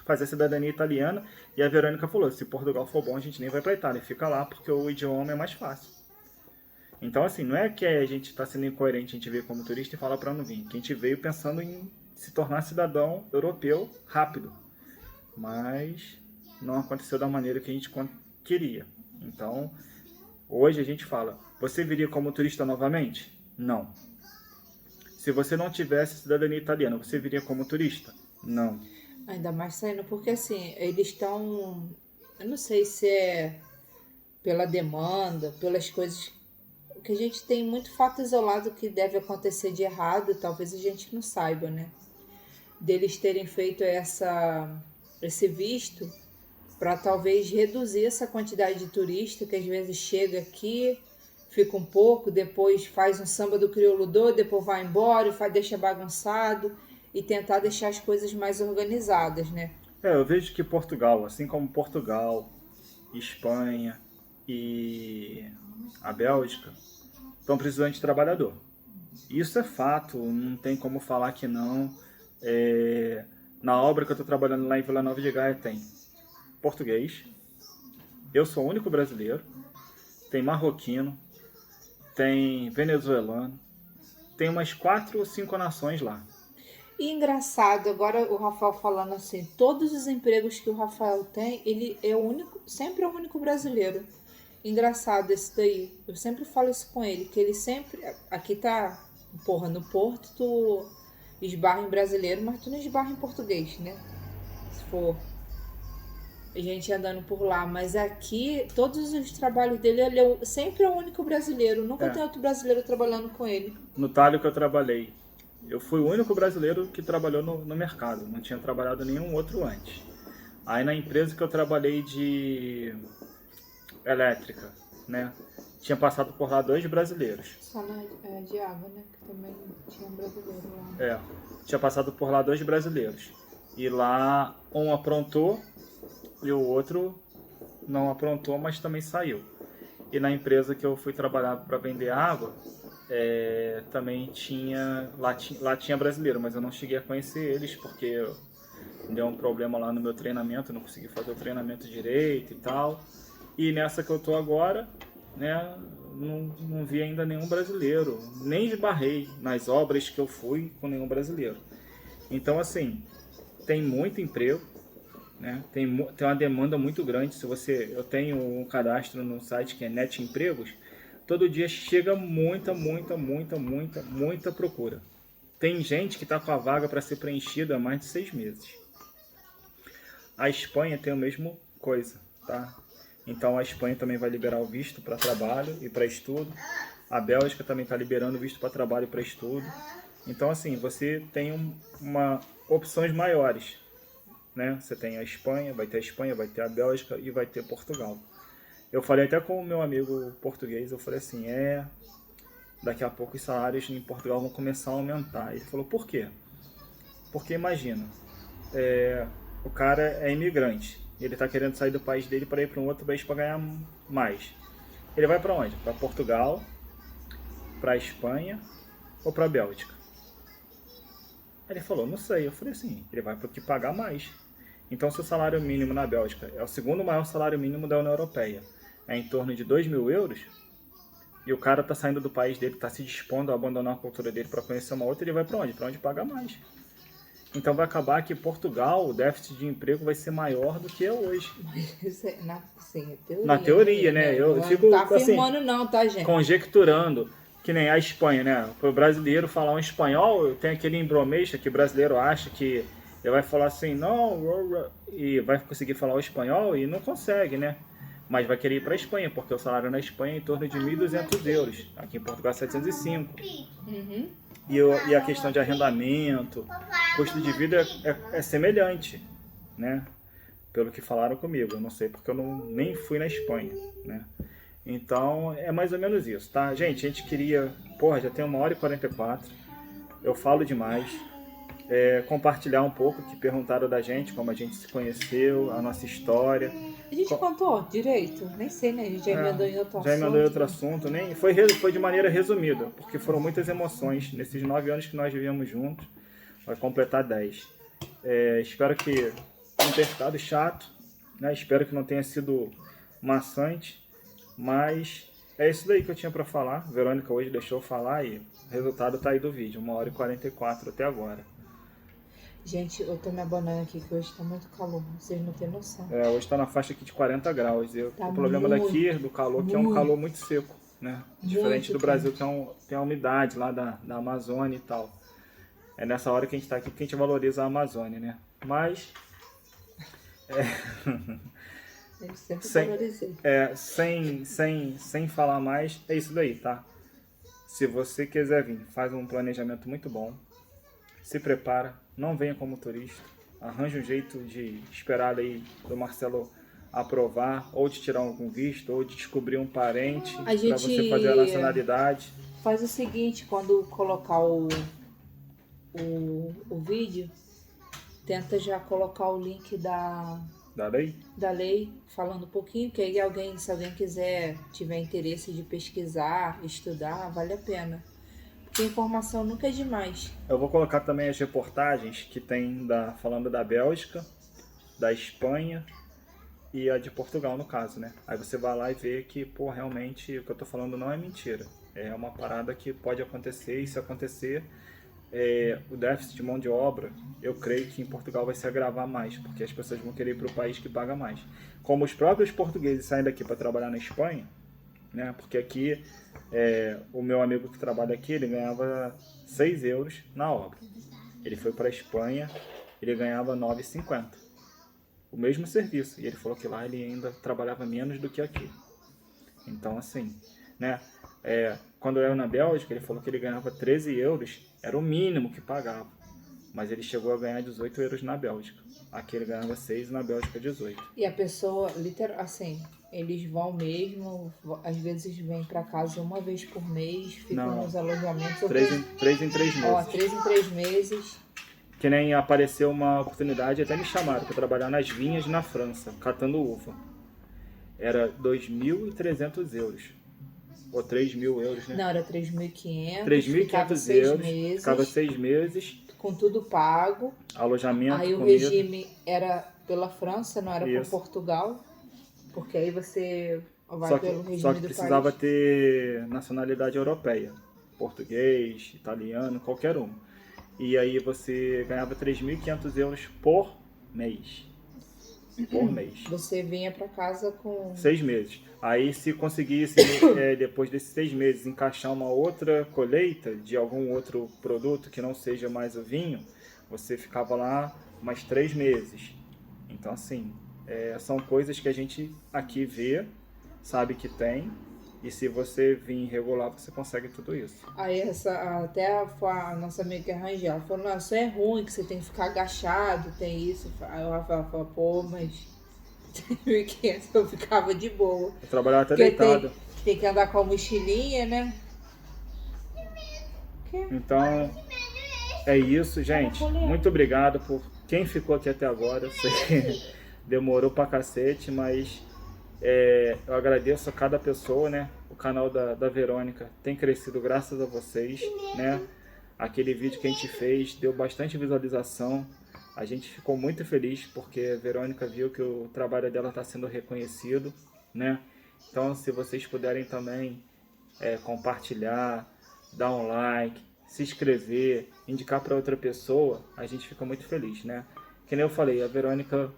fazer a cidadania italiana. E a Verônica falou, se Portugal for bom, a gente nem vai para Itália, fica lá porque o idioma é mais fácil. Então, assim, não é que a gente está sendo incoerente, a gente veio como turista e fala para não vir. Que a gente veio pensando em se tornar cidadão europeu rápido. Mas não aconteceu da maneira que a gente queria. Então, hoje a gente fala, você viria como turista novamente? Não. Se você não tivesse cidadania italiana, você viria como turista? Não. Ainda mais saindo, porque assim, eles estão... Eu não sei se é pela demanda, pelas coisas... que a gente tem muito fato isolado que deve acontecer de errado, talvez a gente não saiba, né? Deles terem feito esse visto para talvez reduzir essa quantidade de turista que às vezes chega aqui, fica um pouco, depois faz um samba do crioulo doido, depois vai embora, deixa bagunçado e tentar deixar as coisas mais organizadas, né? Eu vejo que Portugal, assim como Portugal, Espanha e a Bélgica, estão precisando de trabalhador. Isso é fato, não tem como falar que não. Na obra que eu estou trabalhando lá em Vila Nova de Gaia tem português, eu sou o único brasileiro, tem marroquino, tem venezuelano, tem umas 4 ou 5 nações lá. E engraçado, agora o Rafael falando assim, todos os empregos que o Rafael tem, ele é o único, sempre é o único brasileiro. Engraçado esse daí. Eu sempre falo isso com ele, que ele sempre... Aqui tá, porra, no Porto tu esbarra em brasileiro, mas tu não esbarra em português, né? Se for a gente andando por lá. Mas aqui, todos os trabalhos dele, ele sempre é o único brasileiro. Nunca tem outro brasileiro trabalhando com ele. No talho que eu trabalhei, eu fui o único brasileiro que trabalhou no mercado. Não tinha trabalhado nenhum outro antes. Aí na empresa que eu trabalhei de elétrica, né? Tinha passado por lá 2 brasileiros. Só de água, né? Que também tinha um brasileiro lá. Tinha passado por lá 2 brasileiros. E lá um aprontou e o outro não aprontou, mas também saiu. E na empresa que eu fui trabalhar para vender água, também tinha lá tinha brasileiro, mas eu não cheguei a conhecer eles porque deu um problema lá no meu treinamento, não consegui fazer o treinamento direito e tal. E nessa que eu tô agora, né, não vi ainda nenhum brasileiro, nem esbarrei nas obras que eu fui com nenhum brasileiro. Então, assim, tem muito emprego, né, tem uma demanda muito grande. Eu tenho um cadastro no site que é Net Empregos, todo dia chega muita procura. Tem gente que está com a vaga para ser preenchida há mais de 6 meses. A Espanha tem a mesma coisa, tá? Então a Espanha também vai liberar o visto para trabalho e para estudo. A Bélgica também está liberando o visto para trabalho e para estudo. Então, assim, você tem opções maiores, né? Você tem a Espanha, vai ter a Bélgica e vai ter Portugal. Eu falei até com o meu amigo português, eu falei assim, daqui a pouco os salários em Portugal vão começar a aumentar. Ele falou, por quê? Porque imagina, o cara é imigrante, ele está querendo sair do país dele para ir para um outro país para ganhar mais. Ele vai para onde? Para Portugal, para a Espanha ou para a Bélgica? Aí ele falou, não sei. Eu falei assim, ele vai para o que pagar mais. Então, se o salário mínimo na Bélgica é o segundo maior salário mínimo da União Europeia, é em torno de 2.000 euros, e o cara está saindo do país dele, está se dispondo a abandonar a cultura dele para conhecer uma outra, ele vai para onde? Para onde paga mais. Então vai acabar que Portugal, o déficit de emprego vai ser maior do que é hoje. Isso é teoria. Na teoria, né? Eu fico não tá afirmando assim, não, tá, gente? Conjecturando. Que nem a Espanha, né? Para o brasileiro falar um espanhol, tem aquele embromeixo que o brasileiro acha que ele vai falar assim, não, e vai conseguir falar o espanhol e não consegue, né? Mas vai querer ir para a Espanha, porque o salário na Espanha é em torno de 1.200 euros. Aqui em Portugal, 705. Uhum. E a questão de arrendamento, custo de vida é semelhante, né? Pelo que falaram comigo. Eu não sei porque eu nem fui na Espanha, né? Então, é mais ou menos isso, tá? Gente, a gente queria... Porra, já tem 1h44. Eu falo demais. compartilhar um pouco, que perguntaram da gente, como a gente se conheceu, a nossa história. A gente contou direito? Nem sei, né? A gente já emendou em outro assunto. Já emendou em outro assunto, nem foi de maneira resumida, porque foram muitas emoções nesses 9 anos que nós vivemos juntos. Vai completar 10. Espero que não tenha ficado chato, né? Espero que não tenha sido maçante, mas é isso daí que eu tinha para falar. A Verônica hoje deixou eu falar e o resultado tá aí do vídeo, 1h44 até agora. Gente, eu tô me abanando aqui que hoje tá muito calor, vocês não têm noção. Hoje tá na faixa aqui de 40 graus. Tá o problema muito, daqui, do calor, que é um calor muito seco, né? Diferente do Brasil, que tem a umidade lá da Amazônia e tal. É nessa hora que a gente tá aqui que a gente valoriza a Amazônia, né? Mas... Eu sempre valorizei. Sem falar mais, é isso daí, tá? Se você quiser vir, faz um planejamento muito bom. Se prepara, não venha como turista. Arranja um jeito de esperar aí do Marcelo aprovar, ou de tirar algum visto, ou de descobrir um parente para você fazer a nacionalidade. Faz o seguinte, quando colocar o vídeo, tenta já colocar o link da lei, falando um pouquinho, que aí se alguém tiver interesse de pesquisar, estudar, vale a pena. Porque informação nunca é demais. Eu vou colocar também as reportagens que tem falando da Bélgica, da Espanha e a de Portugal, no caso, né? Aí você vai lá e vê que, pô, realmente o que eu tô falando não é mentira. É uma parada que pode acontecer, e se acontecer, o déficit de mão de obra, eu creio que em Portugal vai se agravar mais, porque as pessoas vão querer ir para o país que paga mais. Como os próprios portugueses saem daqui para trabalhar na Espanha, né? Porque aqui, o meu amigo que trabalha aqui, ele ganhava 6 euros na obra. Ele foi para a Espanha, ele ganhava 9,50. O mesmo serviço. E ele falou que lá ele ainda trabalhava menos do que aqui. Então, assim, né? Quando eu era na Bélgica, ele falou que ele ganhava 13 euros, era o mínimo que pagava. Mas ele chegou a ganhar 18 euros na Bélgica. Aqui ele ganhava 6 e na Bélgica 18. E a pessoa, assim, eles vão mesmo, às vezes vêm para casa uma vez por mês, ficam nos alojamentos. 3 em 3 meses. Ó, 3 em 3 meses. Que nem apareceu uma oportunidade, até me chamaram para trabalhar nas vinhas na França, catando uva. Era 2.300 euros. Ou 3.000 euros, né? Não, era 3.500. 3.500 euros. Ficava 6 meses. Com tudo pago. Alojamento, aí o comida. regime era pela França, não era por Portugal. Porque aí você vai pelo regime do país. Só que precisava ter nacionalidade europeia. Português, italiano, qualquer um. E aí você ganhava 3.500 euros por mês. Por mês. Você vinha para casa com 6 meses. Aí se conseguisse, depois desses 6 meses, encaixar uma outra colheita de algum outro produto que não seja mais o vinho, você ficava lá mais 3 meses. Então, assim, são coisas que a gente aqui vê, sabe que tem, e se você vir regular, você consegue tudo isso. Aí até a nossa amiga Rangel falou, não, isso é ruim, que você tem que ficar agachado, tem isso. Aí o Rafael falou, pô, mas 3.500 eu ficava de boa. Eu trabalhava até deitado. Tem que andar com a mochilinha, né? Então, é isso, gente. Muito obrigado por quem ficou aqui até agora. Eu sei que demorou pra cacete, mas eu agradeço a cada pessoa, né? O canal da Verônica tem crescido graças a vocês, né? Aquele vídeo que a gente fez deu bastante visualização. A gente ficou muito feliz porque a Verônica viu que o trabalho dela está sendo reconhecido, né? Então, se vocês puderem também compartilhar, dar um like, se inscrever, indicar para outra pessoa, a gente fica muito feliz, né? Que nem eu falei, a Verônica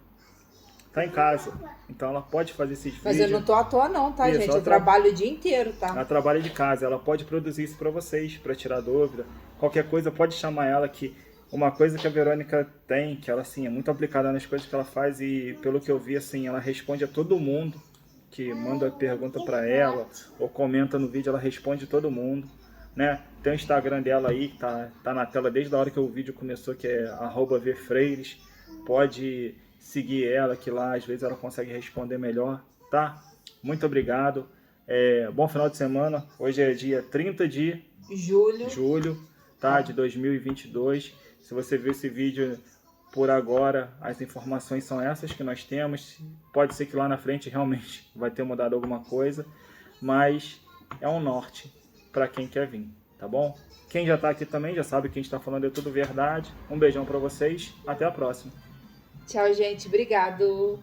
tá em casa, então ela pode fazer esses vídeos. Mas eu não tô à toa não, tá, gente? Eu trabalho o dia inteiro, tá? Ela trabalha de casa, ela pode produzir isso para vocês, para tirar dúvida. Qualquer coisa, pode chamar ela, que uma coisa que a Verônica tem, que ela assim, é muito aplicada nas coisas que ela faz, e pelo que eu vi, assim, ela responde a todo mundo que manda pergunta para ela ou comenta no vídeo, ela responde todo mundo, né? Tem o Instagram dela aí, que tá na tela desde a hora que o vídeo começou, que é @vfreires. Pode seguir ela, que lá às vezes ela consegue responder melhor, tá? Muito obrigado. Bom final de semana. Hoje é dia 30 de julho. tá? De 2022. Se você viu esse vídeo por agora, as informações são essas que nós temos. Pode ser que lá na frente realmente vai ter mudado alguma coisa, mas é um norte para quem quer vir, tá bom? Quem já tá aqui também já sabe que a gente tá falando é tudo verdade. Um beijão para vocês, até a próxima. Tchau, gente. Obrigado.